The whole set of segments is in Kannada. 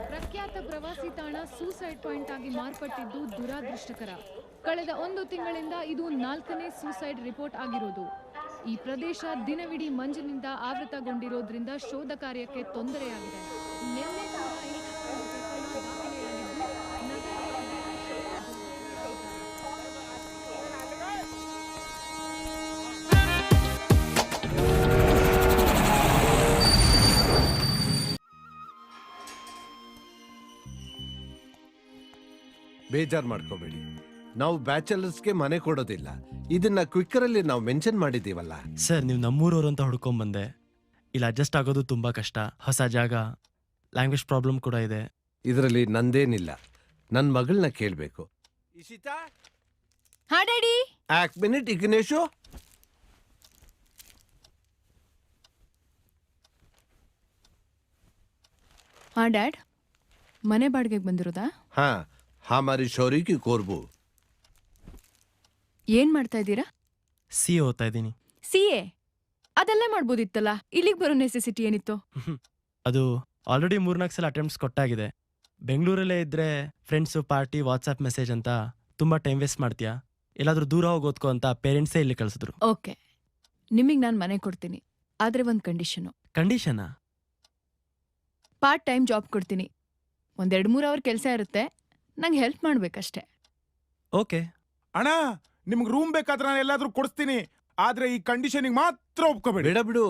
ಪ್ರಖ್ಯಾತ ಪ್ರವಾಸಿ ತಾಣ ಸೂಸೈಡ್ ಪಾಯಿಂಟ್ ಆಗಿ ಮಾರ್ಪಟ್ಟಿದ್ದು ದುರಾದೃಷ್ಟಕರ. ಕಳೆದ 1 ತಿಂಗಳಿಂದ ಇದು 4ನೇ ಸೂಸೈಡ್ ರಿಪೋರ್ಟ್ ಆಗಿರೋದು. ಈ ಪ್ರದೇಶ ದಿನವಿಡೀ ಮಂಜಿನಿಂದ ಆವೃತಗೊಂಡಿರೋದ್ರಿಂದ ಶೋಧ ಕಾರ್ಯಕ್ಕೆ ತೊಂದರೆಯಾಗಿದೆ. ಬೇಜಾರ್ ಮಾಡ್ಕೋಬೇಡಿ, ನಾವು ಬ್ಯಾಚಲರ್ಸ್ಗೆ ಮನೆ ಕೊಡೋದಿಲ್ಲ. ಇದನ್ನ ಕ್ವಿಕ್ಕರಲ್ಲಿ ನಾವು ಮೆನ್ಷನ್ ಮಾಡಿದೀವಲ್ಲ. ಸರ್, ನೀವು ನಮ್ಮೂರವ್ರು ಅಂತ ಹುಡ್ಕೊಂಡ್ ಬಂದೆ. ಇಲ್ಲಿ ಅಡ್ಜಸ್ಟ್ ಆಗೋದು ತುಂಬಾ ಕಷ್ಟ. ಹೊಸ ಜಾಗ, ಲ್ಯಾಂಗ್ವೇಜ್ ಪ್ರಾಬ್ಲಮ್ ಕೂಡ ಇದೆ. ಇದರಲ್ಲಿ ನಂದೇನಿಲ್ಲ, ನನ್ನ ಮಗಳನ್ನ ಕೇಳ್ಬೇಕು. ಇಶಿತಾ, ಹಾ ಡ್ಯಾಡಿ. ಮಿನಿಟ್ ಇಗ್ನೇಶು. ಹಾ ಡ್ಯಾಡ್, ಮನೆ ಬಾಡಿಗೆಗೆ ಬಂದಿರೋದಾ? ಹಾ, ಹಮಾರಿ ಶೌರಿ ಕಿ ಕೋರ್ಬು. ಏನ್ ಮಾಡ್ತಾ ಇದ್ದೀರಾ? ಸಿ ಓದ್ತಾ ಇದ್ದೀನಿ. CA? ಅದೆಲ್ಲ ಮಾಡ್ಬೋದಿತ್ತಲ್ಲ, ಇಲ್ಲಿಗೆ ಬರೋ ನೆಸೆಸಿಟಿ ಏನಿತ್ತು? ಅದು ಆಲ್ರೆಡಿ 3-4 ಸಲ ಅಟೆಂಪ್ಟ್ಸ್ ಕೊಟ್ಟಾಗಿದೆ. ಬೆಂಗಳೂರಲ್ಲೇ ಇದ್ರೆ ಫ್ರೆಂಡ್ಸು, ಪಾರ್ಟಿ, ವಾಟ್ಸ್ಆಪ್ ಮೆಸೇಜ್ ಅಂತ ತುಂಬಾ ಟೈಮ್ ವೇಸ್ಟ್ ಮಾಡ್ತೀಯಾ, ಎಲ್ಲಾದ್ರೂ ದೂರ ಹೋಗಿ ಓದ್ಕೋ ಅಂತ ಪೇರೆಂಟ್ಸೇ ಇಲ್ಲಿ ಕಳಿಸಿದ್ರು. ಓಕೆ, ನಿಮಗೆ ನಾನು ಮನೆ ಕೊಡ್ತೀನಿ, ಆದ್ರೆ ಒಂದು ಕಂಡೀಷನು. ಕಂಡೀಷನಾ? ಪಾರ್ಟ್ ಟೈಮ್ ಜಾಬ್ ಕೊಡ್ತೀನಿ. 1-2-3 ಅವರ್ ಕೆಲಸ ಇರುತ್ತೆ, ನಂಗೆ ಹೆಲ್ಪ್ ಮಾಡ್ಬೇಕಷ್ಟೇ. ಓಕೆ ಅಣ್ಣ, ನಿಮ್ಗೆ ರೂಮ್ ಬೇಕಾದ್ರೆ ನಾನು ಎಲ್ಲಾದ್ರೂ ಕೊಡಿಸ್ತೀನಿ, ಆದ್ರೆ ಈ ಕಂಡೀಷನಿಗೆ ಮಾತ್ರ ಒಪ್ಕೋಬೇಡಿ. ಬೇಡ ಬಿಡು,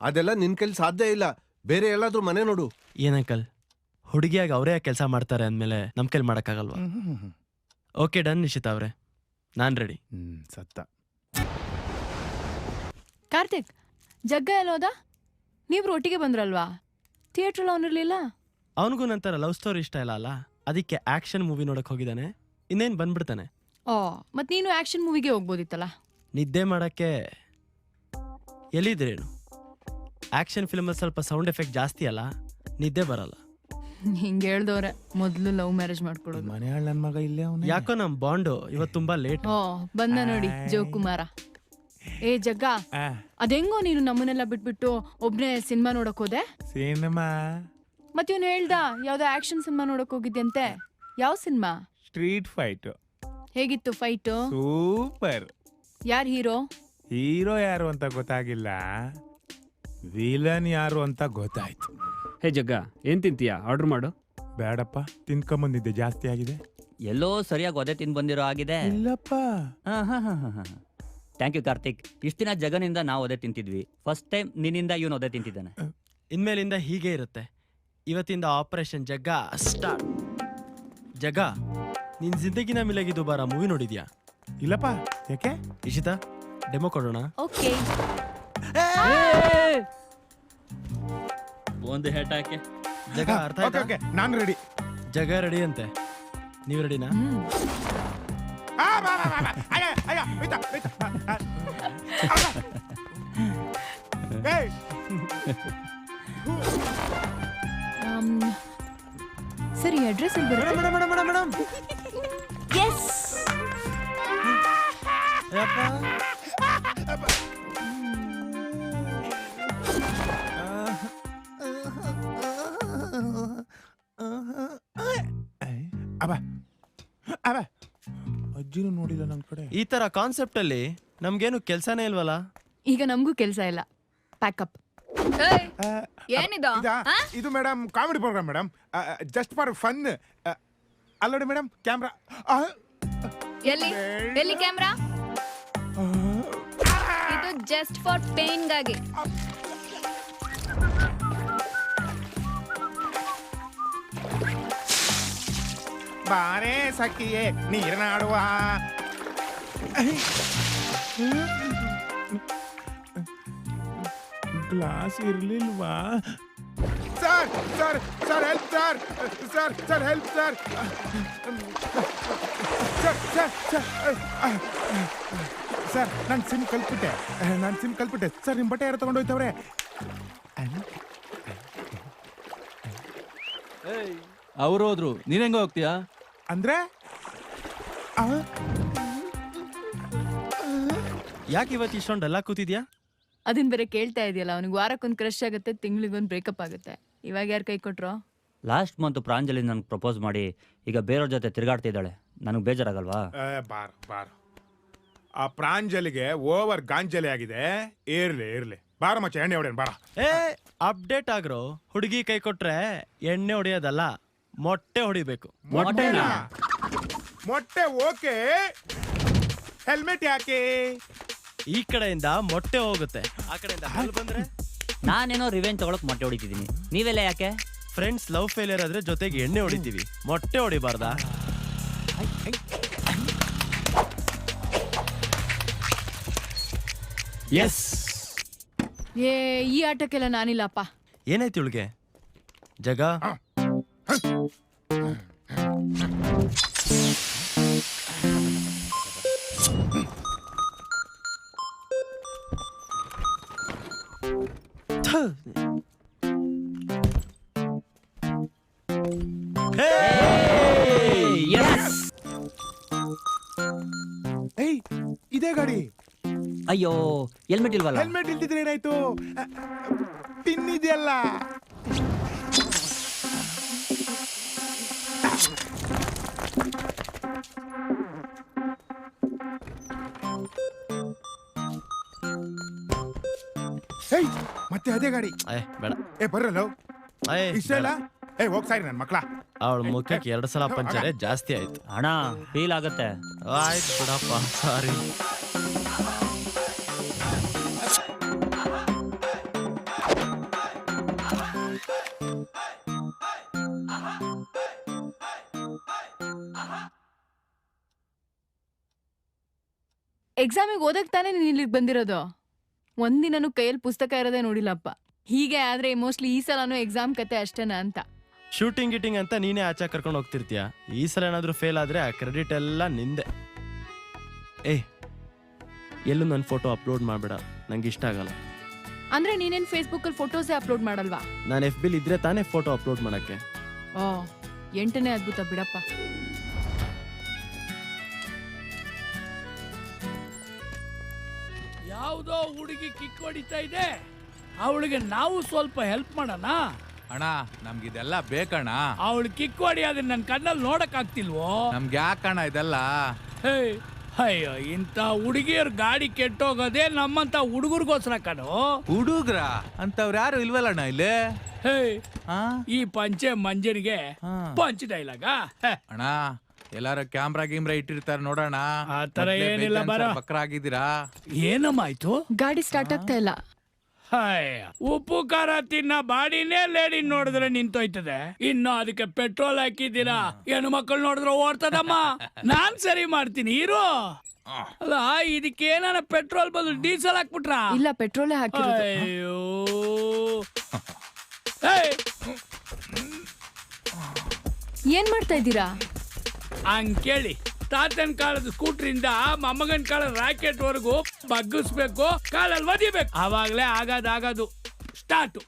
ಅದೆಲ್ಲ ನಿನ್ ಕೈಲಿ ಸಾಧ್ಯ ಇಲ್ಲ. ಬೇರೆ ಎಲ್ಲಾದ್ರೂ ಮನೆ ನೋಡು. ಏನಂಕಲ್, ಹುಡುಗಿಯಾಗಿ ಅವರೇ ಕೆಲಸ ಮಾಡ್ತಾರೆ ಅಂದಮೇಲೆ ನಮ್ ಕೈಲಿ ಮಾಡಕ್ಕಾಗಲ್ವಾ? ಓಕೆ ಡನ್ ನಿಶಿತಾ ಅವ್ರೆ, ನಾನ್ ರೆಡಿ. ಸತ್ತ. ಕಾರ್ತಿಕ್, ಜಗ್ಗ ಎಲ್ಲೋದ? ನೀವ್ರು ಒಟ್ಟಿಗೆ ಬಂದ್ರಲ್ವಾ? ಥಿಯೇಟ್ರಲ್ಲಿ ಅವನಿರ್ಲಿಲ್ಲ? ಅವನಿಗೂ ನಂತರ ಲವ್ ಸ್ಟೋರಿ ಇಷ್ಟ ಇಲ್ಲ ಅಲ್ಲ, ಅದಕ್ಕೆ ಆಕ್ಷನ್ ಮೂವಿ ನೋಡಕ್ ಹೋಗಿದ್ದಾನೆ. ಇನ್ನೇನ್ ಬಂದ್ಬಿಡ್ತಾನೆ. ಓ, ಮತ್ ನೀನು ಆಕ್ಷನ್ ಮೂವಿಗೆ ಹೋಗ್ಬೋದಿತ್ತಲ್ಲ. ನಿದ್ದೆ ಮಾಡಕ್ಕೆ ಎಲ್ಲಿದ್ರೇನು? ಆಕ್ಷನ್ ಫಿಲ್ಮಲ್ಲಿ ಸ್ವಲ್ಪ ಸೌಂಡ್ ಎಫೆಕ್ಟ್ ಜಾಸ್ತಿ ಅಲ್ಲ, ನಿದ್ದೆ ಬರಲ್ಲ. ಹಿಂಗೆ ಹೇಳ್ದವ್ರೆ ಮೊದ್ಲು ಲವ್ ಮ್ಯಾರೇಜ್ ಮಾಡ್ಕೊಳ್ಳೋದು. ಮನೆ ನನ್ ಮಗ ಇಲ್ಲೇ ಅವನು. ಯಾಕೋ ನಮ್ ಬಾಂಡು ಇವತ್ತು ತುಂಬಾ ಲೇಟ್. ಓ, ಬಂದ ನೋಡಿ ಜೋಕುಮಾರ. ಏ ಜಗ್ಗ, ಅದೆಂಗೋ ನೀನು ನಮ್ಮನ್ನೆಲ್ಲ ಬಿಟ್ಬಿಟ್ಟು ಒಬ್ನೇ ಸಿನಿಮಾ ನೋಡಕ್ ಹೋದೆ? ಸಿನಿಮಾ? ಮತ್ ಇವ್ನು ಹೇಳ್ದ ಯಾವ್ದೋ ಆಕ್ಷನ್ ಸಿನಿಮಾ ನೋಡಕ್ ಹೋಗಿದ್ಯಂತೆ. ಯಾವ ಸಿನಿಮಾ? Street fight. ಹೇಗಿತ್ತು ಫೈಟ್? ಸೂಪರ್. ಯಾರ್ ಹೀರೋ? ಹೀರೋ ಯಾರು ಅಂತ ಗೊತ್ತಾಗಿಲ್ಲ, ವಿಲನ್ ಯಾರು ಅಂತ ಗೊತ್ತಾಯ್ತು. ಹೇ ಜಗ್ಗ, ಏನ್ ತಿಂತೀಯಾ? ಆರ್ಡರ್ ಮಾಡು. ಬೇಡಪ್ಪ, ತಿನ್ಕೊಂಬಂದಿದ್ದೆ, ಜಾಸ್ತಿ ಆಗಿದೆ. ಎಲ್ಲೋ ಸರಿಯಾಗಿ ಒದೆ ತಿಂದು ಬಂದಿರೋ ಆಗಿದೆ. ಇಲ್ಲಪ್ಪ. Thank you Karthik. ಇಷ್ಟ ದಿನ ಜಗನಿಂದ ನಾವು ಒದೆ ತಿಂತಿದ್ವಿ, ಫಸ್ಟ್ ಟೈಮ್ ನಿನ್ನಿಂದ ಇವನು ಒದೆ ತಿಂತಿದ್ದಾನೆ. ಇನ್ಮೇಲಿಂದ ಹೀಗೆ ಇರುತ್ತೆ. ಇವತ್ತಿಂದ ಆಪರೇಷನ್ ಜಗ್ಗ ಸ್ಟಾರ್ಟ್. ಜಗ್ಗ, ನಿನ್ ಜಿಂದಗಿನ ಮಿಲಗಿ ದುಬಾರ ಮೂವಿ ನೋಡಿದ್ಯಾ? ಇಲ್ಲಪ್ಪ. ಯಾಕೆ? ಇಶಿತಾ, ಡೆಮೋ ಕೊಡೋಣ? ಓಕೆ. ಒಂದು ಹೆಟ್ ಹಾಕಿ. ಜಗ ಅರ್ಥ ಆಯ್ತಾ? ಓಕೆ, ನಾನು ರೆಡಿ. ಜಗ ರೆಡಿ ಅಂತೆ, ನೀವ್ ರೆಡಿನಾ? ಸರಿ, ಅಡ್ರೆಸ್ ಎಲ್ಲಿ ಬರುತ್ತೆ? Madam S. ಅಬ್ಬ ಅಬ್ಬ ಅಜ್ಜಿನೂ ನೋಡಿಲ್ಲ ನನ್ನ ಕಡೆ. ಈ ತರ ಕಾನ್ಸೆಪ್ಟ್ ಅಲ್ಲಿ ನಮ್ಗೇನು ಕೆಲ್ಸನೇ ಇಲ್ವಲ್ಲ. ಈಗ ನಮಗೂ ಕೆಲಸ ಇಲ್ಲ. ಪ್ಯಾಕಪ್. ಏನಿದು ಇದಾ? ಇದು madam comedy program madam, just for fun. ಅಲ್ಲೋಡಿ ಮೇಡಮ್ ಕ್ಯಾಮ್ರಾ. ಎಲ್ಲಿ ಎಲ್ಲಿ ಕ್ಯಾಮ್ರಾ? ಇದು ಜಸ್ಟ್ ಫಾರ್ ಪೇನ್ಗಾಗಿ. ಬಾರೇ ಸಖಿಯೇ ನೀರನಾಡುವ. ಗ್ಲಾಸ್ ಇರ್ಲಿಲ್ವಾ? Sir sir sir help sir, sir sir help sir, sir sir sir sir ನಾನು ಸಿಮ್ ಕಲ್ಪಿಟ್ಟೆ ಸರ್. ನಿಮ್ಮ ಬಟ್ಟೆ ಯಾರು ತಗೊಂಡೋಯ್ತವ್ರೆ? ಅವ್ರು ಹೋದ್ರು, ನೀನ್ ಹೆಂಗ ಹೋಗ್ತೀಯಾ? ಅಂದ್ರೆ ಯಾಕೆ ಇವತ್ತು ಇಷ್ಟೊಂಡೆಲ್ಲ ಕೂತಿದ್ಯಾ? ಅದನ್ನ ಬೇರೆ ಕೇಳ್ತಾ ಇದೆಯಲ್ಲ. ಅವ್ನಿಗೆ ವಾರಕ್ಕೊಂದು ಕ್ರಶ್ ಆಗುತ್ತೆ, ತಿಂಗಳಿಗೊಂದು ಬ್ರೇಕಪ್ ಆಗುತ್ತೆ. ಇವಾಗ ಯಾರು ಕೈ ಕೊಟ್ರು? ಲಾಸ್ಟ್ ಮಂತ್ ಪ್ರಾಂಜಲಿ ನನಗೆ ಪ್ರಪೋಸ್ ಮಾಡಿ ಈಗ ಬೇರೆಯವ್ರ ಜೊತೆ ತಿರುಗಾಡ್ತಿದ್ದಾಳೆ. ನನಗೆ ಬೇಜಾರಾಗಲ್ವಾ? ಬಾರ್ ಆ ಪ್ರಾಂಜಲಿಗೆ ಓವರ್ ಗಾಂಜಲಿ ಆಗಿದೆ. ಇರ್ಲಿ ಬಾರ ಮಚ್ಚ, ಎಣ್ಣೆ ಹೊಡೆಯನ್ ಬಾರ. Update agro. ಹುಡುಗಿ ಕೈ ಕೊಟ್ರೆ ಎಣ್ಣೆ ಹೊಡಿಯೋದಲ್ಲ, ಮೊಟ್ಟೆ ಹೊಡಿಬೇಕು. ಮೊಟ್ಟೆ ಓಕೆ, ಹೆಲ್ಮೆಟ್ ಯಾಕೆ? ಈ ಕಡೆಯಿಂದ ಮೊಟ್ಟೆ ಹೋಗುತ್ತೆ, ಆ ಕಡೆಯಿಂದ ಹಾಲು ಬಂದ್ರೆ ನಾನೇನೋ ರಿವೆಂಜ್ ತಗೊಳಕ್ ಮೊಟ್ಟೆ ಹೊಡಿತಿದ್ದೀನಿ. ನೀವೆಲ್ಲ ಯಾಕೆ? ಫ್ರೆಂಡ್ಸ್ ಲವ್ ಫೇಲಿಯರ್ ಆದ್ರೆ ಜೊತೆಗೆ ಎಣ್ಣೆ ಹೊಡಿತೀವಿ, ಮೊಟ್ಟೆ ಹೊಡಿಬಾರ್ದಾ? ಎಸ್. ಈ ಆಟಕ್ಕೆಲ್ಲ ನಾನಿಲ್ಲಪ್ಪ. ಏನಾಯ್ತು ಇವಳಿಗೆ? ಜಗ ಇದೇ ಗಾಡಿ. ಅಯ್ಯೋ, ಹೆಲ್ಮೆಟ್ ಇಲ್ವಲ್ಲ? ಹೆಲ್ಮೆಟ್ ಇಲ್ದಿದ್ರೆ ಏನಾಯ್ತು? ಪಿನ್ ಇದೆಯಲ್ಲ. ಮತ್ತೆ ಅದೇ ಗಾಡಿ. ಬೇಡ. ಬರ್ರಲ್ಲ ಇಷ್ಟ ಇಲ್ಲ. ಹೋಗ್ ಸಾರಿ ನನ್ ಮಕ್ಳ. ಅವಳ ಮುಖಕ್ಕೆ 2 ಸಲ ಪಂಚರೆ ಜಾಸ್ತಿ ಆಯ್ತು. ಹಣ ಫೀಲ್ ಆಗತ್ತೆ. ಆಯ್ತು ಬಿಡಪ್ಪ, ಸಾರಿ. ಎಕ್ಸಾಮಿಗೆ ಓದಕ್ ತಾನೇ ನೀನ್ ಇಲ್ಲಿಗೆ ಬಂದಿರೋದು. ಒಂದಿನೂ ಕೈಯಲ್ಲಿ ಪುಸ್ತಕ ಇರೋದೇ ನೋಡಿಲ್ಲಪ್ಪ. ಹೀಗೆ ಆದ್ರೆ ಮೋಸ್ಟ್ಲಿ ಈ ಸಲನೂ ಎಕ್ಸಾಮ್ ಕತೆ ಅಷ್ಟೇನಾ ಅಂತ. ಶೂಟಿಂಗ್ ಗಿಟಿಂಗ್ ಅಂತ ನೀನೇ ಆಚೆ ಕರ್ಕೊಂಡು ಹೋಗ್ತಿರ್ತೀಯ. ಈ ಸಲ ಏನಾದ್ರೂ ಫೇಲ್ ಆದ್ರೆ ಆ ಕ್ರೆಡಿಟ್ ಎಲ್ಲ ನಿಂದೆ. ಎಲ್ಲೂ ನನ್ನ ಫೋಟೋ ಅಪ್ಲೋಡ್ ಮಾಡಬೇಡ, ನಂಗೆ ಇಷ್ಟ ಆಗಲ್ಲ. ಅಂದ್ರೆ ನೀನೇನ್ ಫೇಸ್ಬುಕ್ ಅಲ್ಲಿ ಫೋಟೋಸೇ ಅಪ್ಲೋಡ್ ಮಾಡಲ್ವಾ? ನಾನು FB ಇದ್ರೆ ತಾನೇ ಫೋಟೋ ಅಪ್ಲೋಡ್ ಮಾಡಕ್ಕೆ. 8ನೇ ಅದ್ಭುತ ಬಿಡಪ್ಪ. ಯಾವುದೋ ಹುಡುಗಿ ಕಿಕ್ ಹೊಡಿತಾ ಇದೆ, ಅವಳಿಗೆ ನಾವು ಸ್ವಲ್ಪ ಹೆಲ್ಪ್ ಮಾಡೋಣ. ಅಣ್ಣ ನಮ್ಗಿದೆಲ್ಲ ಬೇಕಣ್ಣ. ಅವಳು ಕಿಕ್ ಹೊಡಿಯೋದ್ ನನ್ನ ಕಣ್ಣಲ್ಲಿ ನೋಡಕ್ ಆಗ್ತಿಲ್ವೋ? ನಮ್ಗೆ ಯಾಕಣ್ಣ ಇದೆಲ್ಲ? ಅಯ್ಯೋ, ಇಂಥ ಹುಡುಗಿಯರ್ ಗಾಡಿ ಕೆಟ್ಟೋಗೋದೇ ನಮ್ಮಂತ ಹುಡುಗರಿಗೋಸ್ಕರ ಕಣೋ. ಹುಡುಗ್ರ ಅಂತವ್ರು ಯಾರು ಇಲ್ವಲ್ಲಣ್ಣ ಇಲ್ಲಿ? ಈ ಪಂಚೆ ಮಂಜನಿಗೆ ಪಂಚ್ ಡೈಲಾಗ. ಅಣ್ಣ ಎಲ್ಲಾರ ಕ್ಯಾಮ್ರಾ ಗೀಮ್ರಾ ಇಟ್ಟಿರ್ತಾರ ನೋಡೋಣ. ಆ ತರ ಏನಿಲ್ಲ, ಬರ ಬಕ್ರ ಆಗಿದ್ದೀರಾ? ಏನಮ್ಮ ಆಯ್ತು? ಗಾಡಿ ಸ್ಟಾರ್ಟ್ ಆಗ್ತಾ ಇಲ್ಲ. ಉಪ್ಪು ಖಾರ ತಿನ್ನ ಬಾಡಿನೇ ಲೇಡಿ ನೋಡಿದ್ರೆ ನಿಂತೋಯ್ತದೆ, ಇನ್ನು ಅದಕ್ಕೆ ಪೆಟ್ರೋಲ್ ಹಾಕಿದ್ದೀರಾ? ಹೆಣ್ಣು ಮಕ್ಕಳು ನೋಡಿದ್ರೆ ಓಡ್ತದಮ್ಮ. ನಾನ್ ಸರಿ ಮಾಡ್ತೀನಿ ಇರು. ಅಲ್ಲ, ಇದಕ್ಕೆ ಏನಾರ ಪೆಟ್ರೋಲ್ ಬದಲು ಡೀಸೆಲ್ ಹಾಕ್ಬಿಟ್ರ? ಇಲ್ಲ, ಪೆಟ್ರೋಲೇ ಹಾಕಿರೋದು. ಅಯ್ಯೋ, ಏನ್ ಮಾಡ್ತಾ ಇದ್ದೀರಾ? ಹಂಗ್ ಕೇಳಿ, ತಾತನ ಕಾಲದ ಸ್ಕೂಟ್ರಿಂದ ಮೊಮ್ಮಗನ್ ಕಾಲದ ರಾಕೆಟ್ ವರೆಗೂ ಬಗ್ಗಿಸ್ಬೇಕು, ಕಾಲಲ್ಲಿ ಒದಿಬೇಕು, ಆವಾಗ್ಲೇ ಆಗೋದು ಸ್ಟಾರ್ಟು.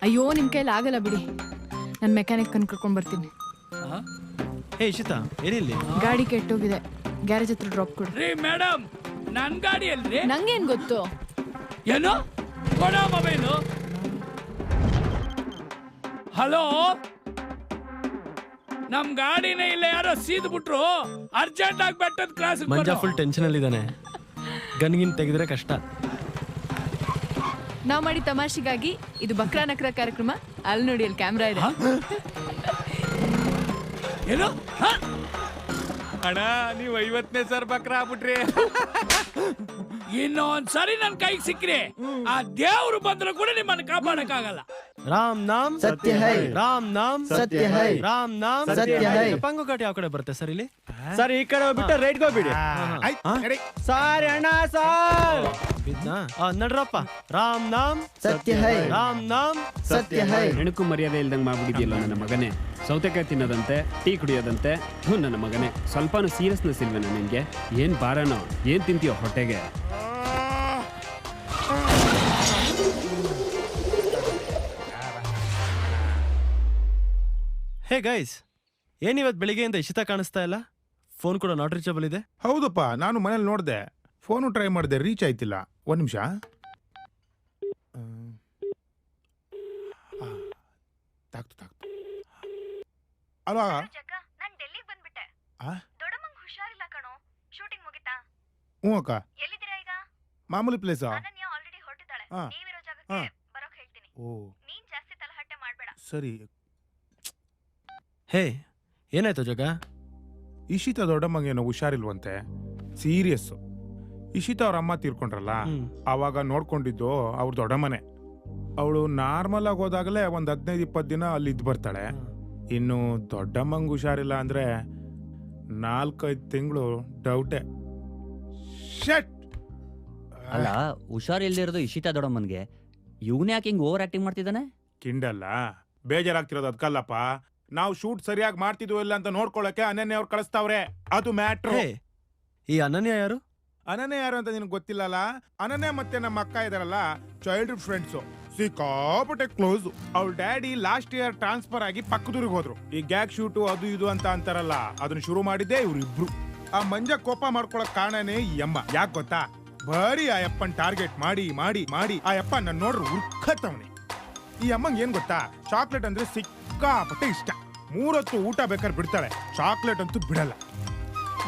ಅಯ್ಯೋ ನಿಮ್ ಕೈಲಿ ಆಗಲ್ಲ ಬಿಡಿ, ನಾನು ಮೆಕ್ಯಾನಿಕ್ ಕರ್ಕೊಂಡ್ ಬರ್ತೀನಿ. ಹೇ ಇಶಿತಾ, ಏನಿಲ್ಲಿ? ಗಾಡಿ ಕೆಟ್ಟೋಗಿದೆ, ಗ್ಯಾರೇಜ್ ಹತ್ರ ಡ್ರಾಪ್ ಕೊಡು. ರೀ ಮೇಡಮ್, ನನ್ ಗಾಡಿ ಅಲ್ರಿ. ನಂಗೇನ್ ಗೊತ್ತು? ಏನು ಕೊಡ ಮೊಬೈಲು. ಹಲೋ, ನಮ್ ಗಾಡಿನೇ ಇಲ್ಲ, ಯಾರೋ ಸೀದ್ ಬಿಟ್ರು. ಅರ್ಜೆಂಟ್ ಆಗಿ ಬೆಟ್ಟದ ಕ್ರಾಸ್. ಮಂಜಾ ಫುಲ್ ಟೆನ್ಷನ್ ಅಲ್ಲಿ ಇದ್ದಾನೆ. ಗನ್ಗಿನ್ ತೆಗೆದ್ರೆ ಕಷ್ಟ. ನಾವ್ ಮಾಡಿ ತಮಾಷೆಗಾಗಿ ಇದು ಬಕ್ರಾ ನಕ್ರ ಕಾರ್ಯಕ್ರಮ. ಅಲ್ಲಿ ನೋಡಿ, ಅಲ್ಲಿ ಕ್ಯಾಮ್ರಾ ಇದೆ. ಏನು ಅಣ್ಣ ನೀವು 50ನೇ ಸರ್ ಬಕ್ರ ಆಗ್ಬಿಟ್ರಿ. ಇನ್ನೊಂದ್ಸರಿ ನನ್ ಕೈಗೆ ಸಿಕ್ಕ್ರಿ, ಆ ದೇವ್ರು ಬಂದ್ರು ಕೂಡ ನಿಮ್ಮನ್ನ ಕಾಪಾಡಕ್ಕಾಗಲ್ಲ. ರಾಮ್ ನಾಮ್ ಸತ್ಯ ಹೈ, ರಾಮ್ ನಾಮ್ ಸತ್ಯ ಹೈ, ರಾಮ್ ನಾಮ್ ಸತ್ಯ ಹೈ. ಪಂಗು ಘಾಟ್ ಯಾವ ಕಡೆ ಬರುತ್ತೆ ಸರ್ ಇಲ್ಲಿ? ಸರ್ ಈ ಕಡೆ ಹೋಗ್ಬಿಟ್ಟು ರೈಟ್ ಹೋಗ್ಬಿಡಿ. ಸಾರಿ ಅಣ್ಣ ಸಾರ್. ಬಿದ್ನಾ? ನಡ್ರಪ್ಪ. ರಾಮ್ ನಾಮ್ ಸತ್ಯ ಹೈ, ರಾಮ್ ನಾಮ್ ಸತ್ಯ ಹೈ. ಹೆಣಕು ಮರ್ಯಾದೆ ಇಲ್ದಂಗೆ ಮಾಡ್ಬಿಟ್ಟಿದ್ಯಲ್ಲ ನನ್ನ ಮಗನೇ. ಸೌತೆಕಾಯಿ ತಿನ್ನೋದಂತೆ, ಟೀ ಕುಡಿಯೋದಂತೆ. ನನ್ನ ಮಗನೇ, ಸ್ವಲ್ಪನೂ ಸೀರಿಯಸ್ನೆಸ್ ಇಲ್ವೇನ ನಿನ್ಗೆ? ಏನ್ ಬಾರನೋ, ಏನ್ ತಿಂತೀಯೋ ಹೊಟ್ಟೆಗೆ? ಹೇ ಗೈಸ್, ಏನಿವತ್ತು ಬೆಳಿಗ್ಗೆಯಿಂದ ಇಶಿತಾ ಕಾಣಿಸ್ತಾ ಇಲ್ಲ? ಫೋನ್ ಕೂಡ ನಾಟ್ ರೀಚಬಲ್ ಇದೆ. ಹೌದಪ್ಪ, ನಾನು ಮನೇಲಿ ನೋಡಿದೆ, ಫೋನು ಟ್ರೈ ಮಾಡಿದೆ, ರೀಚ್ ಆಯ್ತಿಲ್ಲ. ಒಂದ್ ನಿಮಿಷ. ತಾಕ್ತು ತಾಕ್ತು. ಅಲ್ವಾ? ನಾನು ಡೆಲ್ಲಿಗೆ ಬಂದ್ಬಿಟ್ಟೆ. ದೊಡ್ಡಮ್ಮಂಗ್ ಹುಷಾರಿಲ್ಲ ಕಣೋ. ಶೂಟಿಂಗ್ ಮುಗಿತಾ? ಹ್ಞೂ ಅಕ್ಕ. ಎಲ್ಲಿದ್ದೀರಾ ಈಗ? ಮಾಮೂಲಿ ಪ್ಲೇಸಾ? ಅನನ್ಯ ಆಲ್ರೆಡಿ ಹೊರಟಿದ್ದಾಳೆ. ಹಾ. ನೀವಿರೋ ಜಾಗಕ್ಕೆ ಬರೋಕ್ ಹೇಳ್ತೀನಿ. ಓ ನೀನ್ ಜಾಸ್ತಿ ತಲಹಟ್ಟೆ ಮಾಡ್ಬೇಡ. ಸರಿ. ಹೇ, ಏನಾಯ್ತು ಜಗ? ಇಶಿತಾ ದೊಡ್ಡಮ್ಮಂಗೇನೋ ಹುಷಾರಿಲ್ವಂತೆ, ಸೀರಿಯಸ್ಸು. ಇಶಿತಾ ಅವ್ರ ಅಮ್ಮ ತೀರ್ಕೊಂಡ್ರಲ್ಲ, ಆವಾಗ ನೋಡ್ಕೊಂಡಿದ್ದು ಅವ್ರ ದೊಡ್ಡಮ್ಮನೆ. ಅವಳು ನಾರ್ಮಲ್ ಆಗಿ ಹೋದಾಗಲೇ ಒಂದು 15-20 ದಿನ ಅಲ್ಲಿ ಇದ್ದು ಬರ್ತಾಳೆ. ಇನ್ನು ದೊಡ್ಡಮ್ಮಂಗೆ ಹುಷಾರಿಲ್ಲ ಅಂದ್ರೆ 4-5 ತಿಂಗಳು ಡೌಟೆ. ಅಲ್ಲ, ಹುಷಾರಿಲ್ದಿರೋದು ಇಶಿತಾ ದೊಡ್ಡಮ್ಮನ್ಗೆ. ಇವನೇ ಯಾಕೆ ಹಿಂಗ್ ಓವರ್ ಆಕ್ಟಿಂಗ್ ಮಾಡ್ತಿದ್ದಾನೆ? ಕಿಂಡಲ್ಲ, ಬೇಜಾರಾಗ್ತಿರೋದು ಅದಕ್ಕಲ್ಲಪ್ಪ. ನಾವು ಶೂಟ್ ಸರಿಯಾಗಿ ಮಾಡ್ತಿದ್ವೋ ಇಲ್ಲ ಅಂತ ನೋಡ್ಕೊಳಕ್ಕೆ ಅನನ್ಯ ಅವ್ರು ಕಳಿಸ್ತಾವ್ರೆ, ಅದು ಮ್ಯಾಟ್ರು. ಈ ಅನನ್ಯ ಯಾರು? ಅನನ್ಯ ಯಾರು ಅಂತ ನಿನಗೆ ಗೊತ್ತಿಲ್ಲಲ್ಲ? ಅನನ್ಯ ಮತ್ತೆ ನಮ್ಮ ಅಕ್ಕ ಇದಾರಲ್ಲ, ಚೈಲ್ಡ್ಹುಡ್ ಫ್ರೆಂಡ್ಸು, ಸಿಕ್ಕಾಪಟ್ಟೆ ಕ್ಲೋಸ್. ಅವ್ಳ ಡ್ಯಾಡಿ ಲಾಸ್ಟ್ ಇಯರ್ ಟ್ರಾನ್ಸ್ಫರ್ ಆಗಿ ಪಕ್ಕದೂರಿಗೆ ಹೋದ್ರು. ಈ ಗ್ಯಾಗ್ ಶೂಟು ಅದು ಇದು ಅಂತ ಅಂತಾರಲ್ಲ, ಅದನ್ನ ಶುರು ಮಾಡಿದ್ದೆ ಇವ್ರಿಬ್ರು. ಆ ಮಂಜ ಕೋಪ ಮಾಡ್ಕೊಳಕ್ ಕಾರಣನೇ ಈ ಅಮ್ಮ. ಯಾಕೆ ಗೊತ್ತಾ? ಬರೀ ಆ ಅಪ್ಪನ್ ಟಾರ್ಗೆಟ್ ಮಾಡಿ ಮಾಡಿ ಮಾಡಿ ಆ ಅಪ್ಪ ನನ್ನ ನೋಡ್ರು ಉರ್ಕತ್ತವನೆ. ಈ ಅಮ್ಮಂಗೆ ಏನ್ ಗೊತ್ತಾ? ಚಾಕ್ಲೇಟ್ ಅಂದ್ರೆ ಸಿಕ್ಕಾಪಟ್ಟೆ ಇಷ್ಟ. 3 ಹೊತ್ತು ಊಟ ಬೇಕಾದ್ರೆ ಬಿಡ್ತಾಳೆ, ಚಾಕ್ಲೇಟ್ ಅಂತೂ ಬಿಡಲ್ಲ.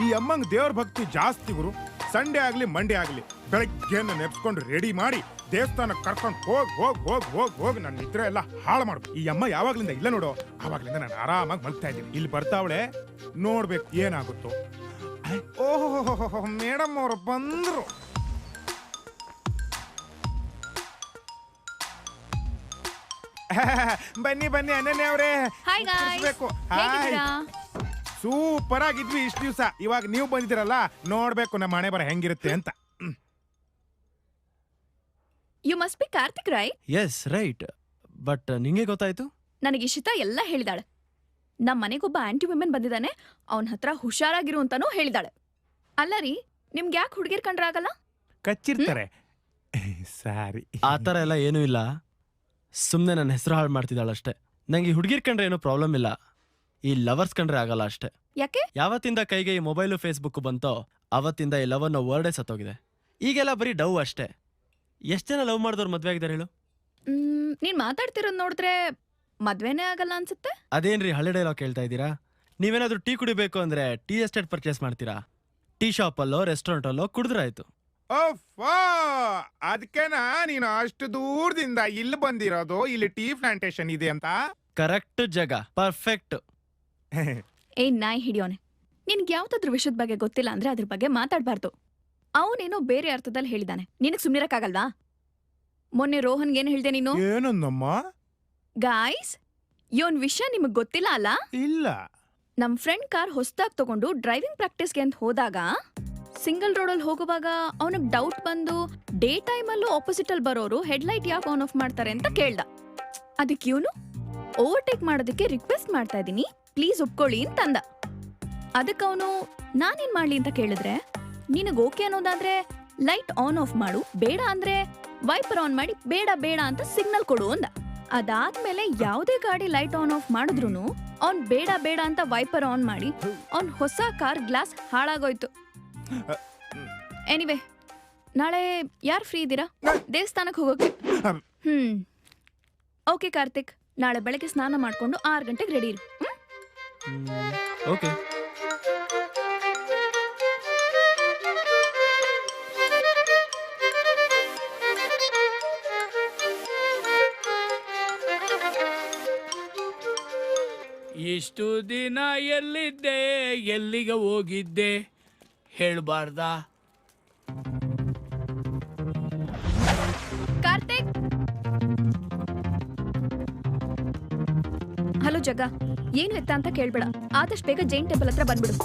ಈ ಅಮ್ಮಂಗೆ ದೇವ್ರ ಭಕ್ತಿ ಜಾಸ್ತಿ ಗುರು. ಸಂಡೇ ಆಗ್ಲಿ ಮಂಡೇ ಆಗ್ಲಿ ಬೆಳಗ್ಗೆ ನೆಪ್ಸ್ಕೊಂಡು ರೆಡಿ ಮಾಡಿ ದೇವಸ್ಥಾನಕ್ಕೆ ಕರ್ಕೊಂಡು ಹೋಗ್ ನನ್ನ ನಿದ್ರೆ ಎಲ್ಲ ಹಾಳು ಮಾಡ್ಬೇಕು. ಈ ಅಮ್ಮ ಯಾವಾಗ್ಲಿಂದ ಇಲ್ಲ ನೋಡು, ಆವಾಗ್ಲಿಂದ ನಾನು ಆರಾಮಾಗಿ ಮಲ್ತಾ ಇದ್ದೀನಿ. ಇಲ್ಲಿ ಬರ್ತಾವಳೆ, ನೋಡ್ಬೇಕು ಏನಾಗುತ್ತೋ. ಓಹೋ, ಮೇಡಮ್ ಅವರು ಬಂದ್ರು. ಬನ್ನಿ ಬನ್ನಿ ಅನನ್ಯ ಅವರೇ. Hi guys. ಹೇಗಿದ್ದೀರಾ? ಸೂಪರ್ ಆಗಿದ್ವಿ ಇಷ್ಟು ದಿವಸ. ಇವಾಗ ನೀವು ಬಂದಿದ್ದೀರಲ್ಲ, ನೋಡ್ಬೇಕು ನಮ್ಮ ಹಣೆ ಬರ ಹೆಂಗಿರುತ್ತೆ ಅಂತ. You must be Karthik, right? Yes right. But ನಿಂಗೆ ಗೊತ್ತಾಯ್ತು? ನನಗೆ ಇಶಿತಾ ಎಲ್ಲ ಹೇಳಿದಾಳೆ. ನಮ್ಮ ಮನೆಗೊಬ್ಬ ಆಂಟಿ ವಿಮೆನ್ ಬಂದಿದ್ದಾನೆ, ಅವನ ಹತ್ರ ಹುಷಾರಾಗಿರು ಅಂತಾನೂ ಹೇಳಿದಾಳೆ. ಅಲ್ಲ ರೀ, ನಿಮ್ಗೆ ಯಾಕೆ ಹುಡುಗಿರ್ ಕಂಡ್ರಾಗಲ್ಲ? ಕಚ್ಚಿರ್ತಾರೆ. ಸಾರಿ, ಆ ಥರ ಎಲ್ಲ ಏನೂ ಇಲ್ಲ. ಸುಮ್ಮನೆ ನನ್ನ ಹೆಸರು ಹಾಳು ಮಾಡ್ತಿದ್ದಾಳಷ್ಟೇ. ನಂಗೆ ಈ ಹುಡುಗಿರ್ ಕಂಡ್ರೆ ಏನೂ ಪ್ರಾಬ್ಲಮ್ ಇಲ್ಲ, ಈ ಲವರ್ಸ್ ಕಂಡ್ರೆ ಆಗಲ್ಲ ಅಷ್ಟೇ. ಯಾಕೆ? ಯಾವತ್ತಿಂದ ಕೈಗೆ ಈ ಮೊಬೈಲು ಫೇಸ್ಬುಕ್ ಬಂತೋ ಅವತ್ತಿಂದ ಈ ಲವ್ ಅನ್ನೋ ವರ್ಡೇ ಸತ್ತೋಗಿದೆ. ಈಗೆಲ್ಲ ಬರೀ ಡವ್ ಅಷ್ಟೇ. ಎಷ್ಟು ಜನ ಲವ್ ಮಾಡಿದವ್ರು ಮದ್ವೆ ಆಗಿದ್ದಾರೆ ಹೇಳು? ನೀನ್ ಮಾತಾಡ್ತಿರೋದ್ ನೋಡಿದ್ರೆ ಮದ್ವೆನೇ ಆಗಲ್ಲ ಅನ್ಸುತ್ತೆ. ಅದೇನ್ರಿ ಹಳೆ ಡೈಲಾಗ್ ಕೇಳ್ತಾ ಇದ್ದೀರಾ? ನೀವೇನಾದ್ರೂ ಟೀ ಕುಡಿಬೇಕು ಅಂದ್ರೆ ಟೀ ಎಸ್ಟೇಟ್ ಪರ್ಚೇಸ್ ಮಾಡ್ತೀರಾ? ಟೀ ಶಾಪಲ್ಲೋ ರೆಸ್ಟೋರೆಂಟಲ್ಲೋ ಕುಡಿದ್ರಾಯ್ತು. ಅದಕ್ಕೆನಾ ನೀನು ಅಷ್ಟು ದೂರದಿಂದ ಇಲ್ಲಿ ಬಂದಿರೋದು? ಇಲ್ಲಿ ಟೀ ಪ್ಲಾಂಟೇಶನ್ ಇದೆ ಅಂತ. ಕರೆಕ್ಟ್ ಜಗ, ಪರ್ಫೆಕ್ಟ್. ಏ ನಾಯಿ ಹಿಡಿಯೋನೆ, ನಿನ್ಗೆ ಯಾವ್ದಾದ್ರು ವಿಷಯದ ಬಗ್ಗೆ ಗೊತ್ತಿಲ್ಲ ಅಂದ್ರೆ ಅದ್ರ ಬಗ್ಗೆ ಮಾತಾಡ್ಬಾರ್ದು. ಅವನೇನೋ ಬೇರೆ ಅರ್ಥದಲ್ಲಿ ಹೇಳಿದಾನೆ, ನಿನಗ್ ಸುಮ್ನಿರಕ್ಕಾಗಲ್ವಾ? ಮೊನ್ನೆ ರೋಹನ್ಗೆ ಏನ್ ಹೇಳ್ದೆ ನೀನು? ಏನನ್ನಮ್ಮ? ಗಾಯ್ಸ್, ಇವನ್ ವಿಷಯ ನಿಮಗ್ ಗೊತ್ತಿಲ್ಲ ಅಲ್ಲ? ಇಲ್ಲ. ನಮ್ ಫ್ರೆಂಡ್ ಕಾರ್ ಹೊಸದಾಗ್ ತಗೊಂಡು ಡ್ರೈವಿಂಗ್ ಪ್ರಾಕ್ಟೀಸ್ಗೆ ಅಂತ ಹೋದಾಗ ಸಿಂಗಲ್ ರೋಡಲ್ಲಿ ಹೋಗುವಾಗ ಅವನಿಗೆ ಡೌಟ್ ಬಂದು ಡೇ ಟೈಮಲ್ಲೂ ಆಪೋಸಿಟ್ ಅಲ್ಲಿ ಬರೋರು ಹೆಡ್ಲೈಟ್ ಯಾಕೆ ಆನ್ ಆಫ್ ಮಾಡ್ತಾರೆ ಅಂತ ಕೇಳ್ದ. ಅದಕ್ಕೆ ಇವನು ಓವರ್ಟೇಕ್ ಮಾಡೋದಕ್ಕೆ ರಿಕ್ವೆಸ್ಟ್ ಮಾಡ್ತಾ ಇದ್ದೀನಿ, ಪ್ಲೀಸ್ ಒಪ್ಕೊಳ್ಳಿ ಅಂತಂದ. ಅದಕ್ಕೆ ಅವನು ನಾನೇನ್ ಮಾಡ್ಲಿ ಅಂತ ಕೇಳಿದ್ರೆ, ನಿನಗ್ ಓಕೆ ಅನ್ನೋದಾದ್ರೆ ಲೈಟ್ ಆನ್ ಆಫ್ ಮಾಡು, ಬೇಡ ಅಂದ್ರೆ ವೈಪರ್ ಆನ್ ಮಾಡಿ ಬೇಡ ಬೇಡ ಅಂತ ಸಿಗ್ನಲ್ ಕೊಡು ಅಂದ. ಅದಾದ್ಮೇಲೆ ಯಾವುದೇ ಗಾಡಿ ಲೈಟ್ ಆನ್ ಆಫ್ ಮಾಡಿದ್ರು ಅವ್ನ್ ಬೇಡ ಬೇಡ ಅಂತ ವೈಪರ್ ಆನ್ ಮಾಡಿ ಅವ್ನ್ ಹೊಸ ಕಾರ್ ಗ್ಲಾಸ್ ಹಾಳಾಗೋಯ್ತು. ಎನಿವೆ, ನಾಳೆ ಯಾರು ಫ್ರೀ ಇದ್ದೀರಾ ದೇವಸ್ಥಾನಕ್ಕೆ ಹೋಗೋಕೆ? ಓಕೆ ಕಾರ್ತಿಕ್, ನಾಳೆ ಬೆಳಗ್ಗೆ ಸ್ನಾನ ಮಾಡ್ಕೊಂಡು 6 ಗಂಟೆಗೆ ರೆಡಿ ಇರು. ಓಕೆ. ಇಷ್ಟು ದಿನ ಎಲ್ಲಿದ್ದೆ, ಎಲ್ಲಿಗೆ ಹೋಗಿದ್ದೆ ಹೇಳ್ಬಾರ್ದಾ? ಕಾರ್ತಿಕ್, ಹಲೋ ಜಗ್ಗ, ಏನು ಎತ್ತ ಅಂತ ಕೇಳ್ಬೇಡ, ಆದಷ್ಟು ಬೇಗ ಜೈನ್ ಟೆಂಪಲ್ ಹತ್ರ ಬಂದ್ಬಿಡು.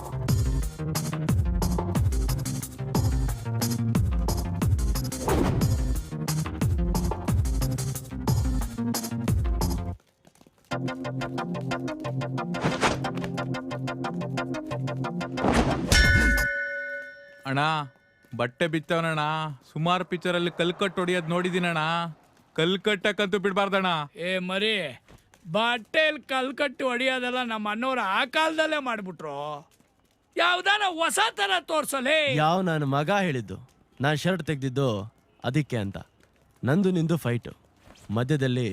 ಅಣ್ಣ ಬಟ್ಟೆ ಬಿತ್ತವನಣ್ಣ. ಸುಮಾರು ಪಿಕ್ಚರಲ್ಲಿ ಕಲ್ಕಟ್ಟು ಹೊಡಿಯೋದು ನೋಡಿದ್ದೀನಣ್ಣ. ಕಲ್ಕಟ್ಟಕ್ಕಂತೂ ಬಿಡ್ಬಾರ್ದಣ್ಣ. ಏ ಮರಿ, ಬಟ್ಟೆಯಲ್ಲಿ ಕಲ್ಕಟ್ಟು ಹೊಡಿಯೋದೆಲ್ಲ ನಮ್ಮ ಅಣ್ಣವ್ರು ಆ ಕಾಲದಲ್ಲೇ ಮಾಡ್ಬಿಟ್ರು. ಯಾವ್ದಾನ ಹೊಸ ತರ ತೋರ್ಸಲೇ. ಯಾವ ನನ್ನ ಮಗ ಹೇಳಿದ್ದು ನಾನು ಶರ್ಟ್ ತೆಗ್ದಿದ್ದು ಅದಕ್ಕೆ ಅಂತ. ನಂದು ನಿಂದು ಫೈಟು, ಮಧ್ಯದಲ್ಲಿ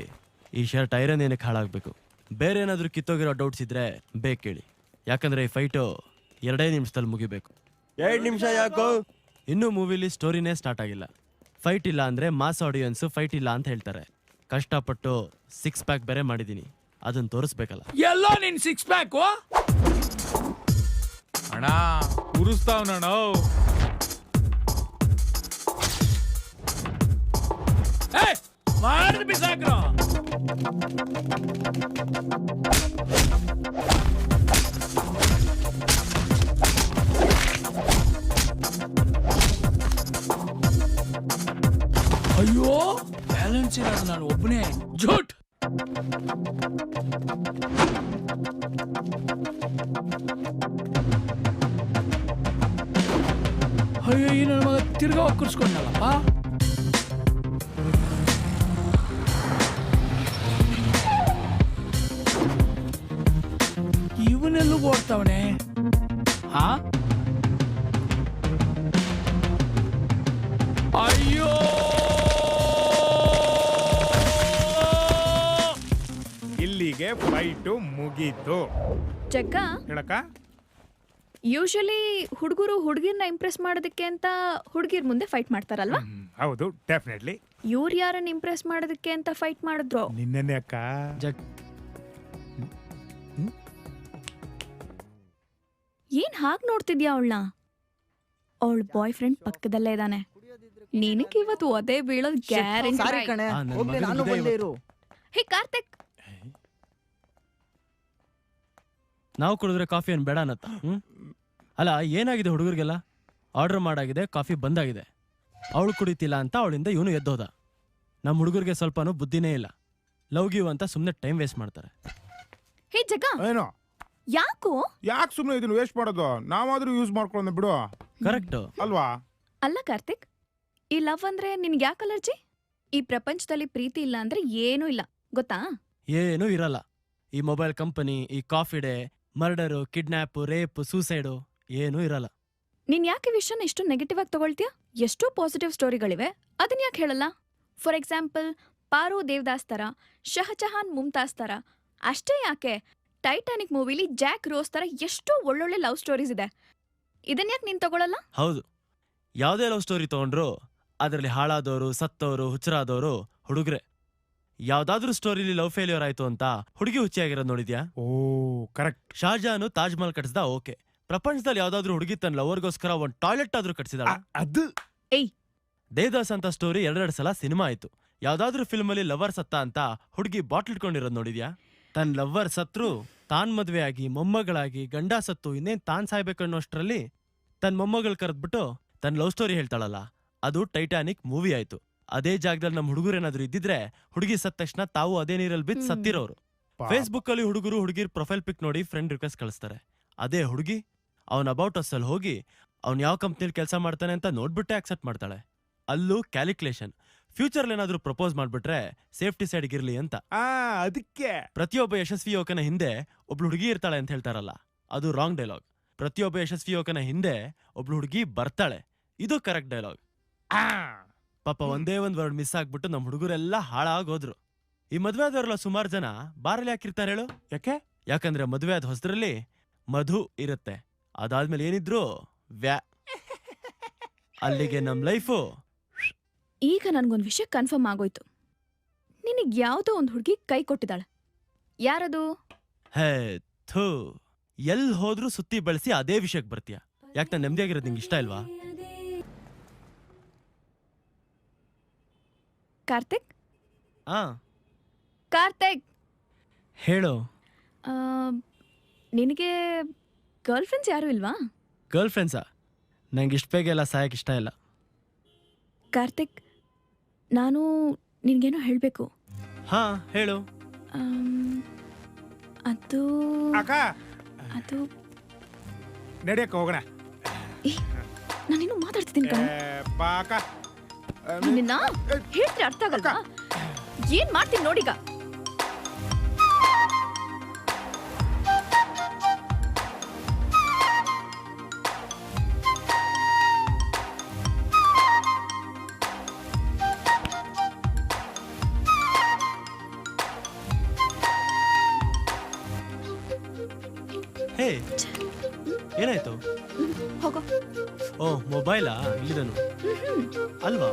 ಈ ಶರ್ಟ್ ಐರನ್ ಏನಕ್ಕೆ ಹಾಳಾಗಬೇಕು? ಬೇರೆ ಏನಾದರೂ ಕಿತ್ತೋಗಿರೋ ಡೌಟ್ಸ್ ಇದ್ರೆ ಬೇಕು ಕೇಳಿ, ಯಾಕಂದ್ರೆ ಈ ಫೈಟು 2 ನಿಮಿಷದಲ್ಲಿ ಮುಗಿಬೇಕು. 2 ನಿಮಿಷ ಯಾಕೋ? ಇನ್ನೂ ಮೂವಿಲಿ ಸ್ಟೋರಿನೇ ಸ್ಟಾರ್ಟ್ ಆಗಿಲ್ಲ. ಫೈಟ್ ಇಲ್ಲ ಅಂದರೆ ಮಾಸ್ ಆಡಿಯನ್ಸು ಫೈಟ್ ಇಲ್ಲ ಅಂತ ಹೇಳ್ತಾರೆ. ಕಷ್ಟಪಟ್ಟು 6 ಪ್ಯಾಕ್ ಬೇರೆ ಮಾಡಿದ್ದೀನಿ, ಅದನ್ನು ತೋರಿಸ್ಬೇಕಲ್ಲ. ಎಲ್ಲೋ ನಿನ್ 6 ಪ್ಯಾಕು ಅಣ್ಣ ಉರಿಸ್ತಾವನಣ್ಣ. ಮಾಡಿ ಬಿಸಾಕ್ರೋ. ಅಯ್ಯೋ, ಬ್ಯಾಲೆನ್ಸ್ ಇರೋದು ನಾನು ಒಬ್ಬನೇ. ಜೂಟ್. ಅಯ್ಯೋ, ಈ ನನ್ನ ಮಗ ತಿರ್ಗಾ ಕುರ್ಸ್ಕೊಂಡಲ್ಲಪ್ಪ. ಇವನೆಲ್ಲೂ ಓಡ್ತಾವನೆ. ಹಾ, ಅಯ್ಯೋ, ಇಲ್ಲಿಗೆ ಫೈಟು ಮುಗೀತು. ಜಗ್ಗ, ಹೇಳಕ್ಕ, ಯೂಶಲಿ ಹುಡುಗರು ಹುಡುಗಿರ್ನ ಇಂಪ್ರೆಸ್ ಮಾಡೋದಕ್ಕೆ ಅಂತ ಹುಡುಗಿರ್ ಮುಂದೆ ಫೈಟ್ ಮಾಡ್ತಾರಲ್ವಾ? ಹೌದು, ಡೆಫಿನೆಟ್ಲಿ. ಇವ್ರು ಯಾರನ್ನ ಇಂಪ್ರೆಸ್ ಮಾಡೋದಕ್ಕೆ ಅಂತ ಫೈಟ್ ಮಾಡಿದ್ರು? ನಿನ್ನೆ ಅಕ್ಕ. ಏನ್ ಹಾಗೆ ನೋಡ್ತಿದ್ಯಾ ಅವಳನ್ನ? ಅವಳ ಬಾಯ್ ಫ್ರೆಂಡ್ ಪಕ್ಕದಲ್ಲೇ ಇದ್ದಾನೆ. ನಿನಗೆ ಇವತ್ತು ಒದೆ ಬೀಳೋದು ಗ್ಯಾರಂಟಿ. ಹೇ ಕಾರ್ತಿಕ್, ನಾವು ಕುಡಿದ್ರೆ ಕಾಫಿ ಏನು ಬೇಡ ಅನ್ನತ್ತ? ಅಲ್ಲ, ಏನಾಗಿದೆ ಹುಡುಗರಿಗೆಲ್ಲ? ಆರ್ಡರ್ ಮಾಡಾಗಿದೆ, ಕಾಫಿ ಬಂದಾಗಿದೆ. ಅವಳು ಕುಡಿತಿಲ್ಲ ಅಂತ ಅವಳಿಂದ ಇವನು ಎದ್ದೋದ. ನಮ್ಮ ಹುಡುಗರಿಗೆ ಸ್ವಲ್ಪನೂ ಬುದ್ಧಿನೇ ಇಲ್ಲ. ಲವ್ ಗಿವ್ ಅಂತ ಸುಮ್ಮನೆ ಟೈಮ್ ವೇಸ್ಟ್ ಮಾಡ್ತಾರೆ. ಹೇ ಜಗ್ಗ, ಏನೋ ಯಾಕೆ ಸುಮ್ಮನೆ ಇದನ್ನ ವೇಸ್ಟ್ ಮಾಡೋದು? ನಾವಾದ್ರೂ ಯೂಸ್ ಮಾಡ್ಕೊಳ್ಳೋಣ ಬಿಡು. ಕರೆಕ್ಟ್ ಅಲ್ವಾ? ಅಲ್ಲ ಕಾರ್ತಿಕ್, ಈ ಲವ್ ಅಂದ್ರೆ ನಿನ್ಗೆ ಯಾಕೆ ಅಲರ್ಜಿ? ಈ ಪ್ರಪಂಚದಲ್ಲಿ ಪ್ರೀತಿ ಇಲ್ಲ ಅಂದ್ರೆ ಏನೂ ಇಲ್ಲ, ಗೊತ್ತಾ? ಏನೂ ಇರಲ್ಲ. ಈ ಮೊಬೈಲ್ ಕಂಪನಿ, ಈ coffee day, murder, kidnap, rape, suicide ಏನೂ ಇರಲ್ಲ. ನೀನ್ ಯಾಕೆ ವಿಷಯನ ಇಷ್ಟು ನೆಗೆಟಿವ್ ಆಗಿ ತಗೊಳ್ತೀಯ? ಎಷ್ಟೋ ಪಾಸಿಟಿವ್ ಸ್ಟೋರಿಗಳಿವೆ, ಅದನ್ನ ಯಾಕೆ ಹೇಳಲ್ಲ? ಫಾರ್ ಎಕ್ಸಾಂಪಲ್, ಪಾರು ದೇವದಾಸ್ ತರ, ಶಹಜಹಾನ್ ಮುಮ್ತಾಜ್ ತರ. ಅಷ್ಟೇ ಯಾಕೆ, ಟೈಟಾನಿಕ್ ಮೂವಿಲಿ ಜಾಕ್ ರೋಸ್ ತರ ಎಷ್ಟೋ ಒಳ್ಳೊಳ್ಳೆ ಲವ್ ಸ್ಟೋರೀಸ್ ಇದೆ. ಇದನ್ನ ಯಾಕೆ ನೀನ್ ತಗೊಳಲ್ಲ? ಹೌದು, ಯಾವುದೇ ಲವ್ ಸ್ಟೋರಿ ತಗೊಂಡ್ರು ಅದರಲ್ಲಿ ಹಾಳಾದವರು, ಸತ್ತವರು, ಹುಚ್ಚರಾದವರು ಹುಡುಗ್ರೆ. ಯಾವ್ದಾದ್ರೂ ಸ್ಟೋರಿಲಿ ಲವ್ ಫೇಲ್ಯೂರ್ ಆಯ್ತು ಅಂತ ಹುಡುಗಿ ಹುಚ್ಚಿಯಾಗಿರೋದು ನೋಡಿದ್ಯಾ? ಓ ಕರೆಕ್ಟ್. ಶಾಜಾನು ತಾಜ್ ಮಹಲ್ ಕಟ್ಸ್ದ, ಓಕೆ. ಪ್ರಪಂಚದಲ್ಲಿ ಯಾವ್ದಾದ್ರು ಹುಡುಗಿ ತನ್ನ ಲವರ್ಗೋಸ್ಕರ ಒಂದ್ ಟಾಯ್ಲೆಟ್ ಆದ್ರೂ ಕಟ್ಸಿದಾಳ? ಅದು ದೇವದಾಸ್ ಅಂತ ಸ್ಟೋರಿ 2 ಸಲ ಸಿನಿಮಾ ಆಯ್ತು. ಯಾವ್ದಾದ್ರೂ ಫಿಲ್ಮ್ ಅಲ್ಲಿ ಲವರ್ ಸತ್ತ ಅಂತ ಹುಡುಗಿ ಬಾಟ್ಲ್ ಇಟ್ಕೊಂಡಿರೋದು ನೋಡಿದ್ಯಾ? ತನ್ನ ಲವ್ವರ್ ಸತ್ರು ತಾನ್ ಮದ್ವೆ ಆಗಿ ಮೊಮ್ಮಗಳಾಗಿ ಗಂಡ ಸತ್ತು ಇನ್ನೇನ್ ತಾನ್ ಸಾಯ್ಬೇಕು ಅನ್ನೋಷ್ಟ್ರಲ್ಲಿ ತನ್ನ ಮೊಮ್ಮಗಳು ಕರೆದ್ಬಿಟ್ಟು ತನ್ನ ಲವ್ ಸ್ಟೋರಿ ಹೇಳ್ತಾಳಲ್ಲ, ಅದು ಟೈಟಾನಿಕ್ ಮೂವಿ ಆಯ್ತು. ಅದೇ ಜಾಗದಲ್ಲಿ ನಮ್ಮ ಹುಡುಗರೇನಾದ್ರು ಇದ್ದಿದ್ರೆ ಹುಡುಗಿ ಸತ್ತ ತಕ್ಷಣ ತಾವು ಅದೇ ನೀರಲ್ಲಿ ಬಿದ್ದು ಸತ್ತಿರೋರು. ಫೇಸ್ಬುಕ್ ಅಲ್ಲಿ ಹುಡುಗರು ಹುಡುಗಿರ್ ಪ್ರೊಫೈಲ್ ಪಿಕ್ ನೋಡಿ ಫ್ರೆಂಡ್ ರಿಕ್ವೆಸ್ಟ್ ಕಳಿಸ್ತಾರೆ. ಅದೇ ಹುಡುಗಿ ಅವ್ನ ಅಬೌಟ್ ಅಸ್ ಅಲ್ಲಿ ಹೋಗಿ ಅವ್ನ್ ಯಾವ ಕಂಪ್ನಿಲಿ ಕೆಲಸ ಮಾಡ್ತಾನೆ ಅಂತ ನೋಡ್ಬಿಟ್ಟೆ ಅಕ್ಸೆಪ್ಟ್ ಮಾಡ್ತಾಳೆ. ಅಲ್ಲೂ ಕ್ಯಾಲ್ಕುಲೇಷನ್. ಫ್ಯೂಚರ್ ಏನಾದ್ರೂ ಪ್ರಪೋಸ್ ಮಾಡ್ಬಿಟ್ರೆ ಸೇಫ್ಟಿ ಸೈಡ್ ಇರ್ಲಿ ಅಂತ. ಅದಕ್ಕೆ ಪ್ರತಿಯೊಬ್ಬ ಯಶಸ್ವಿ ಯುವಕನ ಹಿಂದೆ ಒಬ್ಳು ಹುಡುಗಿ ಇರ್ತಾಳೆ ಅಂತ ಹೇಳ್ತಾರಲ್ಲ, ಅದು ರಾಂಗ್ ಡೈಲಾಗ್. ಪ್ರತಿಯೊಬ್ಬ ಯಶಸ್ವಿ ಯುವಕನ ಹಿಂದೆ ಒಬ್ಳು ಹುಡುಗಿ ಬರ್ತಾಳೆ, ಇದು ಕರೆಕ್ಟ್ ಡೈಲಾಗ್. ಪಾಪ ಒಂದೇ ಒಂದ್ ವರ್ಡ್ ಮಿಸ್ ಆಗ್ಬಿಟ್ಟು ನಮ್ ಹುಡುಗರೆಲ್ಲ ಹಾಳಾಗೋದ್ರು. ಈ ಮದ್ವೆ ಆದವರೆಲ್ಲ ಸುಮಾರು ಜನ ಬಾರಲ್ಲಿ ಹಾಕಿರ್ತಾರೆ ಹೇಳು. ಯಾಕಂದ್ರೆ ಮದ್ವೆ ಆದ ಹೊಸದ್ರಲ್ಲಿ ಮಧು ಇರುತ್ತೆ, ಅದಾದ್ಮೇಲೆ ಏನಿದ್ರು ವ್ಯಾ. ಅಲ್ಲಿಗೆ ನಮ್ ಲೈಫು. ಈಗ ನನ್ಗೊಂದ್ ವಿಷಯ ಕನ್ಫರ್ಮ್ ಆಗೋಯ್ತು. ನಿನಗ್ ಯಾವ್ದೋ ಒಂದ್ ಹುಡುಗಿ ಕೈ ಕೊಟ್ಟಿದ್ದಾಳೆ. ಯಾರದು? ಹೇ ಥೂ, ಎಲ್ ಹೋದ್ರೂ ಸುತ್ತಿ ಬಳಸಿ ಅದೇ ವಿಷಯಕ್ಕೆ ಬರ್ತೀಯ. ಯಾಕೆ ನಾನು ನೆಮ್ಮದಿಯಾಗಿರೋದು ನಿಂಗೆ ಇಷ್ಟ ಇಲ್ವಾ? ಕಾರ್ತಿಕ್ ಆ ಕಾರ್ತಿಕ್ ಹೇಳು. ನಿನಗೆ ಗರ್ಲ್ ಫ್ರೆಂಡ್ಸ್ ಯಾರು ಇಲ್ವಾ? ಗರ್ಲ್ ಫ್ರೆಂಡ್ಸಾ? ನಂಗೆ ಇಷ್ಟ ಬೇಗ ಎಲ್ಲ ಸಾಯಕ್ಕೆ ಇಷ್ಟ ಇಲ್ಲ. ಕಾರ್ತಿಕ್, ನಾನು ನಿನ್ಗೇನೋ ಹೇಳಬೇಕು. ಹಾ ಹೇಳು. ಅದು ಅದು ನಡೆಯಕ್ಕ ಹೋಗೋಣ. ನಾನಿನ್ನೂ ಮಾತಾಡ್ತಿದ್ದೀನಿ ಕಣ. ಬಾಕ ನಿನ್ನ ಹೇಳ್ತೀರಿ ಅರ್ಥ ಆಗಲ್ವಾ? ಏನ್ ಮಾಡ್ತೀನಿ ನೋಡೀಗ. ಹೇ ಏನಾಯ್ತು? ಹೋಗೋ. ಓ ಮೊಬೈಲಾ? ಇಲ್ಲಿದನು ಅಲ್ವಾ?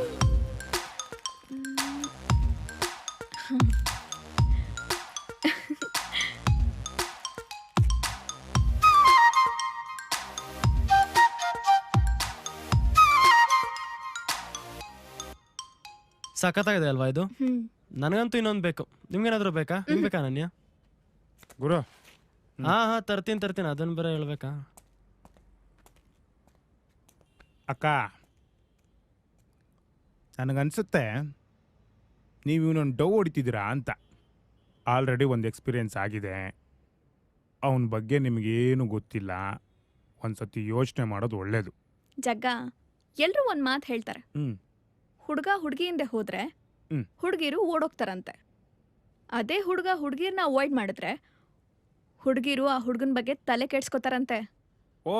ಸಖತ್ತಾಗಿದೆ ಅಲ್ವಾ ಇದು? ನನಗಂತೂ ಇನ್ನೊಂದು ಬೇಕು. ನಿಮ್ಗೇನಾದ್ರೂ ಬೇಕಾ? ನಿಮ್ಗೆ ಬೇಕಾ ಅನನ್ಯ? ಗುರು ಹಾ ತರ್ತೀನಿ ಅದನ್ನ ಬೇರೆ ಹೇಳ್ಬೇಕಾ? ಅಕ್ಕ, ನನಗನ್ಸುತ್ತೆ ನೀವು ಇವನೊಂದು ಡವ್ ಹೊಡಿತಿದ್ದೀರಾ ಅಂತ. ಆಲ್ರೆಡಿ ಒಂದು ಎಕ್ಸ್ಪೀರಿಯೆನ್ಸ್ ಆಗಿದೆ. ಅವನ ಬಗ್ಗೆ ನಿಮಗೇನು ಗೊತ್ತಿಲ್ಲ. ಒಂದ್ಸತಿ ಯೋಚನೆ ಮಾಡೋದು ಒಳ್ಳೇದು. ಜಗ್ಗ, ಎಲ್ರೂ ಒಂದ್ ಮಾತು ಹೇಳ್ತಾರೆ. ಹುಡುಗ ಹುಡುಗಿಯಿಂದ ಹೋದ್ರೆ ಹುಡುಗಿರು ಓಡೋಗ್ತಾರಂತೆ. ಅದೇ ಹುಡುಗ ಹುಡುಗಿರ್ನ ಅವಾಯ್ಡ್ ಮಾಡಿದ್ರೆ ಹುಡುಗಿರು ಆ ಹುಡುಗನ ಬಗ್ಗೆ ತಲೆ ಕೆಡ್ಸ್ಕೊತಾರಂತೆ. ಓ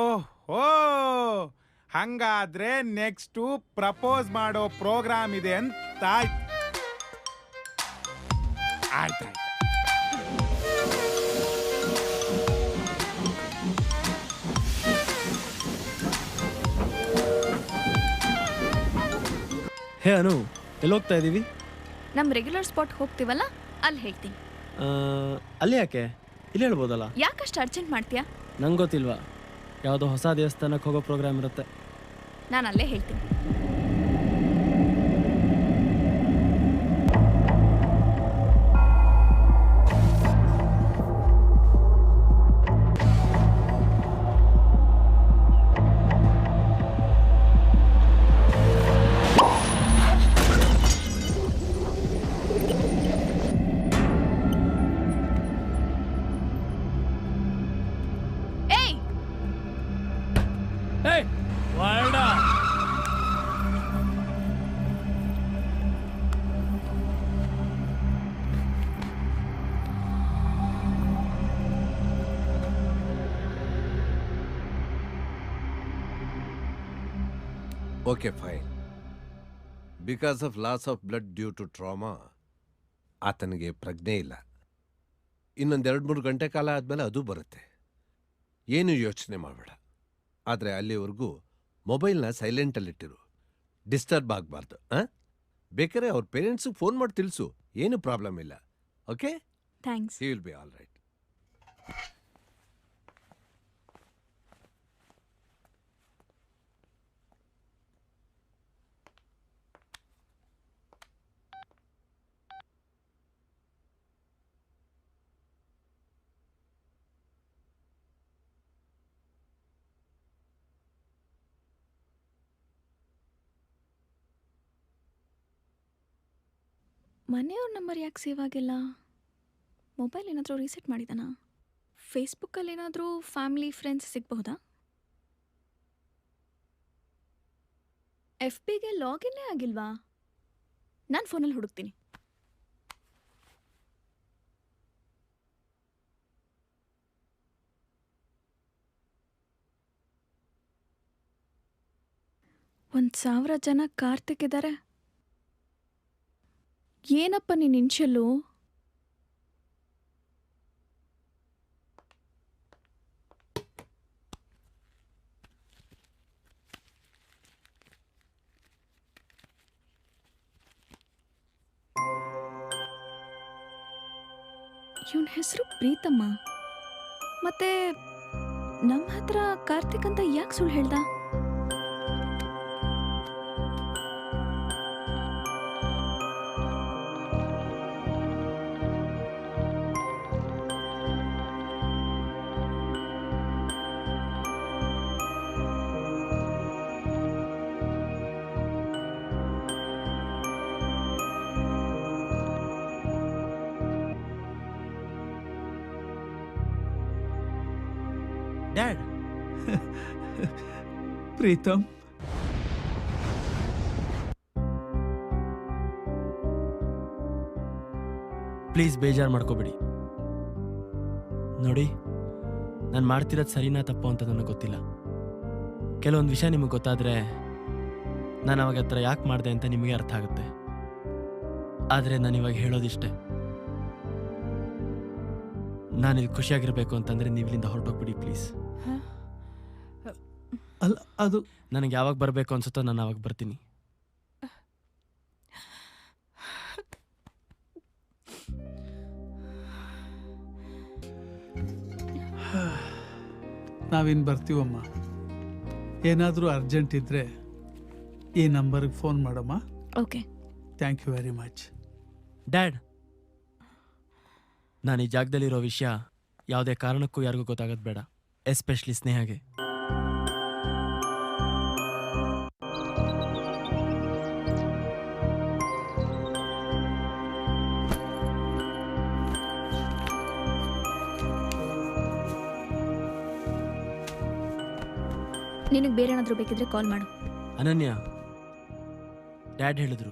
ಹಂಗಾದ್ರೆ ನೆಕ್ಸ್ಟ್ ಪ್ರಪೋಸ್ ಮಾಡೋ ಪ್ರೋಗ್ರಾಮ್ ಇದೆ ಅಂತ ಆಯ್ತು. ಹೇ ಅನು, ಎಲ್ಲೋಗ್ತಾ ಇದೀವಿ? ನಮ್ ರೆಗ್ಯುಲರ್ ಸ್ಪಾಟ್ ಹೋಗ್ತೀವಲ್ಲ, ಅಲ್ಲಿ ಹೇಳ್ತೀನಿ. ಅಲ್ಲಿ ಯಾಕೆ? ಇಲ್ಲಿ ಹೇಳ್ಬೋದಲ್ಲ. ಯಾಕಷ್ಟು ಅರ್ಜೆಂಟ್ ಮಾಡ್ತೀಯಾ? ನಂಗೆ ಗೊತ್ತಿಲ್ವಾ, ಯಾವುದೋ ಹೊಸ ದೇವಸ್ಥಾನಕ್ಕೆ ಹೋಗೋ ಪ್ರೋಗ್ರಾಮ್ ಇರುತ್ತೆ. ನಾನು ಅಲ್ಲೇ ಹೇಳ್ತೀನಿ. Okay fine. Because of loss of blood due to trauma ಆತನಿಗೆ ಪ್ರಜ್ಞೆ ಇಲ್ಲ. ಇನ್ನೊಂದು 2-3 ಗಂಟೆ ಕಾಲ ಆದಮೇಲೆ ಅದು ಬರುತ್ತೆ. ಏನು ಯೋಚನೆ ಮಾಡಬೇಡ. ಆದರೆ ಅಲ್ಲಿವರೆಗೂ ಮೊಬೈಲ್ನ ಸೈಲೆಂಟಲ್ಲಿಟ್ಟಿರು, ಡಿಸ್ಟರ್ಬ್ ಆಗಬಾರ್ದು. ಬೇಕಾದ್ರೆ ಅವ್ರ ಪೇರೆಂಟ್ಸಿಗೆ ಫೋನ್ ಮಾಡಿ ತಿಳಿಸು, ಏನು ಪ್ರಾಬ್ಲಮ್ ಇಲ್ಲ. Okay, thanks. He will be all right. ಮನೆಯವ್ರ ನಂಬರ್ ಯಾಕೆ ಸೇವ್ ಆಗಿಲ್ಲ? ಮೊಬೈಲ್ ಏನಾದರೂ ರೀಸೆಟ್ ಮಾಡಿದಾನಾ? ಫೇಸ್ಬುಕ್ಕಲ್ಲಿ ಏನಾದರೂ ಫ್ಯಾಮಿಲಿ ಫ್ರೆಂಡ್ಸ್ ಸಿಗಬಹುದಾ? FBಗೆ ಲಾಗಿನ್ನೇ ಆಗಿಲ್ವಾ? ನಾನು ಫೋನಲ್ಲಿ ಹುಡುಕ್ತೀನಿ. ಒಂದ್ 1000 ಜನ ಕಾರ್ತಿಕ್ ಇದ್ದಾರೆ. ಏನಪ್ಪ ನೀನ್ ಇನ್ಷಿಯಲ್ಲು? ಇವನ್ ಹೆಸರು ಪ್ರೀತಮ್ಮ. ಮತ್ತೆ ನಮ್ಮ ಹತ್ರ ಕಾರ್ತಿಕ್ ಅಂತ ಯಾಕೆ ಸುಳ್ಳು ಹೇಳ್ದ? ಡ್ಯಾಡ್, ಪ್ರೀತಮ್, ಪ್ಲೀಸ್ ಬೇಜಾರು ಮಾಡ್ಕೋಬೇಡಿ. ನೋಡಿ, ನಾನು ಮಾಡ್ತಿರೋದು ಸರಿನಾ ತಪ್ಪು ಅಂತ ನನಗೆ ಗೊತ್ತಿಲ್ಲ. ಕೆಲವೊಂದು ವಿಷಯ ನಿಮಗೆ ಗೊತ್ತಾದರೆ ನಾನು ಅವಾಗ ಹತ್ರ ಯಾಕೆ ಮಾಡಿದೆ ಅಂತ ನಿಮಗೆ ಅರ್ಥ ಆಗುತ್ತೆ. ಆದರೆ ನಾನು ಇವಾಗ ಹೇಳೋದಿಷ್ಟೇ, ನಾನಿಲ್ಲಿ ಖುಷಿಯಾಗಿರಬೇಕು ಅಂತಂದರೆ ನೀವು ಇಲ್ಲಿಂದ ಹೊರಟೋಗ್ಬಿಡಿ ಪ್ಲೀಸ್. ಅಲ್ಲ, ಅದು ನನಗೆ ಯಾವಾಗ ಬರಬೇಕು ಅನ್ಸುತ್ತೋ ನಾನು ಅವಾಗ ಬರ್ತೀನಿ. ನಾವಿನ್ನು ಬರ್ತೀವಮ್ಮ. ಏನಾದರೂ ಅರ್ಜೆಂಟ್ ಇದ್ದರೆ ಈ ನಂಬರ್ಗೆ ಫೋನ್ ಮಾಡಮ್ಮ. Okay, thank you very much. Dad, ನಾನು ಈ ಜಾಗದಲ್ಲಿರೋ ವಿಷಯ ಯಾವುದೇ ಕಾರಣಕ್ಕೂ ಯಾರಿಗೂ ಗೊತ್ತಾಗೋದು ಬೇಡ, ಎಸ್ಪೆಷಲಿ ಸ್ನೇಹಗೆ. ನಿನಗೆ ಬೇರೆ ಏನಾದರೂ ಬೇಕಿದ್ರೆ ಕಾಲ್ ಮಾಡು. ಅನನ್ಯ, ಡ್ಯಾಡ್ ಹೇಳಿದ್ರು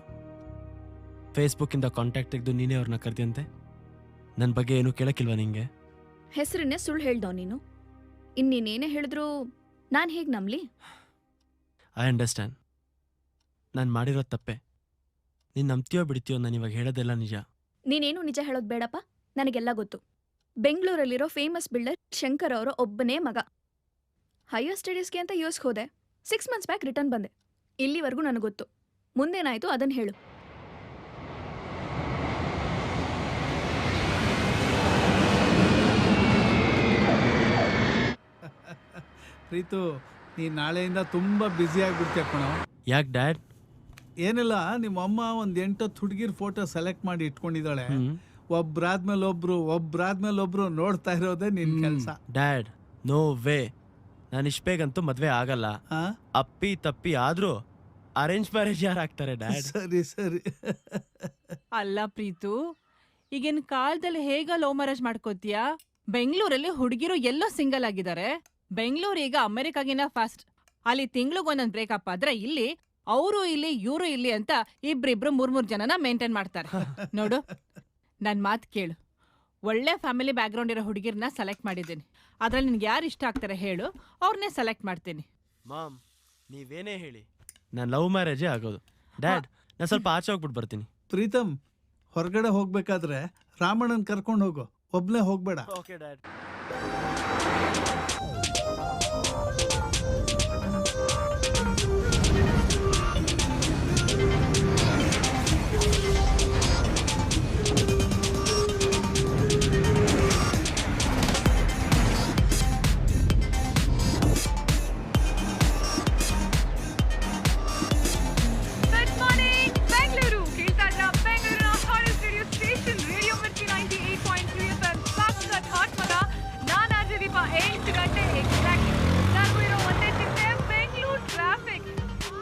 ಫೇಸ್ಬುಕ್ಕಿಂದ ಕಾಂಟ್ಯಾಕ್ಟ್ ತೆಗೆದು ನೀನೇ ಅವ್ರನ್ನ ಕರೆದಿಯಂತೆ. ನನ್ನ ಬಗ್ಗೆ ಏನೂ ಕೇಳಕ್ಕಿಲ್ವಾ ನಿಂಗೆ? ಹೆಸರನ್ನೇ ಸುಳ್ಳು ಹೇಳ್ದವ ನೀನು. ಇನ್ನೇನೇ ಹೇಳಿದ್ರು ನಾನು ಹೇಗೆ ನಂಬಲಿ? I understand. ನಾನು ಮಾಡಿರೋದು ತಪ್ಪೆ. ನೀನು ನಂಬ್ತೀಯೋ ಬಿಡ್ತೀಯೋ, ನಾನು ಇವಾಗ ಹೇಳೋದೆಲ್ಲ ನಿಜ. ನೀನೇನು ನಿಜ ಹೇಳೋದು ಬೇಡಪ್ಪ, ನನಗೆಲ್ಲ ಗೊತ್ತು. ಬೆಂಗಳೂರಲ್ಲಿರೋ ಫೇಮಸ್ ಬಿಲ್ಡರ್ ಶಂಕರ್ ಅವರ ಒಬ್ಬನೇ ಮಗ. ಹೈಯರ್ ಸ್ಟಡೀಸ್ಗೆ ಅಂತ ಯೂಸ್ಗೆ ಹೋದೆ. 6 months ಬ್ಯಾಕ್ ರಿಟರ್ನ್ ಬಂದೆ. ಇಲ್ಲಿವರೆಗೂ ನನಗೆ ಗೊತ್ತು. ಮುಂದೇನಾಯ್ತು ಅದನ್ನು ಹೇಳು. ಪ್ರೀತು, ನೀನು ನಾಳೆಯಿಂದ ತುಂಬ ಬ್ಯುಸಿ ಆಗಿಬಿಡ್ತೀಯ ಕಣೋ. ಯಾಕೆ ಡ್ಯಾಡ್? ಏನಿಲ್ಲ, ನಿಮ್ಮ ಅಮ್ಮ ಒಂದು 8 ಹುಡುಗಿರ್ ಫೋಟೋ ಸೆಲೆಕ್ಟ್ ಮಾಡಿ ಇಟ್ಕೊಂಡಿದ್ದಾಳೆ. ಒಬ್ರಾದ್ಮೇಲೆ ಒಬ್ರು ನೋಡ್ತಾ ಇರೋದೇ ನಿನ್ನ ಕೆಲಸ. Dad, no way. ನಾನು ಇಷ್ಟು ಬೇಗಂತೂ ಮದುವೆ ಆಗಲ್ಲ. ಅಪ್ಪಿ ತಪ್ಪಿ ಆದ್ರೂ ಅರೇಂಜ್ ಮ್ಯಾರೇಜ್ ಯಾರು ಆಗ್ತಾರೆ ಡ್ಯಾಡ್? ಸರಿ. ಅಲ್ಲ ಪ್ರೀತು, ಈಗಿನ ಕಾಲದಲ್ಲಿ ಹೇಗ ಲವ್ ಮ್ಯಾರೇಜ್ ಮಾಡ್ಕೋತೀಯಾ? ಬೆಂಗಳೂರಲ್ಲಿ ಹುಡುಗಿರು ಎಲ್ಲೋ ಸಿಂಗಲ್ ಆಗಿದ್ದಾರೆ. ಬೆಂಗಳೂರು ಈಗ ಅಮೆರಿಕಾಗಿನ ಫಾಸ್ಟ್. ಅಲ್ಲಿ ತಿಂಗ್ಳಿಗೊಂದೊಂದು ಬ್ರೇಕಪ್ ಆದ್ರೆ ಇಲ್ಲಿ ಅವರು ಇಲ್ಲಿ ಇವರು ಇಲ್ಲಿ ಅಂತ ಇಬ್ರಿಬ್ರು 3 ಜನನ ಮೇಂಟೈನ್ ಮಾಡ್ತಾರೆ. ನೋಡು, ನನ್ ಮಾತು ಕೇಳು. ಒಳ್ಳೆ ಫ್ಯಾಮಿಲಿ ಬ್ಯಾಕ್ಗ್ರೌಂಡ್ ಇರೋ ಹುಡುಗಿರ್ನ ಸೆಲೆಕ್ಟ್ ಮಾಡಿದ್ದೀನಿ. ಅದ್ರಲ್ಲಿ ನಿನ್ಗೆ ಯಾರು ಇಷ್ಟ ಆಗ್ತಾರೆ ಹೇಳು, ಅವ್ರನ್ನೇ ಸೆಲೆಕ್ಟ್ ಮಾಡ್ತೀನಿ. ಮಾಮ್, ನೀವೇನೇ ಹೇಳಿ, ನಾನು ಲವ್ ಮ್ಯಾರೇಜೇ ಆಗೋದು. ಡ್ಯಾಡ್, ನಾನು ಸ್ವಲ್ಪ ಆಚೆ ಹೋಗ್ಬಿಟ್ಟು ಬರ್ತೀನಿ. ಪ್ರೀತಮ್, ಹೊರಗಡೆ ಹೋಗ್ಬೇಕಾದ್ರೆ ರಾಮಣ್ಣನ್ ಕರ್ಕೊಂಡು ಹೋಗು, ಒಬ್ನೇ ಹೋಗ್ಬೇಡ. Okay dad.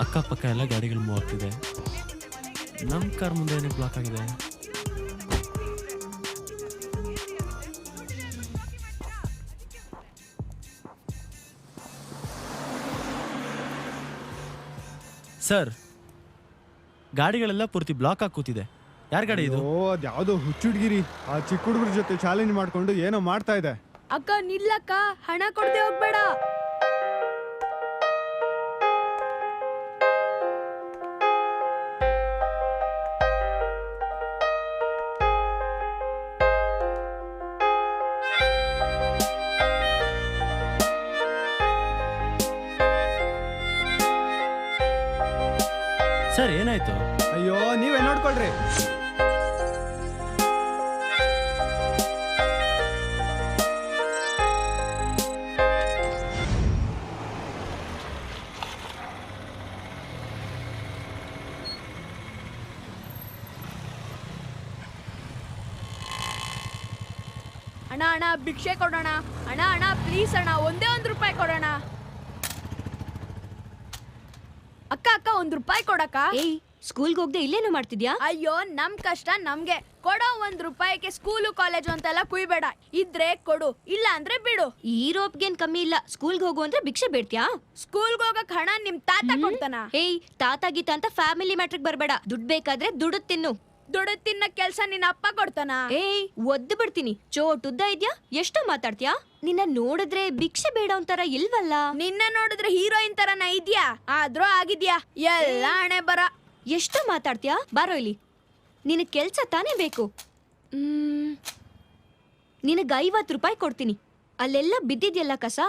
ಅಕ್ಕಪಕ್ಕ ಎಲ್ಲ ಗಾಡಿಗಳು ಮೂವ್ ಆಗ್ತಿದೆ. ನಮ್ಮ ಕಾರ್ ಮುಂದೆ ಏನಕ್ಕೆ ಬ್ಲಾಕ್ ಆಗಿದೆ? ಸರ್, ಗಾಡಿಗಳೆಲ್ಲ ಪೂರ್ತಿ ಬ್ಲಾಕ್ ಆಗಿ ಕೂತಿದೆ. ಯಾರ ಗಾಡಿ ಇದು? ಅದ್ಯಾವುದೋ ಹುಚ್ಚುಡ್ಗಿರಿ ಆ ಚಿಕ್ಕ ಹುಡುಗರ ಜೊತೆ ಚಾಲೆಂಜ್ ಮಾಡ್ಕೊಂಡು ಏನೋ ಮಾಡ್ತಾ ಇದೆ. ಅಕ್ಕ ನಿಲ್ಲಕ್ಕ, ಹಣ ಕೊಡದೆ ಹೋಗ್ಬೇಡ. ಸರ್ ಏನಾಯ್ತು? ಅಯ್ಯೋ ನೀವೇ ನೋಡ್ಕೊಳ್ರಿ. ಅಣ್ಣ ಅಣ್ಣ ಭಿಕ್ಷೆ ಕೊಡೋಣ. ಅಣ್ಣ ಅಣ್ಣ ಪ್ಲೀಸ್ ಅಣ್ಣ, ಒಂದೇ ₹1 ಕೊಡೋಣ. ಅಕ್ಕ ಅಕ್ಕ ₹1 ಕೊಡಕ್ಕ. ಏಯ್, ಸ್ಕೂಲ್ಗೆ ಹೋಗದೆ ಇಲ್ಲೇನು ಮಾಡ್ತಿದ್ಯಾ? ಅಯ್ಯೋ ನಮ್ ಕಷ್ಟ ನಮ್ಗೆ ಕೊಡೋ. ₹1ಕ್ಕೆ ಸ್ಕೂಲು ಕಾಲೇಜು ಅಂತೆಲ್ಲ ಕುಯ್ಬೇಡ. ಇದ್ರೆ ಕೊಡು, ಇಲ್ಲ ಅಂದ್ರೆ ಬಿಡು. ಈ ರೋಪ್ಗೇನ್ ಕಮ್ಮಿ ಇಲ್ಲ. ಸ್ಕೂಲ್ಗೆ ಹೋಗು ಅಂದ್ರೆ ಭಿಕ್ಷೆ ಬೇಡ್ತ್ಯಾ? ಸ್ಕೂಲ್ಗೆ ಹೋಗಕ್ ಹಣ ನಿಮ್ ತಾತ ಕೊಡ್ತಾನ? ಏಯ್, ತಾತ ಗೀತ ಅಂತ ಫ್ಯಾಮಿಲಿ ಮ್ಯಾಟ್ರಿಕ್ ಬರ್ಬೇಡ. ದುಡ್ಡು ಬೇಕಾದ್ರೆ ದುಡ್ಡು ತಿನ್ನು. ದುಡ್ಡು ತಿನ್ನ ಕೆಲ್ಸ ನಿನ್ನ ಅಪ್ಪ ಕೊಡ್ತಾನ? ಏಯ್, ಒದ್ದು ಬಿಡ್ತೀನಿ. ಚೋಟುದ್ದ ಇದ್ಯಾ? ಎಷ್ಟೋ ಮಾತಾಡ್ತೀಯಾ? ನಿನ್ನ ನೋಡಿದ್ರೆ ಭಿಕ್ಷೆ ಬೇಡ ಒಂಥರ ಇಲ್ವಲ್ಲ? ನಿನ್ನ ನೋಡಿದ್ರೆ ಹೀರೋಯಿನ್ ತರನ ಇದ್ಯಾ? ಆದ್ರೂ ಆಗಿದ್ಯಾ? ಎಲ್ಲ ಹಣೆ ಬರ. ಎಷ್ಟೋ ಮಾತಾಡ್ತೀಯಾ? ಬಾರೋ ಇಲ್ಲಿ. ನಿನಗೆ ಕೆಲ್ಸ ತಾನೇ ಬೇಕು. ನಿನಗೆ ₹50 ಕೊಡ್ತೀನಿ. ಅಲ್ಲೆಲ್ಲ ಬಿದ್ದಿದ್ಯಲ್ಲ ಕಸ,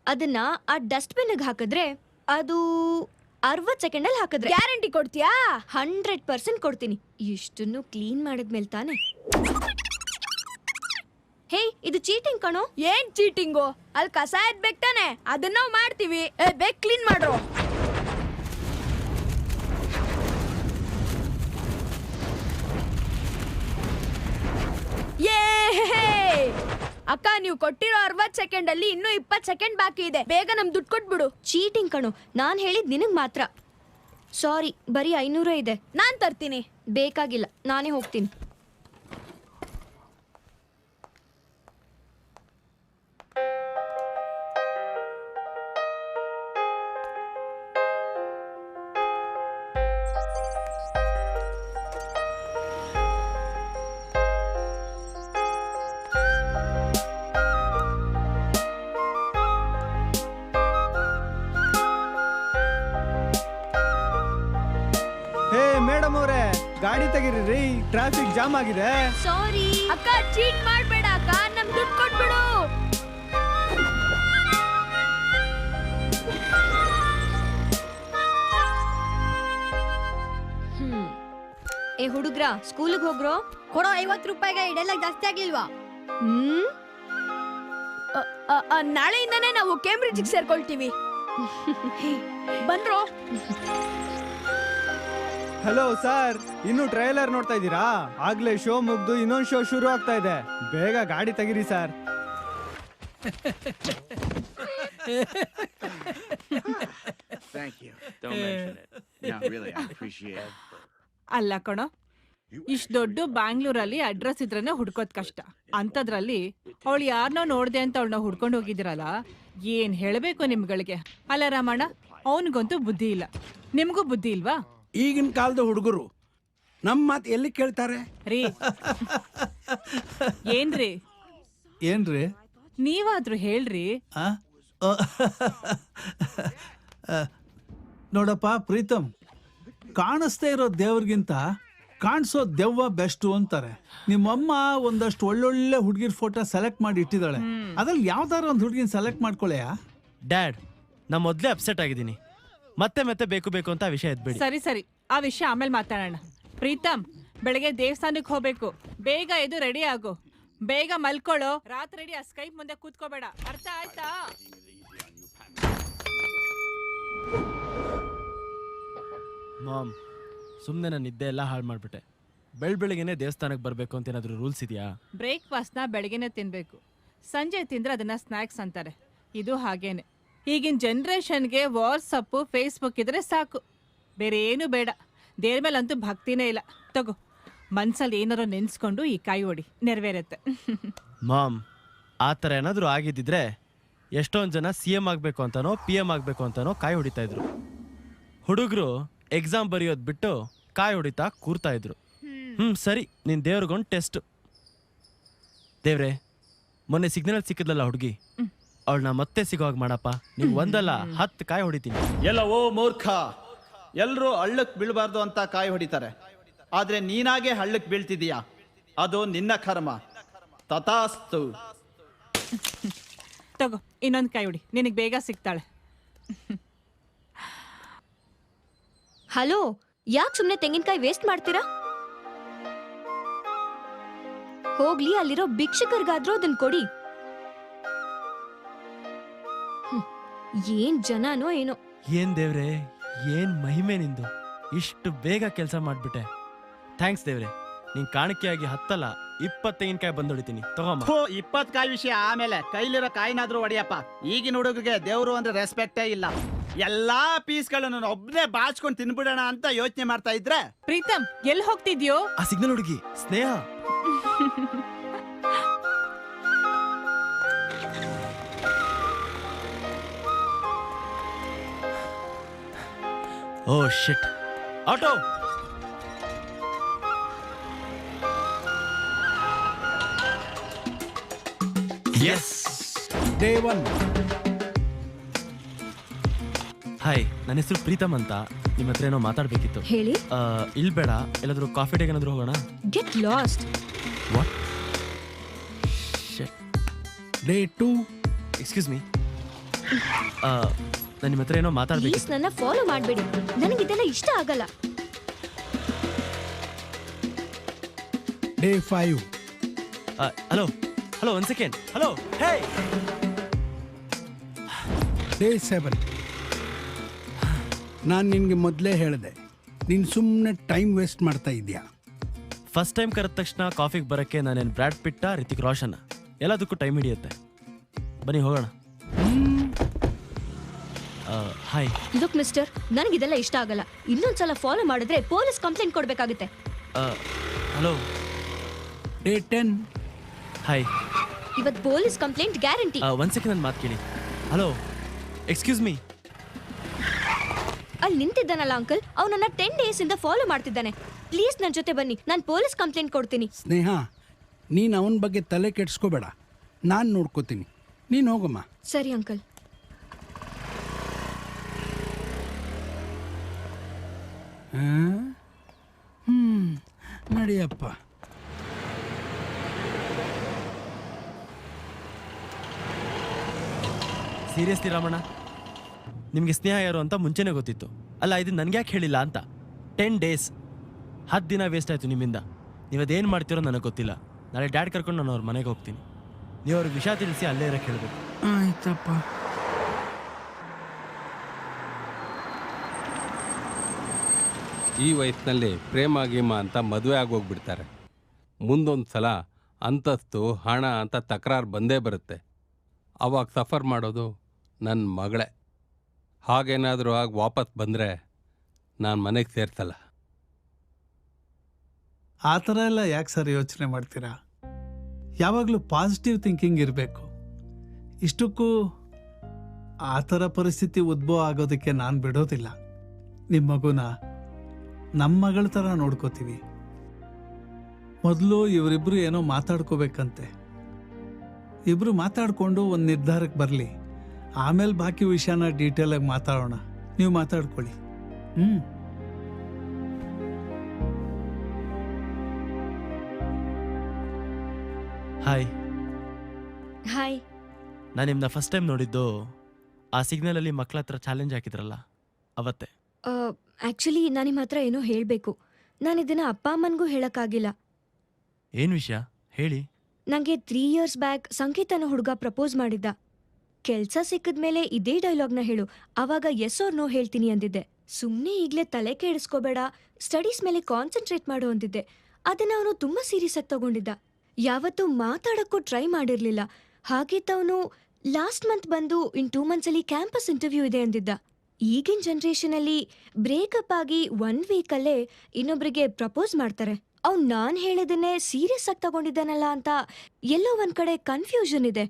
ಅದನ್ನ ಆ ಡಸ್ಟ್ಬಿನ್ಗೆ ಹಾಕಿದ್ರೆ ಅದು 60 ಸೆಕೆಂಡಲ್ಲಿ ಹಾಕಿದ್ರೆ ಗ್ಯಾರಂಟಿ ಕೊಡ್ತೀಯಾ? 100% ಕೊಡ್ತೀನಿ. ಇಷ್ಟನ್ನು ಕ್ಲೀನ್ ಮಾಡಿದ್ಮೇಲೆ ತಾನೆ. ಹೇ, ಇದು ಚೀಟಿಂಗ್ ಕಣೋ. ಏನ್ ಚೀಟಿಂಗು? ಅಲ್ಲಿ ಕಸ ಎದ್ಬೇಕು ತಾನೆ, ಅದನ್ನ ನಾವು ಮಾಡ್ತೀವಿ. ಬೇಗ ಕ್ಲೀನ್ ಮಾಡ್ರು. ಅಕ್ಕ ನೀವು ಕೊಟ್ಟಿರೋ 60 ಸೆಕೆಂಡ್ ಅಲ್ಲಿ ಇನ್ನೂ 20 ಸೆಕೆಂಡ್ ಬಾಕಿ ಇದೆ. ಬೇಗ ನಮ್ ದುಡ್ಡು ಕೊಟ್ಬಿಡು. ಚೀಟಿಂಗ್ ಕಣೋ. ನಾನ್ ಹೇಳಿದ್ ನಿನಗ್ ಮಾತ್ರ. ಸಾರಿ, ಬರೀ 500 ಇದೆ. ನಾನ್ ತರ್ತೀನಿ. ಬೇಕಾಗಿಲ್ಲ, ನಾನೇ ಹೋಗ್ತೀನಿ. ಮೇಡಮ್ ಅವರೇ, ಗಾಡಿ ತೆಗೀರಿ, ಟ್ರಾಫಿಕ್ ಜಾಮ್ ಆಗಿದೆ. ಸಾರಿ ಅಕ್ಕ, ಚೀಟ್ ಮಾಡ್ಬೇಡ ಅಕ್ಕ, ನಮ್ ದುಡ್ಡು ಕೊಟ್ಬಿಡು. ಏ ಹುಡುಗ್ರ, ಸ್ಕೂಲಿಗೆ ಹೋಗ್ರೋ. ಕೊಡೋ ₹50. ಇದೆಲ್ಲ ಜಾಸ್ತಿ ಆಗ್ಲಿಲ್ವಾ? ನಾಳೆಯಿಂದಾನೇ ನಾವು ಕೇಂಬ್ರಿಡ್ಜ್ ಸೇರ್ಕೊಳ್ತೀವಿ. ಬನ್ರೋ. ಹಲೋ ಸರ್, ಇನ್ನು ಟ್ರೈಲರ್ ನೋಡ್ತಾ ಇದ್ದೀರಾ? ಆಗ್ಲೇ ಶೋ ಮುಗ್ದು ಇನ್ನೊಂದು ಶೋ ಶುರು ಆಗ್ತಾ ಇದೆ. ಬೇಗ ಗಾಡಿ ತೆಗೀರಿ ಸರ್. ಅಲ್ಲ ಕಣೋ, ಇಷ್ಟ ದೊಡ್ಡ ಬ್ಯಾಂಗ್ಳೂರಲ್ಲಿ ಅಡ್ರೆಸ್ ಇದ್ರೇನೆ ಹುಡ್ಕೋದ್ ಕಷ್ಟ. ಅಂತದ್ರಲ್ಲಿ ಅವಳು ಯಾರನ್ನೋ ನೋಡ್ದೆ ಅಂತ ಅವಳನ್ನ ಹುಡ್ಕೊಂಡು ಹೋಗಿದಿರಲ್ಲ, ಏನ್ ಹೇಳ್ಬೇಕು ನಿಮ್ಗಳಿಗೆ? ಅಲ್ಲ ರಾಮಣ್ಣ, ಅವನಿಗಂತೂ ಬುದ್ಧಿ ಇಲ್ಲ, ನಿಮ್ಗೂ ಬುದ್ಧಿ ಇಲ್ವಾ? ಈಗಿನ ಕಾಲದ ಹುಡುಗರು ನಮ್ಮ ಮಾತು ಎಲ್ಲಿ ಕೇಳ್ತಾರೆ ರೀ? ಏನ್ರಿ ನೀವಾದ್ರೂ ಹೇಳ್ರಿ. ನೋಡಪ್ಪ ಪ್ರೀತಮ್, ಕಾಣಿಸ್ತಾ ಇರೋ ದೇವ್ರಿಗಿಂತ ಕಾಣಿಸೋ ದೆವ್ವ ಬೆಸ್ಟ್ ಅಂತಾರೆ. ನಿಮ್ಮಮ್ಮ ಒಂದಷ್ಟು ಒಳ್ಳೊಳ್ಳೆ ಹುಡುಗಿರ್ ಫೋಟೋ ಸೆಲೆಕ್ಟ್ ಮಾಡಿ ಇಟ್ಟಿದ್ದಾಳೆ. ಅದ್ರಲ್ಲಿ ಯಾವ್ದಾರ ಒಂದು ಹುಡುಗಿನ ಸೆಲೆಕ್ಟ್ ಮಾಡ್ಕೊಳ್ಳೆಯಾ? ಡ್ಯಾಡ್, ನಾ ಮೊದಲೇ ಅಪ್ಸೆಟ್ ಆಗಿದ್ದೀನಿ. ಮತ್ತೆ ಮತ್ತೆ ಬೇಕು ಬೇಕು ಅಂತ ವಿಷಯ ಎದ್ಬೇಡಿ. ಸರಿ, ಆ ವಿಷಯ ಆಮೇಲೆ ಮಾತಾಡೋಣ. ಪ್ರೀತಮ್, ಬೆಳಗ್ಗೆ ದೇವಸ್ಥಾನಕ್ಕೆ ಹೋಗ್ಬೇಕು. ಬೇಗ ಎದ್ದು ರೆಡಿ ಆಗು. ಬೇಗ ಮಲ್ಕೊಳ್ಳೋ. ರಾತ್ರಿ ಆ ಸ್ಕೈಪ್ ಮುಂದೆ ಕೂತ್ಕೋಬೇಡ, ಅರ್ಥ ಆಯ್ತಾ? ಮಾಮ್, ಸುಮ್ಮನೆ ನನ್ನ ನಿದ್ದೆ ಎಲ್ಲ ಹಾಳು ಮಾಡ್ಬಿಟ್ಟೆ. ಬೆಳಗ್ಗೆನೆ ದೇವಸ್ಥಾನಕ್ಕೆ ಬರಬೇಕು ಅಂತ ಏನಾದರೂ ರೂಲ್ಸ್ ಇದೆಯಾ? ಬ್ರೇಕ್ಫಾಸ್ಟ್ನ ಬೆಳಗ್ಗೆನೆ ತಿನ್ಬೇಕು, ಸಂಜೆ ತಿಂದ್ರೆ ಅದನ್ನ ಸ್ನ್ಯಾಕ್ಸ್ ಅಂತಾರೆ. ಇದು ಹಾಗೇನೆ. ಈಗಿನ ಜನ್ರೇಷನ್ಗೆ ವಾಟ್ಸಪ್ಪು ಫೇಸ್ಬುಕ್ ಇದ್ರೆ ಸಾಕು, ಬೇರೆ ಏನು ಬೇಡ. ದೇವ್ರ ಮೇಲಂತೂ ಭಕ್ತಿನೇ ಇಲ್ಲ. ತಗೋ, ಮನ್ಸಲ್ಲಿ ಏನಾರೋ ನೆನ್ಸ್ಕೊಂಡು ಈ ಕಾಯಿ ಹೊಡಿ, ನೆರವೇರುತ್ತೆ. ಮಾಮ್, ಆ ಥರ ಏನಾದರೂ ಆಗಿದ್ದಿದ್ರೆ ಎಷ್ಟೊಂದು ಜನ CM ಆಗಬೇಕು ಅಂತನೋ PM ಆಗಬೇಕು ಅಂತನೋ ಕಾಯಿ ಹೊಡಿತಾ ಇದ್ರು. ಹುಡುಗರು ಎಕ್ಸಾಮ್ ಬರೆಯೋದು ಬಿಟ್ಟು ಕಾಯಿ ಹೊಡಿತಾ ಕೂರ್ತಾ ಇದ್ರು. ಸರಿ, ನೀನ್ ದೇವ್ರಿಗೊಂದು ಟೆಸ್ಟ್. ದೇವ್ರೆ, ಮೊನ್ನೆ ಸಿಗ್ನಲ್ ಸಿಕ್ಕಿದ್ಲಲ್ಲ ಹುಡುಗಿ, ಅವಳನ್ನ ಮತ್ತೆ ಸಿಗೋವಾಗ ಮಾಡಪ್ಪ. ನೀವು ಒಂದಲ್ಲ 10 ಕಾಯಿ ಹೊಡಿತೀನಿ. ಎಲ್ಲ ಓ ಮೂರ್ಖ, ಎಲ್ಲರೂ ಹಳ್ಳಕ್ಕೆ ಬೀಳಬಾರ್ದು ಅಂತ ಕಾಯಿ ಹೊಡಿತಾರೆ, ಆದ್ರೆ ನೀನಾಗೆ ಹಳ್ಳಕ್ಕೆ ಬೀಳ್ತಿದೀಯಾ, ಅದು ನಿನ್ನ ಕರ್ಮ. ತಥಾಸ್ತು. ತಗೋ ಇನ್ನೊಂದು ಕಾಯಿ ಹೊಡಿ, ನಿನಗೆ ಬೇಗ ಸಿಗ್ತಾಳೆ. ಹಲೋ, ಯಾಕೆ ಸುಮ್ಮನೆ ತೆಂಗಿನಕಾಯಿ ವೇಸ್ಟ್ ಮಾಡ್ತೀರಾ? ಹೋಗ್ಲಿ, ಅಲ್ಲಿರೋ ಭಿಕ್ಷಕರಿಗಾದ್ರೂ ಅದನ್ನ ಕೊಡಿ. ಏನ್ ಜನನೋ ಏನೋ. ಏನ್ ದೇವ್ರೆ, ಏನ್ ಮಹಿಮೆ ನಿಂದು, ಇಷ್ಟು ಬೇಗ ಕೆಲಸ ಮಾಡ್ಬಿಟ್ಟೆ. ಥ್ಯಾಂಕ್ಸ್ ದೇವ್ರೆ. ನೀನ್ ಕಾಣಿಕೆಯಾಗಿ 10 ಅಲ್ಲ 20 ತೆಂಗಿನಕಾಯಿ ಬಂದೊಡಿತೀನಿ, ತಗೋಮ್ಮ. 20 ಕಾಯಿ ವಿಷಯ ಆಮೇಲೆ, ಕೈಲಿರೋ ಕಾಯಿನಾದ್ರೂ ಹೊಡಿಯಪ್ಪ. ಈಗಿನ ಹುಡುಗರಿಗೆ ದೇವ್ರು ಅಂದ್ರೆ ರೆಸ್ಪೆಕ್ಟೇ ಇಲ್ಲ. ಎಲ್ಲಾ ಪೀಸ್ಗಳನ್ನು ಒಬ್ಬನೇ ಬಾಚ್ಕೊಂಡು ತಿನ್ಬಿಡೋಣ ಅಂತ ಯೋಚನೆ ಮಾಡ್ತಾ ಇದ್ರೆ. ಪ್ರೀತಮ್, ಎಲ್ಲಿ ಹೋಗ್ತಿದ್ಯೋ? ಆ ಸಿಗ್ನಲ್ ಹುಡುಗಿ Sneha. Oh shit, auto. Yes, day 1. Hi, ನನ್ನ ಹೆಸರು ಪ್ರೀತಮ್ ಅಂತ. ನಿಮ್ಮ ಹತ್ರ ಏನೋ ಮಾತಾಡ್ಬೇಕಿತ್ತು. ಹೇಳಿ. ಇಲ್ಲಿ ಬೇಡ, ಎಲ್ಲಾದ್ರೂ ಕಾಫಿ ಡೇಗೆ ಏನಾದ್ರು ಹೋಗೋಣ. Get lost. What? Day 2. Excuse me, ನಾನು ನಿಮ್ಮ ಹತ್ರ ಏನೋ ಮಾತಾಡ್ಬೇಕು. ಪ್ಲೀಸ್ ನನ್ನ ಫಾಲೋ ಮಾಡಬೇಡಿ, ನನಗಿದೆಲ್ಲ ಇಷ್ಟ ಆಗಲ್ಲ. Day 5. Hello hello, 1 second. Hello, hey. Day 7. ನಾನು ನಿನಗೆ ಮೊದಲೇ ಹೇಳಿದೆ, ನೀನು ಸುಮ್ಮನೆ ಟೈಮ್ ವೇಸ್ಟ್ ಮಾಡ್ತಾ ಇದೆಯಾ. ಫಸ್ಟ್ ಟೈಮ್ ಕರೆದ ತಕ್ಷಣ ಕಾಫಿಗೆ ಬರೋಕ್ಕೆ ನಾನೇನು ಬ್ರ್ಯಾಡ್ ಪಿಟ್ಟ, ರಿತಿಕ್ ರೋಷನ್, ಎಲ್ಲದಕ್ಕೂ ಟೈಮ್ ಹಿಡಿಯುತ್ತೆ. ಬನ್ನಿ ಹೋಗೋಣ. ಹಾಯ್. ಲುಕ್ ಮಿಸ್ಟರ್, ನನಗಿದೆಲ್ಲ ಇಷ್ಟ ಆಗಲ್ಲ. ಇನ್ನೊಂದ್ಸಲ ಫಾಲೋ ಮಾಡಿದ್ರೆ ಪೊಲೀಸ್ ಕಂಪ್ಲೇಂಟ್ ಕೊಡ್ಬೇಕಾಗುತ್ತೆ. ಹಲೋ. ಡೇ 10. ಹಾಯ್. ಇವತ್ತು ಪೊಲೀಸ್ ಕಂಪ್ಲೇಂಟ್ ಗ್ಯಾರಂಟಿ. 1 ಸೆಕೆಂಡ್, ನನ್ನ ಮಾತು ಕೇಳಿ. Hello, excuse me. ಅಲ್ಲಿ ನಿಂತಿದ್ದಾನಲ್ಲ ಅಂಕಲ್, ಅವನನ್ನ 10 ಡೇಸ್ ಇಂದ ಫಾಲೋ ಮಾಡ್ತಿದ್ದಾನೆ. ಪ್ಲೀಸ್ ನನ್ನ ಜೊತೆ ಬನ್ನಿ, ನಾನು ಪೊಲೀಸ್ ಕಂಪ್ಲೇಂಟ್ ಕೊಡ್ತೀನಿ. ಸ್ನೇಹ, ನೀನು ಅವನ ಬಗ್ಗೆ ತಲೆ ಕೆಡಿಸ್ಕೋಬೇಡ, ನಾನು ನೋಡ್ಕೋತೀನಿ. ನೀನು ಹೋಗಮ್ಮ. ಸರಿ ಅಂಕಲ್. ನಡಿಯಪ್ಪ. ಸೀರಿಯಸ್ಲಿ ರಾಮಣ್ಣ, ನಿಮಗೆ ಸ್ನೇಹ ಯಾರು ಅಂತ ಮುಂಚೆನೇ ಗೊತ್ತಿತ್ತು ಅಲ್ಲ, ಇದು ನನಗೆ ಯಾಕೆ ಹೇಳಿಲ್ಲ ಅಂತ. 10 ಡೇಸ್ 10 ದಿನ ವೇಸ್ಟ್ ಆಯಿತು ನಿಮ್ಮಿಂದ. ನೀವು ಅದೇನು ಮಾಡ್ತೀರೋ ನನಗೆ ಗೊತ್ತಿಲ್ಲ. ನಾಳೆ ಡ್ಯಾಡ್ ಕರ್ಕೊಂಡು ನಾನು ಅವ್ರ ಮನೆಗೆ ಹೋಗ್ತೀನಿ. ನೀವು ಅವ್ರಿಗೆ ವಿಷಯ ತಿಳಿಸಿ ಅಲ್ಲೇ ಇರೋಕ್ಕೆ ಹೇಳಬೇಕು. ಆಯ್ತಪ್ಪ. ಈ ವಯಸ್ಸಿನಲ್ಲಿ ಪ್ರೇಮ ಗೀಮ ಅಂತ ಮದುವೆ ಆಗೋಗ್ಬಿಡ್ತಾರೆ. ಮುಂದೊಂದು ಸಲ ಅಂತಸ್ತು ಹಣ ಅಂತ ತಕರಾರು ಬಂದೇ ಬರುತ್ತೆ. ಅವಾಗ ಸಫರ್ ಮಾಡೋದು ನನ್ನ ಮಗಳೇ. ಹಾಗೇನಾದರೂ ಆಗಿ ವಾಪಸ್ ಬಂದರೆ ನಾನು ಮನೆಗೆ ಸೇರ್ಸಲ್ಲ. ಆ ಥರ ಎಲ್ಲ ಯಾಕೆ ಸರ್ ಯೋಚನೆ ಮಾಡ್ತೀರಾ? ಯಾವಾಗಲೂ ಪಾಸಿಟಿವ್ ಥಿಂಕಿಂಗ್ ಇರಬೇಕು. ಇಷ್ಟಕ್ಕೂ ಆ ಥರ ಪರಿಸ್ಥಿತಿ ಉದ್ಭವ ಆಗೋದಕ್ಕೆ ನಾನು ಬಿಡೋದಿಲ್ಲ. ನಿಮ್ಮ ಮಗುನ ನಮ್ಮ ಮಗಳ ಥರ ನೋಡ್ಕೋತೀವಿ. ಮೊದಲು ಇವರಿಬ್ರು ಏನೋ ಮಾತಾಡ್ಕೋಬೇಕಂತೆ. ಇಬ್ರು ಮಾತಾಡಿಕೊಂಡು ಒಂದು ನಿರ್ಧಾರಕ್ಕೆ ಬರಲಿ, ಆಮೇಲೆ ಬಾಕಿ ವಿಷಯನ ಡೀಟೇಲಾಗಿ ಮಾತಾಡೋಣ. ನೀವು ಮಾತಾಡ್ಕೊಳ್ಳಿ. ಹಾಯ್. ಹಾಯ್. ನಾನು ನಿಮ್ಮನ್ನ ಫಸ್ಟ್ ಟೈಮ್ ನೋಡಿದ್ದು ಆ ಸಿಗ್ನಲಲ್ಲಿ ಮಕ್ಕಳ ಹತ್ರ ಚಾಲೆಂಜ್ ಹಾಕಿದ್ರಲ್ಲ ಅವತ್ತೇ. ಆ್ಯಕ್ಚುಲಿ ನಾನು ನಿಮ್ಮ ಹತ್ರ ಏನೋ ಹೇಳಬೇಕು. ನಾನು ಇದನ್ನು ಅಪ್ಪ ಅಮ್ಮನಿಗೂ ಹೇಳೋಕ್ಕಾಗಿಲ್ಲ. ಏನು ವಿಷಯ ಹೇಳಿ. ನನಗೆ 3 ಇಯರ್ಸ್ ಬ್ಯಾಕ್ ಸಂಗೀತನ ಹುಡುಗ ಪ್ರಪೋಸ್ ಮಾಡಿದ್ದ. ಕೆಲಸ ಸಿಕ್ಕಿದ್ಮೇಲೆ ಇದೇ ಡೈಲಾಗ್ನ ಹೇಳು, ಆವಾಗ ಎಸ್ ಆರ್ ನೋ ಹೇಳ್ತೀನಿ ಅಂದಿದ್ದೆ. ಸುಮ್ಮನೆ ಈಗಲೇ ತಲೆ ಕೆಡಿಸ್ಕೋಬೇಡ, ಸ್ಟಡೀಸ್ ಮೇಲೆ ಕಾನ್ಸಂಟ್ರೇಟ್ ಮಾಡು ಅಂದಿದ್ದೆ. ಅದನ್ನು ಅವನು ತುಂಬ ಸೀರಿಯಸ್ ಆಗಿ ತಗೊಂಡಿದ್ದ. ಯಾವತ್ತೂ ಮಾತಾಡೋಕ್ಕೂ ಟ್ರೈ ಮಾಡಿರಲಿಲ್ಲ. ಹಾಗಿದ್ದವನು ಲಾಸ್ಟ್ ಮಂತ್ ಬಂದು ಇನ್ 2 ಮಂತ್ಸಲ್ಲಿ ಕ್ಯಾಂಪಸ್ ಇಂಟರ್ವ್ಯೂ ಇದೆ ಅಂದಿದ್ದ. ಈಗಿನ ಜನ್ರೇಷನಲ್ಲಿ ಬ್ರೇಕಪ್ ಆಗಿ 1 ವೀಕಲ್ಲೇ ಇನ್ನೊಬ್ರಿಗೆ ಪ್ರಪೋಸ್ ಮಾಡ್ತಾರೆ. ಅವ್ನು ನಾನು ಹೇಳಿದನ್ನೇ ಸೀರಿಯಸ್ ಆಗಿ ತಗೊಂಡಿದ್ದಾನಲ್ಲ ಅಂತ ಎಲ್ಲೋ ಒಂದ್ ಕಡೆ ಕನ್ಫ್ಯೂಷನ್ ಇದೆ.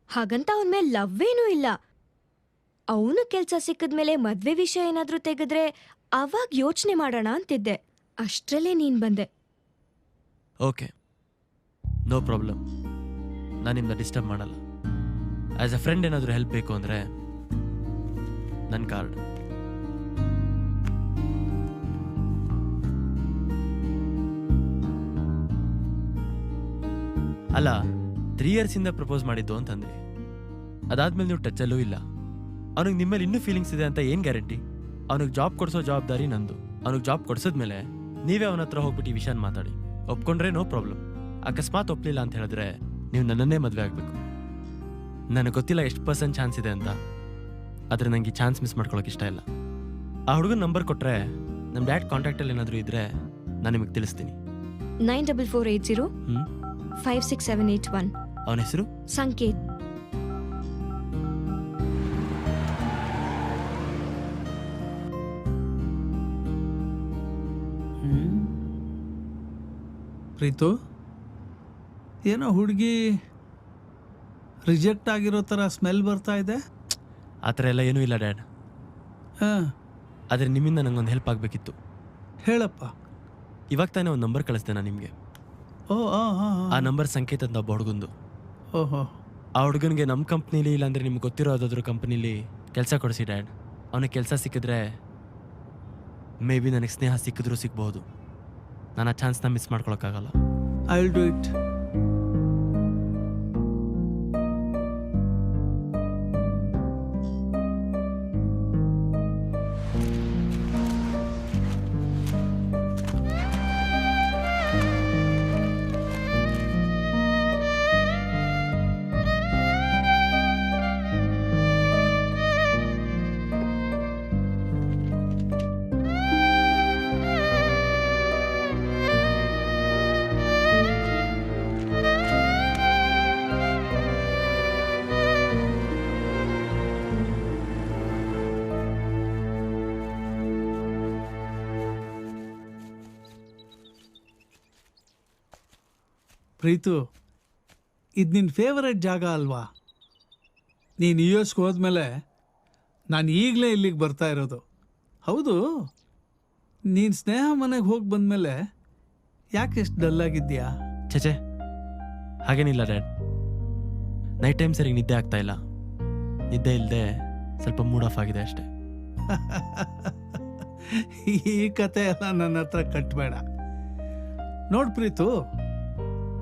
ಹಾಗಂತ ಅವನ ಮೇಲೆ ಲವ್ವೇನೂ ಇಲ್ಲ. ಅವನು ಕೆಲ್ಸ ಸಿಕ್ಕಿದ್ಮೇಲೆ ಮದ್ವೆ ವಿಷಯ ಏನಾದ್ರೂ ತೆಗೆದ್ರೆ ಅವಾಗ ಯೋಚನೆ ಮಾಡೋಣ ಅಂತಿದ್ದೆ. ಅಷ್ಟ್ರಲ್ಲೇ ನೀನ್ ಬಂದೆ. Okay, no problem. ನಾನು ನಿಮ್ಮನ್ನ ಡಿಸ್ಟರ್ಬ್ ಮಾಡಲ್ಲ. ಆ್ಯಸ್ ಅ ಫ್ರೆಂಡ್ ಏನಾದರೂ ಹೆಲ್ಪ್ ಬೇಕು ಅಂದರೆ ನನ್ನ ಕಾರ್ಡ್. ಅಲ್ಲ, 3 ಇಯರ್ಸಿಂದ ಪ್ರಪೋಸ್ ಮಾಡಿದ್ದು ಅಂತಂದ್ರಿ. ಅದಾದ್ಮೇಲೆ ನೀವು ಟಚ್ಚಲ್ಲೂ ಇಲ್ಲ. ಅವನಿಗೆ ನಿಮ್ಮಲ್ಲಿ ಇನ್ನೂ ಫೀಲಿಂಗ್ಸ್ ಇದೆ ಅಂತ ಏನು ಗ್ಯಾರಂಟಿ? ಅವನಿಗೆ ಜಾಬ್ ಕೊಡಿಸೋ ಜವಾಬ್ದಾರಿ ನಂದು. ಅವನಿಗೆ ಜಾಬ್ ಕೊಡಿಸಿದ್ಮೇಲೆ ನೀವೇ ಅವನ ಹತ್ರ ಹೋಗ್ಬಿಟ್ಟು ಈ ವಿಷಯನ ಮಾತಾಡಿ. ಒಪ್ಕೊಂಡ್ರೆ ನೋ ಪ್ರಾಬ್ಲಮ್. ಅಕಸ್ಮಾತ್ ಒಪ್ಪಲಿಲ್ಲ ಅಂತ ಹೇಳಿದ್ರೆ ನೀವು ನನ್ನನ್ನೇ ಮದುವೆ ಆಗಬೇಕು. ನನಗೆ ಗೊತ್ತಿಲ್ಲ ಎಷ್ಟು % ಚಾನ್ಸ್ ಇದೆ ಅಂತ, ಆದರೆ ನನಗೆ ಚಾನ್ಸ್ ಮಿಸ್ ಮಾಡ್ಕೊಳ್ಳೋಕೆ ಇಷ್ಟ ಇಲ್ಲ. ಆ ಹುಡುಗನ ನಂಬರ್ ಕೊಟ್ಟರೆ ನಮ್ಮ ಡ್ಯಾಡ್ ಕಾಂಟ್ಯಾಕ್ಟಲ್ಲಿ ಏನಾದರೂ ಇದ್ದರೆ ನಾನು ನಿಮಗೆ ತಿಳಿಸ್ತೀನಿ. 9448 56781. ಅವನ ಹೆಸರು ಸಂಕೇತ್. ಪ್ರೀತು, ಏನೋ ಹುಡುಗಿ ರಿಜೆಕ್ಟ್ ಆಗಿರೋ ಥರ ಸ್ಮೆಲ್ ಬರ್ತಾ ಇದೆ. ಆ ಥರ ಎಲ್ಲ ಏನೂ ಇಲ್ಲ ಡ್ಯಾಡ್. ಹಾಂ, ಆದರೆ ನಿಮ್ಮಿಂದ ನನಗೊಂದು ಹೆಲ್ಪ್ ಆಗಬೇಕಿತ್ತು. ಹೇಳಪ್ಪ. ಇವಾಗ ತಾನೇ ಒಂದು ನಂಬರ್ ಕಳಿಸ್ದೆ ನಾನು ನಿಮಗೆ. ಓ, ಆ ನಂಬರ್ ಸಂಕೇತ ಅಂತ ಒಬ್ಬ ಹುಡುಗಂದು. ಓಹೋ. ಆ ಹುಡುಗನಿಗೆ ನಮ್ಮ ಕಂಪ್ನೀಲಿ ಇಲ್ಲಾಂದರೆ ನಿಮ್ಗೆ ಗೊತ್ತಿರೋ ಯಾವುದಾದ್ರೂ ಕಂಪ್ನೀಲಿ ಕೆಲಸ ಕೊಡಿಸಿ ಡ್ಯಾಡ್. ಅವನಿಗೆ ಕೆಲಸ ಸಿಕ್ಕಿದ್ರೆ ಮೇ ಬಿ ನನಗೆ ಸ್ನೇಹ ಸಿಕ್ಕಿದ್ರೂ ಸಿಗ್ಬೋದು. ನಾನು ಆ ಚಾನ್ಸ್ನ ಮಿಸ್ ಮಾಡ್ಕೊಳಕ್ಕಾಗಲ್ಲ. I will do it. Preethu, ಇದು ನಿನ್ನ ಫೇವರೇಟ್ ಜಾಗ ಅಲ್ವಾ? ನೀನು US ಹೋದ್ಮೇಲೆ ನಾನು ಈಗಲೇ ಇಲ್ಲಿಗೆ ಬರ್ತಾ ಇರೋದು. ಹೌದು, ನೀನು ಸ್ನೇಹ ಮನೆಗೆ ಹೋಗಿ ಬಂದಮೇಲೆ ಯಾಕೆ ಎಷ್ಟು ಡಲ್ಲಾಗಿದ್ದೀಯಾ? ಛೇ, ಹಾಗೇನಿಲ್ಲ ಡ್ಯಾಡ್. ನೈಟ್ ಟೈಮ್ ಸರಿಗೆ ನಿದ್ದೆ ಆಗ್ತಾ ಇಲ್ಲ. ನಿದ್ದೆ ಇಲ್ಲದೆ ಸ್ವಲ್ಪ ಮೂಡ್ ಆಫ್ ಆಗಿದೆ ಅಷ್ಟೇ. ಈ ಕತೆ ಎಲ್ಲ ನನ್ನ ಹತ್ರ ಕಟ್ಟಬೇಡ. ನೋಡು ಪ್ರೀತು,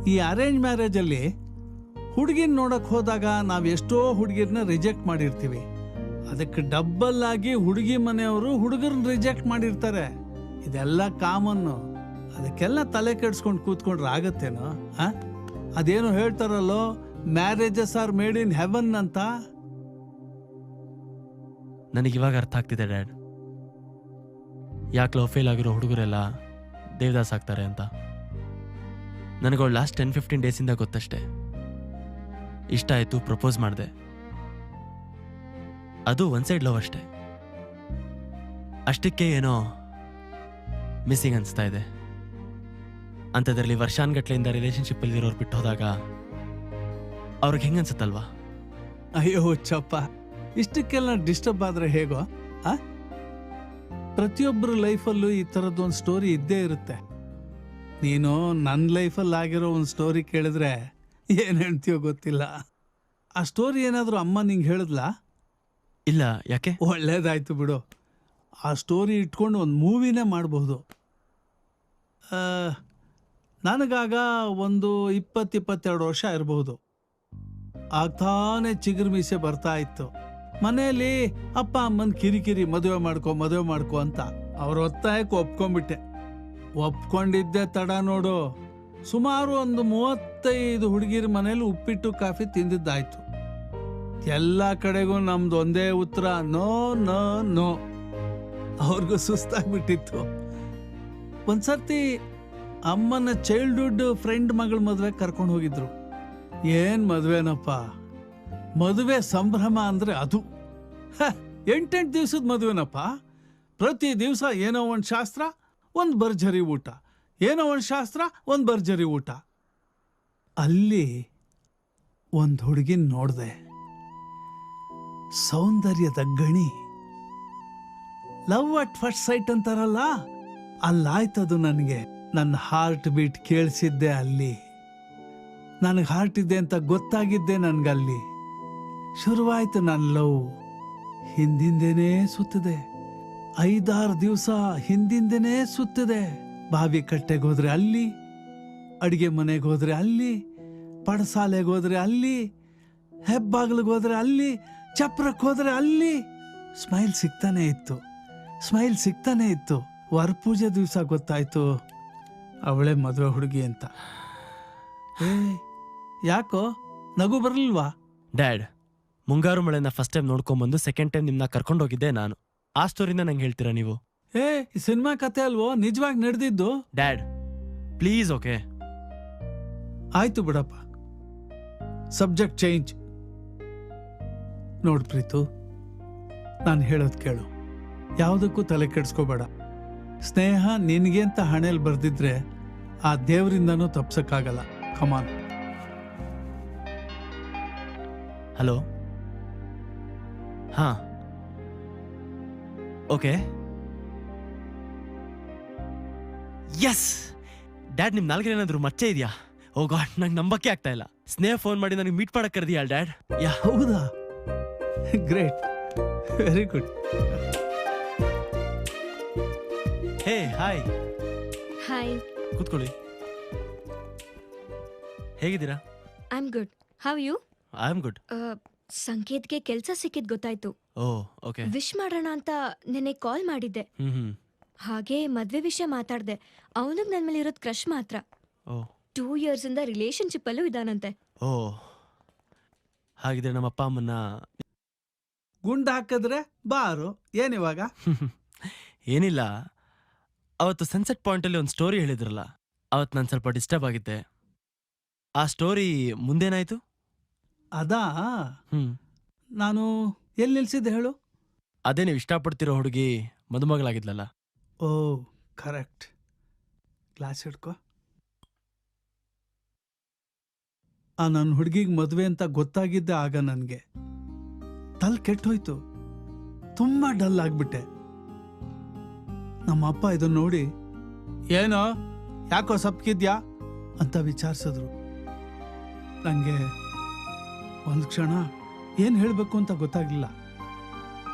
ಈ ಅರೇಂಜ್ ಮ್ಯಾರೇಜಲ್ಲಿ ಹುಡುಗಿನ ನೋಡಕ್ಕೆ ಹೋದಾಗ ನಾವು ಎಷ್ಟೋ ಹುಡುಗಿರನ್ನ ರಿಜೆಕ್ಟ್ ಮಾಡಿರ್ತೀವಿ. ಅದಕ್ಕೆ ಡಬ್ಬಲ್ ಆಗಿ ಹುಡುಗಿ ಮನೆಯವರು ಹುಡುಗರನ್ನ ರಿಜೆಕ್ಟ್ ಮಾಡಿರ್ತಾರೆ. ಇದೆಲ್ಲ ಕಾಮನ್ನು. ಅದಕ್ಕೆಲ್ಲ ತಲೆ ಕೆಡಿಸ್ಕೊಂಡು ಕೂತ್ಕೊಂಡ್ರೆ ಆಗತ್ತೇನೋ? ಅದೇನೋ ಹೇಳ್ತಾರಲ್ಲೋ, marriages are made in heaven ಅಂತ. ನನಗಿವಾಗ ಅರ್ಥ ಆಗ್ತಿದೆ ಡ್ಯಾಡ್, ಯಾಕೆ ಲವ್ ಫೇಲ್ ಆಗಿರೋ ಹುಡುಗರೆಲ್ಲ ದೇವದಾಸ್ ಆಗ್ತಾರೆ ಅಂತ. ನನಗೆ ಲಾಸ್ಟ್ 10-15 ಡೇಸಿಂದ ಗೊತ್ತಷ್ಟೇ. ಇಷ್ಟ ಆಯಿತು, ಪ್ರಪೋಸ್ ಮಾಡಿದೆ. ಅದು ಒನ್ ಸೈಡ್ ಲವ್ ಅಷ್ಟೇ. ಅಷ್ಟಕ್ಕೆ ಏನೋ ಮಿಸ್ಸಿಂಗ್ ಅನಿಸ್ತಾ ಇದೆ. ಅಂಥದ್ರಲ್ಲಿ ವರ್ಷಾನ್ಗಟ್ಲೆಯಿಂದ ರಿಲೇಷನ್ಶಿಪ್ಪಲ್ಲಿರೋರು ಬಿಟ್ಟು ಹೋದಾಗ ಅವ್ರಿಗೆ ಹೆಂಗೆ ಅನ್ಸುತ್ತಲ್ವಾ? ಅಯ್ಯೋ ಚಪ್ಪ, ಇಷ್ಟಕ್ಕೆಲ್ಲ ಡಿಸ್ಟರ್ಬ್ ಆದರೆ ಹೇಗೋ? ಪ್ರತಿಯೊಬ್ಬರ ಲೈಫಲ್ಲೂ ಈ ಥರದ್ದೊಂದು ಸ್ಟೋರಿ ಇದ್ದೇ ಇರುತ್ತೆ. ನೀನು ನನ್ನ ಲೈಫಲ್ಲಿ ಆಗಿರೋ ಒಂದು ಸ್ಟೋರಿ ಕೇಳಿದ್ರೆ ಏನು ಹೇಳ್ತೀಯೋ ಗೊತ್ತಿಲ್ಲ. ಆ ಸ್ಟೋರಿ ಏನಾದರೂ ಅಮ್ಮ ನಿಂಗೆ ಹೇಳಿದ್ಲಾ? ಇಲ್ಲ. ಯಾಕೆ? ಒಳ್ಳೇದಾಯ್ತು ಬಿಡು. ಆ ಸ್ಟೋರಿ ಇಟ್ಕೊಂಡು ಒಂದು ಮೂವಿನೇ ಮಾಡಬಹುದು. ನನಗಾಗ ಒಂದು 20-22 ವರ್ಷ ಇರಬಹುದು. ಆಗ್ತಾನೆ ಚಿಗುರು ಮೀಸೆ ಬರ್ತಾ ಇತ್ತು. ಮನೆಯಲ್ಲಿ ಅಪ್ಪ ಅಮ್ಮನ ಕಿರಿಕಿರಿ, ಮದುವೆ ಮಾಡ್ಕೊ ಅಂತ. ಅವ್ರ ಒತ್ತಾಯಕ್ಕೆ ಒಪ್ಕೊಂಡ್ಬಿಟ್ಟೆ. ಒಪ್ಕೊಂಡಿದ್ದೆ ತಡ ನೋಡು, ಸುಮಾರು ಒಂದು 35 ಹುಡುಗಿರ ಮನೇಲಿ ಉಪ್ಪಿಟ್ಟು ಕಾಫಿ ತಿಂದಿದ್ದಾಯ್ತು. ಎಲ್ಲ ಕಡೆಗೂ ನಮ್ದು ಒಂದೇ ಉತ್ತರ, ನೋ ನೋ ನೋ. ಅವ್ರಿಗೂ ಸುಸ್ತಾಗ್ಬಿಟ್ಟಿತ್ತು. ಒಂದ್ಸರ್ತಿ ಅಮ್ಮನ ಚೈಲ್ಡ್ಹುಡ್ ಫ್ರೆಂಡ್ ಮಗಳ ಮದುವೆ ಕರ್ಕೊಂಡು ಹೋಗಿದ್ರು. ಏನ್ ಮದುವೆನಪ್ಪ, ಮದುವೆ ಸಂಭ್ರಮ ಅಂದ್ರೆ ಅದು. 8 ದಿವಸದ ಮದುವೆನಪ್ಪ. ಪ್ರತಿ ದಿವಸ ಏನೋ ಒಂದು ಶಾಸ್ತ್ರ, ಒಂದು ಭರ್ಜರಿ ಊಟ, ಏನೋ ಒಂದು ಶಾಸ್ತ್ರ, ಒಂದು ಭರ್ಜರಿ ಊಟ. ಅಲ್ಲಿ ಒಂದು ಹುಡುಗಿನ ನೋಡಿದೆ. ಸೌಂದರ್ಯದ ಗಣಿ. ಲವ್ ಅಟ್ ಫಸ್ಟ್ ಸೈಟ್ ಅಂತಾರಲ್ಲ, ಅಲ್ಲಾಯ್ತದು ನನಗೆ. ನನ್ನ ಹಾರ್ಟ್ ಬೀಟ್ ಕೇಳಿಸಿದ್ದೆ ಅಲ್ಲಿ, ನನಗೆ ಹಾರ್ಟ್ ಇದೆ ಅಂತ ಗೊತ್ತಾಗಿದ್ದೆ ನನ್ಗಲ್ಲಿ. ಶುರುವಾಯ್ತು ನನ್ನ ಲವ್. ಹಿಂದಿಂದೇನೇ ಸುತ್ತದೆ, 5-6 ದಿವಸ ಹಿಂದಿಂದೇನೇ ಸುತ್ತದೆ. ಬಾವಿ ಕಟ್ಟೆಗೆ ಹೋದ್ರೆ ಅಲ್ಲಿ, ಅಡಿಗೆ ಮನೆಗೆ ಹೋದ್ರೆ ಅಲ್ಲಿ, ಪಡಸಾಲೆಗೆ ಹೋದ್ರೆ ಅಲ್ಲಿ, ಹೆಬ್ಬಾಗ್ಲಿಗೆ ಹೋದ್ರೆ ಅಲ್ಲಿ, ಚಪ್ರಕ್ಕೆ ಹೋದ್ರೆ ಅಲ್ಲಿ. ಸ್ಮೈಲ್ ಸಿಗ್ತಾನೆ ಇತ್ತು, ಸ್ಮೈಲ್ ಸಿಗ್ತಾನೆ ಇತ್ತು. ವರಪೂಜೆ ದಿವಸ ಗೊತ್ತಾಯ್ತು ಅವಳೇ ಮದುವೆ ಹುಡುಗಿ ಅಂತ. ಯಾಕೋ ನಗು ಬರಲಿಲ್ವಾ? ಡ್ಯಾಡ್, ಮುಂಗಾರು ಮಳೆನ ಫಸ್ಟ್ ಟೈಮ್ ನೋಡ್ಕೊಂಬಂದು ಸೆಕೆಂಡ್ ಟೈಮ್ ನಿಮ್ನ ಕರ್ಕೊಂಡೋಗಿದ್ದೆ ನಾನು. ಆ ಸ್ಟೋರಿನ ನಂಗೆ ಹೇಳ್ತೀರಾ ನೀವು? ಸಿನಿಮಾ ಕತೆ ಅಲ್ವೋ, ನಿಜವಾಗಿ ನಡೆದಿದ್ದು. Dad please. ಓಕೆ ಆಯ್ತು ಬಿಡಪ್ಪ, ಸಬ್ಜೆಕ್ಟ್ ಚೇಂಜ್. ನೋಡ್ ಪ್ರೀತು, ನಾನು ಹೇಳೋದು ಕೇಳು, ಯಾವುದಕ್ಕೂ ತಲೆ ಕೆಡಿಸ್ಕೋಬೇಡ. ಸ್ನೇಹ ನಿನಗೆ ಅಂತ ಹಣೆಯಲ್ಲಿ ಬರ್ದಿದ್ರೆ ಆ ದೇವರಿಂದನೂ ತಪ್ಸಕ್ಕಾಗಲ್ಲ. ಕಮಾನ್. ಹಲೋ. ಹಾ ಓಕೆ. ಎಸ್ ಡ್ಯಾಡ್, ನಿಮ್ ನಾಲ್ಗೆ ಏನಾದ್ರು ಮಚ್ಚೆ ಇದೆಯಾ? ಓ ಗಾಡ್, ನಂಗೆ ನಂಬಕ್ಕೆ ಆಗ್ತಾ ಇಲ್ಲ. ಸ್ನೇಹ ಫೋನ್ ಮಾಡಿ ನನಗೆ ಮೀಟ್ ಮಾಡಕ್ ಕರೆದಿಯಾ ಡ್ಯಾಡ್? ಯಾ, ಹೌದಾ? Great, very good. Hey hi. Hi. ಕೂತ್ಕೊಳ್ಳಿ. ಹೇಗಿದ್ದೀರಾ? I am good. How you? I am good. ಸಂಕೇತ್ಗೆ ಕೆಲಸ ಸಿಕ್ಕಿದ್ ಗೊತ್ತಾಯ್ತು. ಓ ಓಕೆ. ವಿಶ್ ಮಾಡೋಣ ಅಂತ ನೆನ್ನೆ ಕಾಲ್ ಮಾಡಿದ್ದೆ. ಹಾಗೆ ಮದ್ವೆ ವಿಷಯ ಮಾತಾಡ್ದೆ. ಅವನಿಗೆ ನನ್ ಮೇಲೆ ಇರೋದ್ ಕ್ರಶ್ ಮಾತ್ರ. 2 years ಇಂದ ರಿಲೇಶನ್ಶಿಪ್ ಅಲ್ಲೂ ಇದಾನಂತೆ. ಓ, ಹಾಗಿದ್ರೆ ನಮ್ಮ ಅಪ್ಪ ಅಮ್ಮನ್ನ ಗುಂಡು ಹಾಕಿದ್ರೆ ಬಾರು. ಏನಿವಾಗ? ಏನಿಲ್ಲ, ಅವತ್ತು ಸನ್ಸೆಟ್ ಪಾಯಿಂಟಲ್ಲಿ ಒಂದು ಸ್ಟೋರಿ ಹೇಳಿದ್ರಲ್ಲ, ಅವತ್ತು ನಾನು ಸ್ವಲ್ಪ ಡಿಸ್ಟರ್ಬ್ ಆಗಿದ್ದೆ. ಆ ಸ್ಟೋರಿ ಮುಂದೇನಾಯ್ತು? ಅದಾ, ನಾನು ಎಲ್ಲಿ ನಿಲ್ಸಿದ್ದೆ ಹೇಳು? ಅದೇ ನೀವು ಇಷ್ಟಪಡ್ತಿರೋ ಹುಡುಗಿ ಮದುಮಗಳಾಗಿದ್ಲಲ್ಲ. ಓ ಕರೆಕ್ಟ್. ಗ್ಲಾಸ್ ಹಿಡ್ಕೊ. ಆ ನನ್ನ ಹುಡುಗಿಗೆ ಮದುವೆ ಅಂತ ಗೊತ್ತಾಗಿದ್ದೆ ಆಗ ನನಗೆ. ತಲೆ ಕೆಟ್ಟೋಯ್ತು, ತುಂಬಾ ಡಲ್ ಆಗ್ಬಿಟ್ಟೆ. ನಮ್ಮ ಅಪ್ಪ ಇದನ್ನ ನೋಡಿ, ಏನೋ ಯಾಕೋ ಸಪ್ಕಿದ್ಯಾ ಅಂತ ವಿಚಾರಿಸಿದ್ರು. ನನಗೆ ಒಂದು ಕ್ಷಣ ಏನು ಹೇಳಬೇಕು ಅಂತ ಗೊತ್ತಾಗ್ಲಿಲ್ಲ.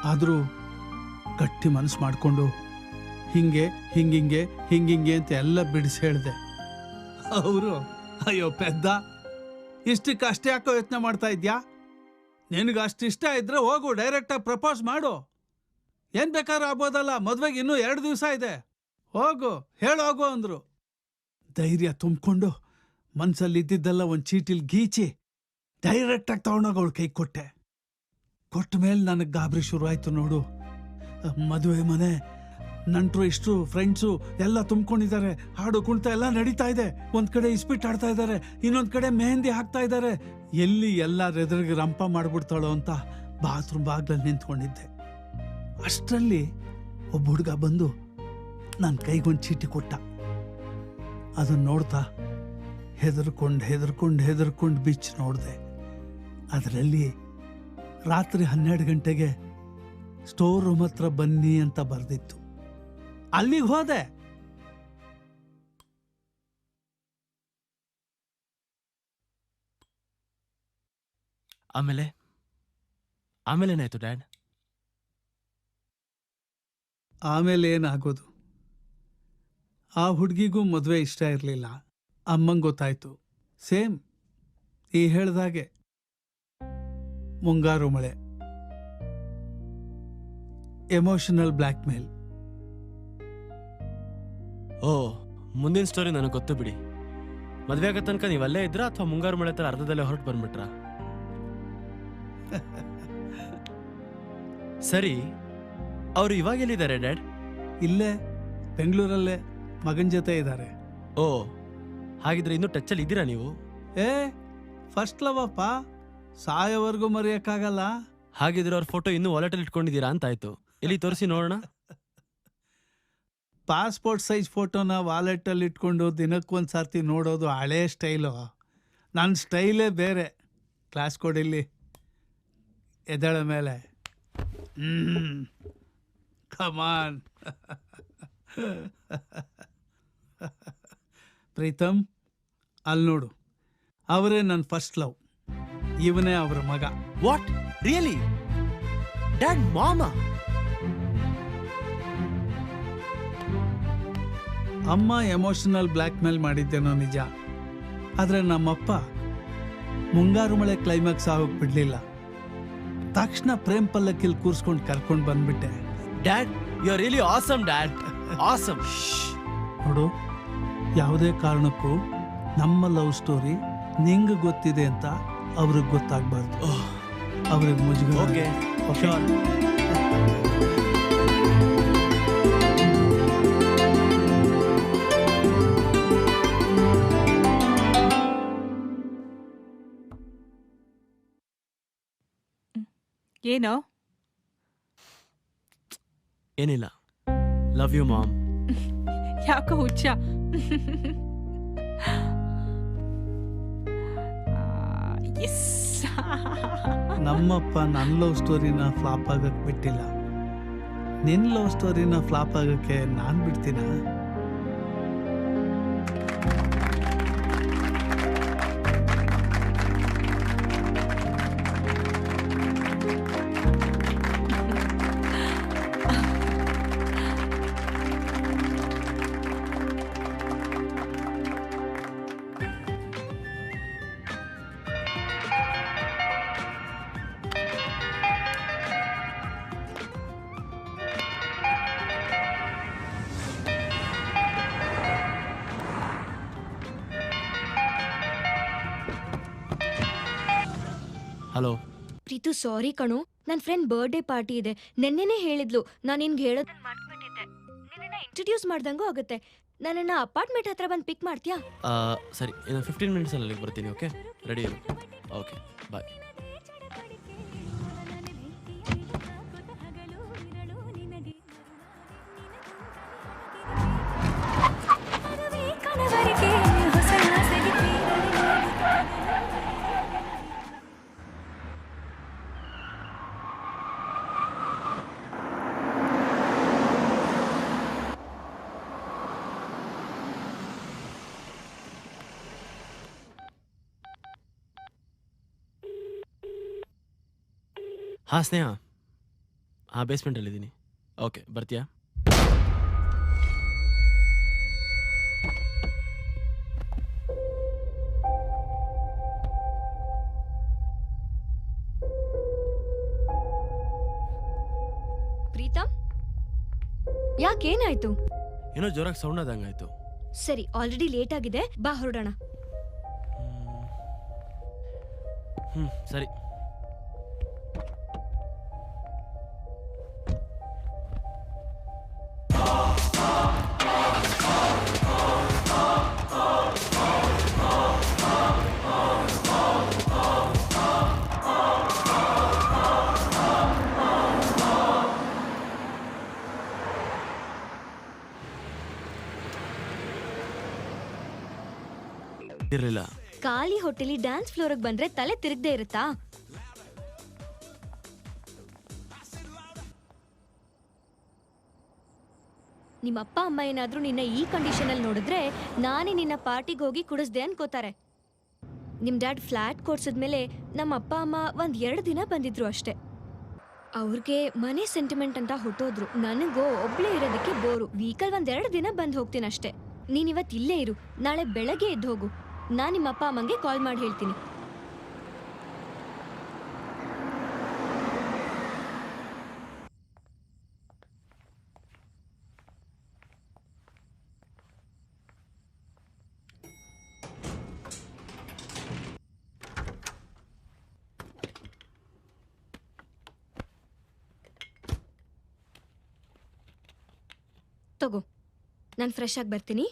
ಆದರೂ ಗಟ್ಟಿ ಮನಸ್ಸು ಮಾಡಿಕೊಂಡು ಹಿಂಗೆ ಹಿಂಗಿಂಗೆ ಹಿಂಗಿಂಗೆ ಅಂತ ಎಲ್ಲ ಬಿಡಿಸಿ ಹೇಳಿದೆ. ಅವರು, ಅಯ್ಯೋ ಪೆದ್ದ, ಇಷ್ಟಕ್ಕೆ ಅಷ್ಟೇ ಯಾಕೋ ಯೋಚನೆ ಮಾಡ್ತಾ ಇದ್ಯಾ? ನಿನಗೆ ಅಷ್ಟು ಇಷ್ಟ ಇದ್ರೆ ಹೋಗು, ಡೈರೆಕ್ಟಾಗಿ ಪ್ರಪೋಸ್ ಮಾಡು. ಏನ್ ಬೇಕಾದ್ರೂ ಆಗ್ಬೋದಲ್ಲ, ಮದ್ವೆಗೆ ಇನ್ನೂ 2 ದಿವಸ ಇದೆ, ಹೋಗು ಹೇಳೋಗು ಅಂದ್ರು. ಧೈರ್ಯ ತುಂಬಿಕೊಂಡು ಮನ್ಸಲ್ಲಿ ಇದ್ದಿದ್ದೆಲ್ಲ ಒಂದು ಚೀಟಿಲ್ ಗೀಚಿ ಡೈರೆಕ್ಟಾಗಿ ತಗೊಂಡೋಗಿ ಅವಳು ಕೈ ಕೊಟ್ಟೆ. ಕೊಟ್ಟ ಮೇಲೆ ನನಗೆ ಗಾಬರಿ ಶುರು ಆಯ್ತು ನೋಡು. ಮದುವೆ ಮನೆ, ನಂಟ್ರು ಇಷ್ಟು ಫ್ರೆಂಡ್ಸು ಎಲ್ಲ ತುಂಬ್ಕೊಂಡಿದ್ದಾರೆ. ಹಾಡು ಕುಣಿತ ಎಲ್ಲ ನಡೀತಾ ಇದೆ. ಒಂದ್ ಕಡೆ ಇಸ್ಪಿಟ್ ಆಡ್ತಾ ಇದ್ದಾರೆ, ಇನ್ನೊಂದ್ ಕಡೆ ಮೆಹಂದಿ ಹಾಕ್ತಾ ಇದ್ದಾರೆ. ಎಲ್ಲಿ ಎಲ್ಲ ಎದುರಿಗೆ ರಂಪ ಮಾಡ್ಬಿಡ್ತಾಳೋ ಅಂತ ಬಾತ್ರೂಮ್ ಬಾಗ್ಲಲ್ಲಿ ನಿಂತ್ಕೊಂಡಿದ್ದೆ. ಅಷ್ಟರಲ್ಲಿ ಒಬ್ಬ ಹುಡುಗ ಬಂದು ನನ್ನ ಕೈಗೊಂದು ಚೀಟಿ ಕೊಟ್ಟ. ಅದನ್ನ ನೋಡ್ತಾ ಹೆದರ್ಕೊಂಡು ಬಿಚ್ಚಿ ನೋಡಿದೆ. ಅದರಲ್ಲಿ ರಾತ್ರಿ 12 ಗಂಟೆಗೆ ಸ್ಟೋರ್ ರೂಮ್ ಹತ್ರ ಬನ್ನಿ ಅಂತ ಬರ್ದಿತ್ತು. ಅಲ್ಲಿಗೆ ಹೋದೆ. ಆಮೇಲೇನಾಯ್ತು ಡ್ಯಾಡ್? ಆಮೇಲೆ ಏನಾಗೋದು, ಆ ಹುಡುಗಿಗೂ ಮದುವೆ ಇಷ್ಟ ಇರಲಿಲ್ಲ. ಅಮ್ಮಂಗೆ ಗೊತ್ತಾಯ್ತು. ಸೇಮ್ ಈ ಹೇಳ್ದಾಗೆ ಮುಂಗಾರು ಮಳೆ, ಎಮೋಷನಲ್ ಬ್ಲ್ಯಾಕ್ ಮೇಲ್. ಓ, ಮುಂದಿನ ಸ್ಟೋರಿ ನನಗೆ ಗೊತ್ತು ಬಿಡಿ. ಮದ್ವೆ ಆಗೋ ತನಕ ನೀವು ಅಲ್ಲೇ ಇದ್ರಾ ಅಥವಾ ಮುಂಗಾರು ಮಳೆ ತರ ಅರ್ಧದಲ್ಲೇ ಹೊರಟು ಬಂದ್ಬಿಟ್ರಾ? ಸರಿ, ಅವರು ಇವಾಗ ಎಲ್ಲಿದ್ದಾರೆ ಡ್ಯಾಡ್? ಇಲ್ಲೇ ಬೆಂಗಳೂರಲ್ಲೇ ಮಗನ ಜೊತೆ ಇದ್ದಾರೆ. ಓ, ಹಾಗಿದ್ರೆ ಇನ್ನೂ ಟಚ್ಚಲ್ಲಿ ಇದ್ದೀರಾ ನೀವು? ಫಸ್ಟ್ ಲವ್ ಅಪ್ಪ, ಸಾಯೋವರೆಗೂ ಮರೆಯಕ್ಕಾಗಲ್ಲ. ಹಾಗಿದ್ರೆ ಅವ್ರ ಫೋಟೋ ಇನ್ನೂ ವಾಲೆಟಲ್ಲಿ ಇಟ್ಕೊಂಡಿದ್ದೀರಾ ಅಂತಾಯ್ತು. ಎಲ್ಲಿ ತೋರಿಸಿ ನೋಡೋಣ. ಪಾಸ್ಪೋರ್ಟ್ ಸೈಜ್ ಫೋಟೋನ ವಾಲೆಟಲ್ಲಿ ಇಟ್ಕೊಂಡು ದಿನಕ್ಕೊಂದು ಸರ್ತಿ ನೋಡೋದು ಹಳೇ ಸ್ಟೈಲು. ನನ್ನ ಸ್ಟೈಲೇ ಬೇರೆ. ಕ್ಲಾಸ್ ಕೊಡಿಲ್ಲಿ. ಎದಳ ಮೇಲೆ ಕಮಾನ್. ಪ್ರೀತಮ್, ಅಲ್ಲಿ ನೋಡು, ಅವರೇ ನನ್ನ ಫಸ್ಟ್ ಲವ್. ಇವನೇ ಅವರ ಮಗ. What, really? ಡ್ಯಾಡ್, ಮಾಮಾ? ಅಮ್ಮ ಎಮೋಷನಲ್ ಬ್ಲ್ಯಾಕ್ ಮೇಲ್ ಮಾಡಿದ್ದೇನೋ ನಿಜ, ಆದರೆ ನಮ್ಮಪ್ಪ ಮುಂಗಾರು ಮಳೆ ಕ್ಲೈಮ್ಯಾಕ್ಸ್ ಆಗೋಕ್ ಬಿಡ್ಲಿಲ್ಲ. ತಕ್ಷಣ ಪ್ರೇಮ್ ಪಲ್ಲಕ್ಕಿಲ್ ಕೂರ್ಸ್ಕೊಂಡು ಕರ್ಕೊಂಡು ಬಂದ್ಬಿಟ್ಟೆ. Dad, you are really awesome dad, awesome. ನೋಡು, ಯಾವುದೇ ಕಾರಣಕ್ಕೂ ನಮ್ಮ ಲವ್ ಸ್ಟೋರಿ ನಿಂಗೆ ಗೊತ್ತಿದೆ ಅಂತ ಅವ್ರಿಗೆ ಗೊತ್ತಾಗಬಾರ್ದು. ಅವ್ರಿಗೆ ಮುಜುಗರ. Okay, okay. ಏನೋ? ಏನಿಲ್ಲ. Love you mom. ಯಾಕೋ ಹುಚ್ಚ? ನಮ್ಮಪ್ಪ ನನ್ನ ಲವ್ ಸ್ಟೋರಿನ ಫ್ಲಾಪ್ ಆಗಕ್ಕೆ ಬಿಟ್ಟಿಲ್ಲ. ನಿನ್ನ ಲವ್ ಸ್ಟೋರಿನ ಫ್ಲಾಪ್ ಆಗಕ್ಕೆ ನಾನು ಬಿಡ್ತೀನ? ಹಲೋ ಪ್ರೀತು, ಸಾರಿ ಕಣು, ನನ್ನ ಫ್ರೆಂಡ್ ಬರ್ಡೇ ಪಾರ್ಟಿ ಇದೆ. ನೆನ್ನೆನೇ ಹೇಳಿದ್ಲು. ನಾನು ನಿನ್ಗೆ ಹೇಳೋದನ್ನ ಮಾಡ್ಬಿಟ್ಟಿದ್ದೆ. ನಿನ್ನ ಇಂಟ್ರೊಡ್ಯೂಸ್ ಮಾಡ್ದಂಗೂ ಆಗುತ್ತೆ. ನನ್ನನ್ನ ಅಪಾರ್ಟ್ಮೆಂಟ್ ಹತ್ರ ಬಂದು ಪಿಕ್ ಮಾಡ್ತೀಯಾ? ಸರಿ, ಇನ್ನು 15 ಮಿನಿಟ್ಸಲ್ಲಿ ಅಲ್ಲಿಗೆ ಬರ್ತೀನಿ. ಓಕೆ, ರೆಡಿ ಇರು. ಓಕೆ, ಬಾಯ್. ಹಾಂ ಸ್ನೇಹ, ಹಾಂ ಬೇಸ್ಮೆಂಟಲ್ಲಿದ್ದೀನಿ. ಓಕೆ, ಬರ್ತೀಯಾ? ಪ್ರೀತಮ್, ಯಾಕೇನಾಯ್ತು? ಏನೋ ಜೋರಾಗಿ ಸೌಂಡ್ ಆದಂಗಾಯ್ತು. ಸರಿ, ಆಲ್ರೆಡಿ ಲೇಟ್ ಆಗಿದೆ, ಬಾ ಹೊರಡೋಣ. ಸರಿ. ಇರಲಿಲ್ಲ. ಖಾಲಿ ಹೊಟ್ಟೆಲಿ ಡ್ಯಾನ್ಸ್ ಫ್ಲೋರ್ಗೆ ಬಂದ್ರೆ ತಲೆ ತಿರುಗದೆ ಇರುತ್ತಾ? ನಿಮ್ಮ ಅಪ್ಪ ಅಮ್ಮ ಏನಾದ್ರೂ ನಿನ್ನ ಈ ಕಂಡೀಷನ್ ಅಲ್ಲಿ ನೋಡಿದ್ರೆ ನಾನೇ ನಿನ್ನ ಪಾರ್ಟಿಗೆ ಹೋಗಿ ಕುಡಿಸ್ದೆ ಅನ್ಕೋತಾರೆ. ನಿಮ್ ಡ್ಯಾಡ್ ಫ್ಲಾಟ್ ಕೊಡ್ಸಿದ್ಮೇಲೆ ನಮ್ಮ ಅಪ್ಪ ಅಮ್ಮ 1-2 ದಿನ ಬಂದಿದ್ರು ಅಷ್ಟೇ. ಅವ್ರಿಗೆ ಮನೆ ಸೆಂಟಿಮೆಂಟ್ ಅಂತ ಹೊಟ್ಟೋದ್ರು. ನನಗೋ ಒಬ್ಳೆ ಇರೋದಕ್ಕೆ ಬೋರು. ವೀಕಲ್ 1-2 ದಿನ ಬಂದು ಹೋಗ್ತೀನಿ ಅಷ್ಟೇ. ನೀನ್ ಇವತ್ತು ಇಲ್ಲೇ ಇರು, ನಾಳೆ ಬೆಳಗ್ಗೆ ಎದ್ದು ಹೋಗು. ನಾನು ನಿಮ್ಮ ಅಪ್ಪ ಅಮ್ಮಂಗೆ ಕಾಲ್ ಮಾಡಿ ಹೇಳ್ತೀನಿ. ತಗೋ, ನಾನು ಫ್ರೆಶ್ ಆಗಿ ಬರ್ತೀನಿ.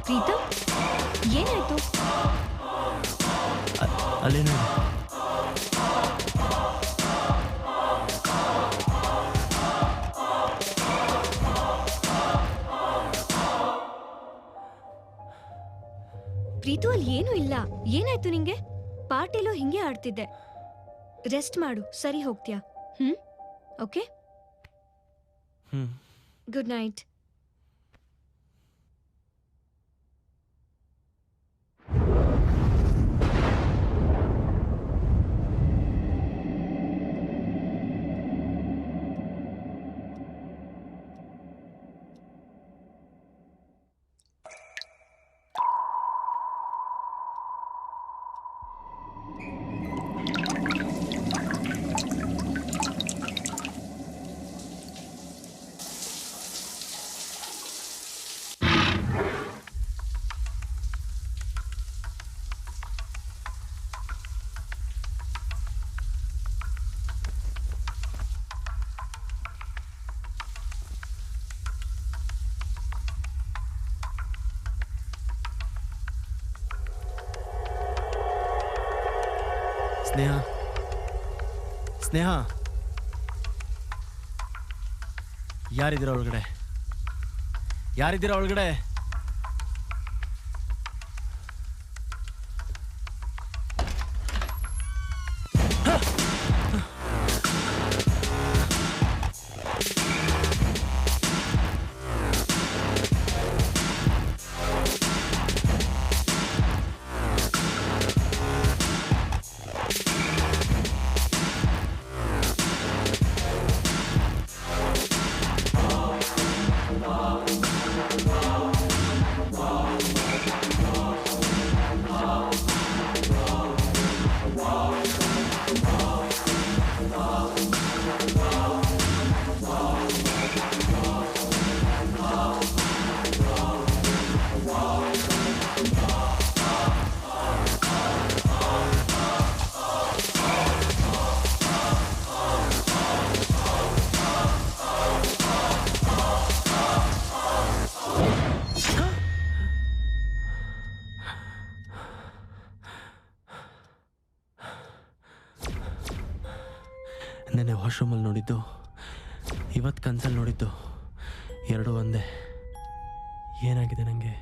ಪ್ರೀತಮ್ ಏನಾಯ್ತು? ಅಲ್ಲೇನು ಪ್ರೀತು ಅಲ್ಲಿ ಏನೂ ಇಲ್ಲ. ಏನಾಯ್ತು ನಿಂಗೆ? ಪಾರ್ಟಿಲೂ ಹಿಂಗೆ ಆಡ್ತಿದ್ದೆ. ರೆಸ್ಟ್ ಮಾಡು, ಸರಿ ಹೋಗ್ತೀಯಾ? Okay, good night. Sneha, Sneha, ಯಾರಿದ್ದೀರ ಒಳಗಡೆ? ಯಾರಿದ್ದೀರ ಒಳಗಡೆ? ನೆನ್ನೆ ವಾಶ್ರೂಮಲ್ಲಿ ನೋಡಿದ್ದು, ಇವತ್ತು ಕನ್ಸಲ್ಲಿ ನೋಡಿದ್ದು ಎರಡೂ ಒಂದೇ. ಏನಾಗಿದೆ ನನಗೆ?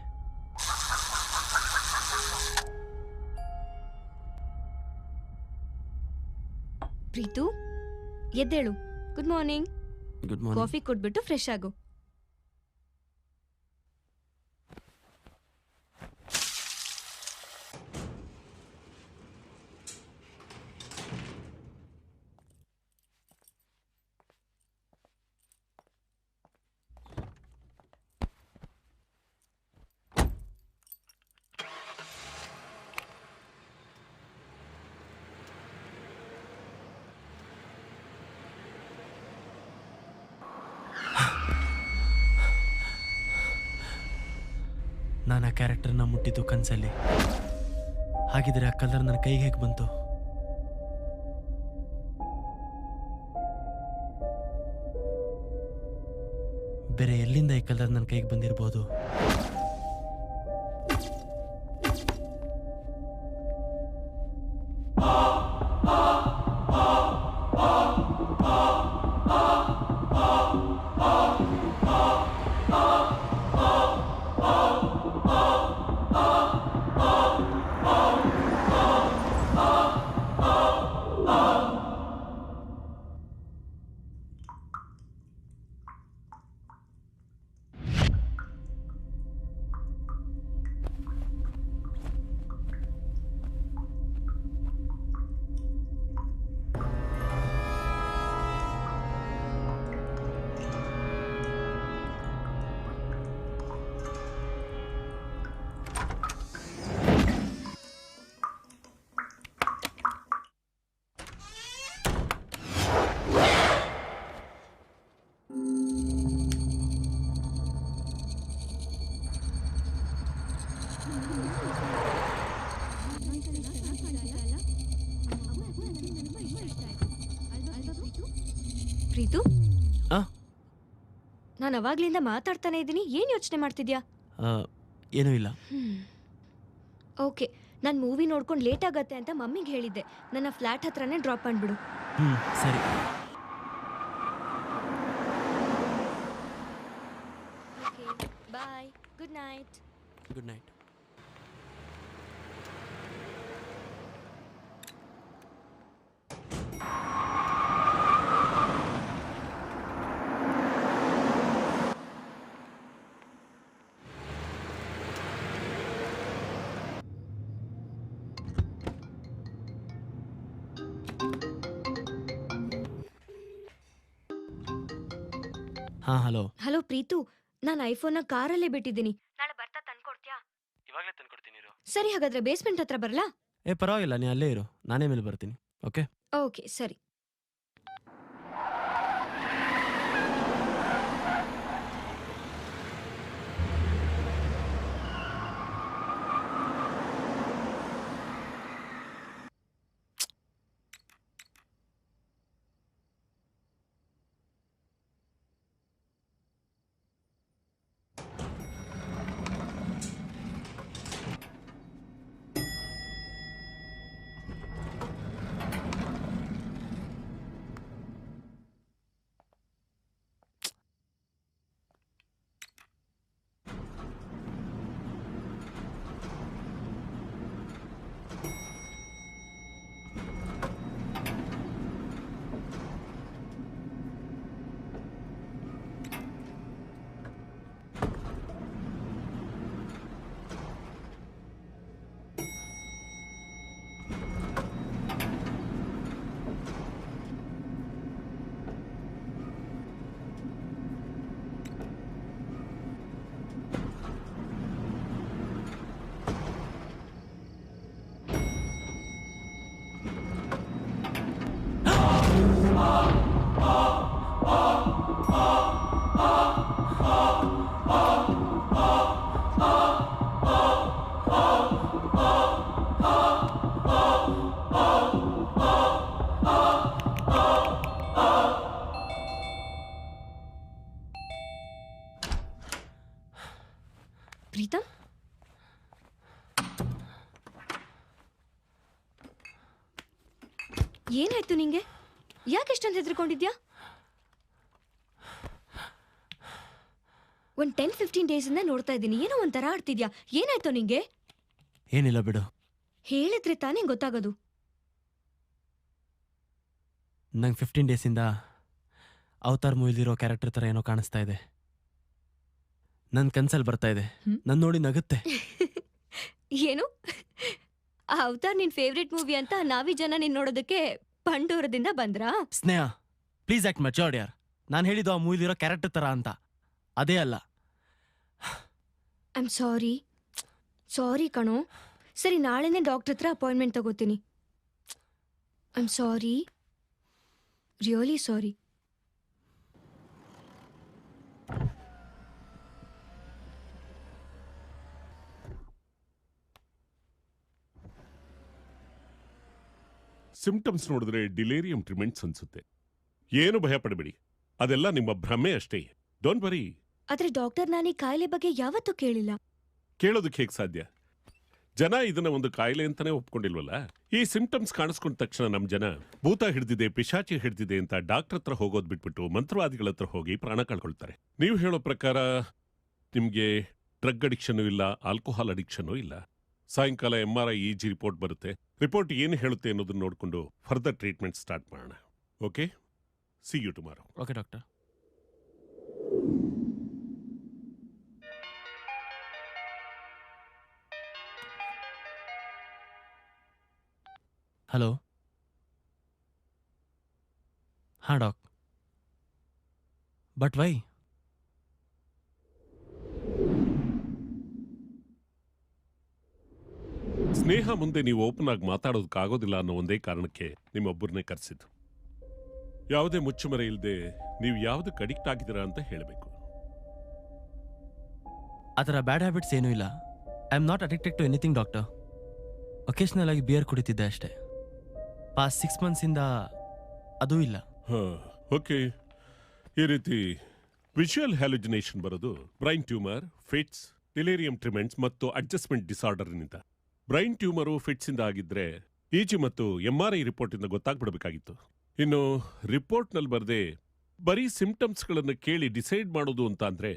ಪ್ರೀತು ಎದ್ದೇಳು. Good morning. Good morning. Coffee ಕೊಟ್ಬಿಟ್ಟು ಫ್ರೆಶ್ ಆಗು. ನಾನು ಆ ಕ್ಯಾರೆಕ್ಟರ್ನ ಮುಟ್ಟಿದ್ದು ಕನಸಲ್ಲಿ. ಹಾಗಿದ್ರೆ ಆ ಕಲರ್ ನನ್ನ ಕೈಗೆ ಹೇಗೆ ಬಂತು? ಬೇರೆ ಎಲ್ಲಿಂದ ಈ ಕಲರ್ ನನ್ನ ಕೈಗೆ ಬಂದಿರ್ಬೋದು? ಪ್ರೀತು, ನಾನು ಅವಾಗ್ಲಿಂದ ಮಾತಾಡ್ತಾನೆ ಇದ್ದೀನಿ. ಏನ್ ಯೋಚನೆ ಮಾಡ್ತಿದ್ಯಾ? ಏನೂ ಇಲ್ಲ. ಓಕೆ, ನಾನು ಮೂವಿ ನೋಡ್ಕೊಂಡು ಲೇಟ್ ಆಗತ್ತೆ ಅಂತ ಮಮ್ಮಿಗೆ ಹೇಳಿದ್ದೆ. ನನ್ನ ಫ್ಲ್ಯಾಟ್ ಹತ್ರನೇ ಡ್ರಾಪ್ ಮಾಡಿಬಿಡು. ಸರಿ. Bye. Good night. Good night. ಹಾ, ಹಲೋ. ಹಲೋ ಪ್ರೀತು, ನಾನು ಐಫೋನ್ನ ಕಾರಲ್ಲೇ ಬಿಟ್ಟಿದ್ದೀನಿ. ನಾಳೆ ಬರ್ತಾ ತಂದ್ಕೊಡ್ತೀಯಾ? ಇವಾಗಲೇ ತಂದ್ಕೊಡ್ತೀನಿ. ಸರಿ, ಹಾಗಾದ್ರೆ ಬೇಸ್ಮೆಂಟ್ ಹತ್ರ ಬರಲಾ? ಪರವಾಗಿಲ್ಲ, ನೀ ಅಲ್ಲೇ ಇರು, ನಾನೇ ಮೇಲೆ ಬರ್ತೀನಿ. ಓಕೆ ಓಕೆ, ಸರಿ. ಪ್ರೀತಮ್, ಏನಾಯ್ತು ನಿಂಗೆ? ಯಾಕೆ ಎಷ್ಟೊಂದು ಹೆದರ್ಕೊಂಡಿದ್ಯಾ? ಒಂದು 10-15 ಡೇಸಿಂದ ನೋಡ್ತಾ ಇದ್ದೀನಿ, ಏನೋ ಒಂಥರ ಆಡ್ತಿದ್ಯಾ. ಏನಾಯ್ತು ನಿಂಗೆ? ಏನಿಲ್ಲ ಬಿಡು. ಹೇಳಿದ್ರೆ ತಾನೇ ಗೊತ್ತಾಗೋದು. ನಂಗೆ 15 ಡೇಸಿಂದ ಅವತಾರ್ ಮೂವಿಲಿರೋ ಕ್ಯಾರೆಕ್ಟರ್ ಥರ ಏನೋ ಕಾಣಿಸ್ತಾ ಇದೆ. ನನ್ನ ಕನ್ಸಲ್ಲಿ ಬರ್ತಾ ಇದೆ, ನನ್ನ ನೋಡಿ ನಗುತ್ತೆ. ಏನು? ಆ ಅವತಾರ್ ನಿನ್ ಫೇವ್ರೆಟ್ ಮೂವಿ ಅಂತ ನಾವಿ ಜನ ನಿನ್ ನೋಡೋದಕ್ಕೆ ಪಂಡೂರದಿಂದ ಬಂದ್ರಾ? ಸ್ನೇಹ, ಪ್ಲೀಸ್ ಆಕ್ಟ್ ಮ್ಯಾಚರ್ಡ್ ಯಾರ್. ನಾನು ಹೇಳಿದ್ದು ಆ ಮೂವಿಲಿರೋ ಕ್ಯಾರೆಕ್ಟರ್ ಥರ ಅಂತ, ಅದೇ ಅಲ್ಲ. ಐ ಆಮ್ ಸಾರಿ ಕಣೋ. ಸರಿ, ನಾಳೆನೇ ಡಾಕ್ಟರ್ ಹತ್ರ ಅಪಾಯಿಂಟ್ಮೆಂಟ್ ತಗೋತೀನಿ. I am sorry, really sorry. Symptoms ನೋಡಿದ್ರೆ ಡಿಲೇರಿಯಂ ಟ್ರಿಮೆಂಟ್ಸ್ ಅನ್ಸುತ್ತೆ. ಏನು ಭಯ ಪಡಬೇಡಿ, ಅದೆಲ್ಲ ನಿಮ್ಮ ಭ್ರಮೆ ಅಷ್ಟೇ. Don't worry. ಆದ್ರೆ ಡಾಕ್ಟರ್, ನಾನು ಈ ಕಾಯಿಲೆ ಬಗ್ಗೆ ಯಾವತ್ತೂ ಕೇಳಿಲ್ಲ. ಕೇಳೋದಕ್ಕೆ ಹೇಗೆ ಸಾಧ್ಯ? ಜನ ಇದನ್ನ ಒಂದು ಕಾಯಿಲೆ ಅಂತಾನೆ ಒಪ್ಕೊಂಡಿಲ್ವಲ್ಲ. ಈ ಸಿಂಪ್ಟಮ್ಸ್ ಕಾಣಿಸ್ಕೊಂಡ ತಕ್ಷಣ ನಮ್ಮ ಜನ ಭೂತ ಹಿಡ್ದಿದೆ, ಪಿಶಾಚಿ ಹಿಡ್ದಿದೆ ಅಂತ ಡಾಕ್ಟರ್ ಹತ್ರ ಹೋಗೋದು ಬಿಟ್ಬಿಟ್ಟು ಮಂತ್ರವಾದಿಗಳ ಹತ್ರ ಹೋಗಿ ಪ್ರಾಣ ಕಳ್ಕೊಳ್ತಾರೆ. ನೀವು ಹೇಳೋ ಪ್ರಕಾರ ನಿಮ್ಗೆ ಡ್ರಗ್ ಅಡಿಕ್ಷನ್ ಇಲ್ಲ, ಆಲ್ಕೋಹಾಲ್ ಅಡಿಕ್ಷನ್ ಇಲ್ಲ. ಸಾಯಂಕಾಲ MRI EG ರಿಪೋರ್ಟ್ ಬರುತ್ತೆ. ರಿಪೋರ್ಟ್ ಏನು ಹೇಳುತ್ತೆ ಅನ್ನೋದನ್ನ ನೋಡಿಕೊಂಡು ಫರ್ದರ್ ಟ್ರೀಟ್ಮೆಂಟ್ ಸ್ಟಾರ್ಟ್ ಮಾಡೋಣ. Okay, see you tomorrow. Okay doctor. Hello. ಹಾಂ ಡಾಕ್. But why? ಸ್ನೇಹ ಮುಂದೆ ನೀವು ಓಪನ್ ಆಗಿ ಮಾತಾಡೋದಕ್ಕಾಗೋದಿಲ್ಲ ಅನ್ನೋ ಒಂದೇ ಕಾರಣಕ್ಕೆ ನಿಮ್ಮೊಬ್ಬರನ್ನೇ ಕರೆಸಿದ್ದು. ಯಾವುದೇ ಮುಚ್ಚುಮರೆ ಇಲ್ಲದೆ ನೀವು ಯಾವುದಕ್ಕೆ ಅಡಿಕ್ಟ್ ಆಗಿದ್ದೀರಾ ಅಂತ ಹೇಳಬೇಕು. ಆ ಥರ ಬ್ಯಾಡ್ ಹ್ಯಾಬಿಟ್ಸ್ ಏನೂ ಇಲ್ಲ. I am not addicted to anything doctor. Occasional ಆಗಿ ಬಿಯರ್ ಕುಡಿತಿದ್ದೆ ಅಷ್ಟೇ. ಪಾಸ್ಟ್ 6 ಮಂತ್ಸಿಂದ ಅದೂ ಇಲ್ಲ. ಓಕೆ, ಈ ರೀತಿ ವಿಜುವಲ್ ಹ್ಯಾಲುಜಿನೇಷನ್ ಬರೋದು ಬ್ರೈನ್ ಟ್ಯೂಮರ್, ಫಿಟ್ಸ್, ಡಿಲೇರಿಯಂ ಟ್ರಿಮೆಂಟ್ಸ್ ಮತ್ತು ಅಡ್ಜಸ್ಟ್ಮೆಂಟ್ ಡಿಸಾರ್ಡರ್ನಿಂದ. ಬ್ರೈನ್ ಟ್ಯೂಮರು ಫಿಟ್ಸಿಂದ ಆಗಿದ್ರೆ ಇಜಿ ಮತ್ತು MRI ರಿಪೋರ್ಟಿಂದ ಗೊತ್ತಾಗ್ಬಿಡಬೇಕಾಗಿತ್ತು. ಇನ್ನು ರಿಪೋರ್ಟ್ನಲ್ಲಿ ಬರದೆ ಬರೀ ಸಿಂಪ್ಟಮ್ಸ್ಗಳನ್ನು ಕೇಳಿ ಡಿಸೈಡ್ ಮಾಡೋದು ಅಂತ ಅಂದ್ರೆ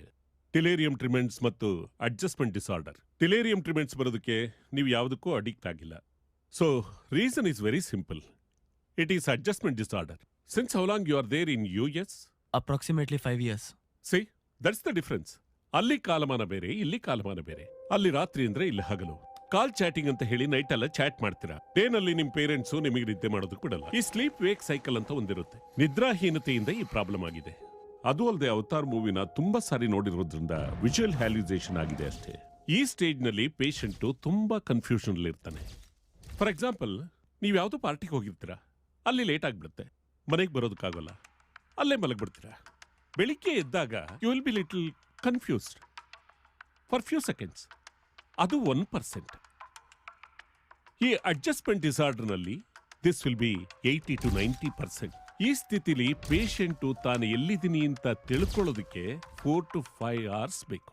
ಡಿಲೇರಿಯಂ ಟ್ರಿಮೆಂಟ್ಸ್ ಮತ್ತು ಅಡ್ಜಸ್ಟ್ಮೆಂಟ್ ಡಿಸಾರ್ಡರ್. ಡಿಲೇರಿಯಂ ಟ್ರಿಮೆಂಟ್ಸ್ ಬರೋದಕ್ಕೆ ನೀವು ಯಾವುದಕ್ಕೂ ಅಡಿಕ್ಟ್ ಆಗಿಲ್ಲ. So reason is very simple. It is adjustment disorder. Since how long you are there in US? Approximately 5 years. See, that's the difference. ಅಲ್ಲಿ ಕಾಲಮಾನ ಬೇರೆ, ಇಲ್ಲಿ ಕಾಲಮಾನ ಬೇರೆ. ಅಲ್ಲಿ ರಾತ್ರಿ ಅಂದ್ರೆ ಇಲ್ಲಿ ಹಗಲು. ಕಾಲ್ ಚಾಟಿಂಗ್ ಅಂತ ಹೇಳಿ ನೈಟ್ ಎಲ್ಲ ಚಾಟ್ ಮಾಡ್ತೀರಾ. ಡೇನಲ್ಲಿ ನಿಮ್ ಪೇರೆಂಟ್ಸು ನಿಮಗೆ ನಿದ್ದೆ ಮಾಡೋದಕ್ಕೆ ಬಿಡಲ್ಲ. ಈ ಸ್ಲೀಪ್ ವೇಕ್ ಸೈಕಲ್ ಅಂತ ಒಂದಿರುತ್ತೆ. ನಿದ್ರಾಹೀನತೆಯಿಂದ ಈ ಪ್ರಾಬ್ಲಮ್ ಆಗಿದೆ. ಅದು ಅಲ್ಲದೆ ಅವತಾರ್ ಮೂವಿನ ತುಂಬಾ ಸಾರಿ ನೋಡಿರೋದ್ರಿಂದ ವಿಜುವಲ್ ಹ್ಯಾಲ್ಯುಸೇಷನ್ ಆಗಿದೆ ಅಷ್ಟೇ. ಈ ಸ್ಟೇಜ್ ನಲ್ಲಿ ಪೇಷಂಟು ತುಂಬಾ ಕನ್ಫ್ಯೂಷನ್ ಇರ್ತಾನೆ. ಫಾರ್ ಎಕ್ಸಾಂಪಲ್, ನೀವು ಯಾವುದೋ ಪಾರ್ಟಿಗೆ ಹೋಗಿರ್ತೀರಾ, ಅಲ್ಲಿ ಲೇಟ್ ಆಗ್ಬಿಡುತ್ತೆ, ಮನೆಗೆ ಬರೋದಕ್ಕಾಗಲ್ಲ, ಅಲ್ಲೇ ಮಲಗ್ಬಿಡ್ತೀರಾ. ಬೆಳಿಗ್ಗೆ ಎದ್ದಾಗ you will be little confused for few seconds. ಅದು 1%. ಈ ಅಡ್ಜಸ್ಟ್ಮೆಂಟ್ ಡಿಸಾರ್ಡರ್ನಲ್ಲಿ ದಿಸ್ ವಿಲ್ ಬಿ 80 to 90%. ಈ ಸ್ಥಿತಿಲಿ ಪೇಷಂಟು ತಾನು ಎಲ್ಲಿದ್ದೀನಿ ಅಂತ ತಿಳ್ಕೊಳ್ಳೋದಕ್ಕೆ 4 to 5 hours ಬೇಕು.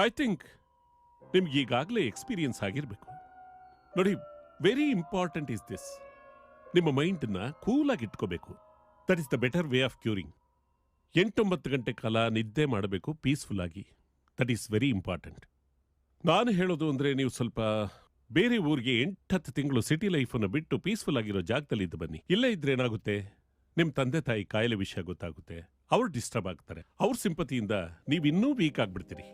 ಐ ಥಿಂಕ್ ನಿಮ್ಗೆ ಈಗಾಗಲೇ ಎಕ್ಸ್ಪೀರಿಯನ್ಸ್ ಆಗಿರಬೇಕು. ನೋಡಿ, ವೆರಿ ಇಂಪಾರ್ಟೆಂಟ್ ಇಸ್ ದಿಸ್. ನಿಮ್ಮ ಮೈಂಡನ್ನ ಕೂಲಾಗಿ ಇಟ್ಕೋಬೇಕು. That is the better way of curing. 8-9 ಗಂಟೆ ಕಾಲ ನಿದ್ದೆ ಮಾಡಬೇಕು ಪೀಸ್ಫುಲ್ ಆಗಿ. That is very important. ನಾನು ಹೇಳೋದು ಅಂದರೆ ನೀವು ಸ್ವಲ್ಪ ಬೇರೆ ಊರಿಗೆ 8-10 ತಿಂಗಳು ಸಿಟಿ ಲೈಫನ್ನು ಬಿಟ್ಟು ಪೀಸ್ಫುಲ್ ಆಗಿರೋ ಜಾಗದಲ್ಲಿ ಇದ್ದು ಬನ್ನಿ. ಇಲ್ಲೇ ಇದ್ರೆ ಏನಾಗುತ್ತೆ, ನಿಮ್ಮ ತಂದೆ ತಾಯಿ ಕಾಯಿಲೆ ವಿಷಯ ಗೊತ್ತಾಗುತ್ತೆ, ಅವ್ರು ಡಿಸ್ಟರ್ಬ್ ಆಗ್ತಾರೆ. ಅವ್ರ ಸಿಂಪತಿಯಿಂದ ನೀವು ಇನ್ನೂ ವೀಕ್ ಆಗ್ಬಿಡ್ತೀರಿ.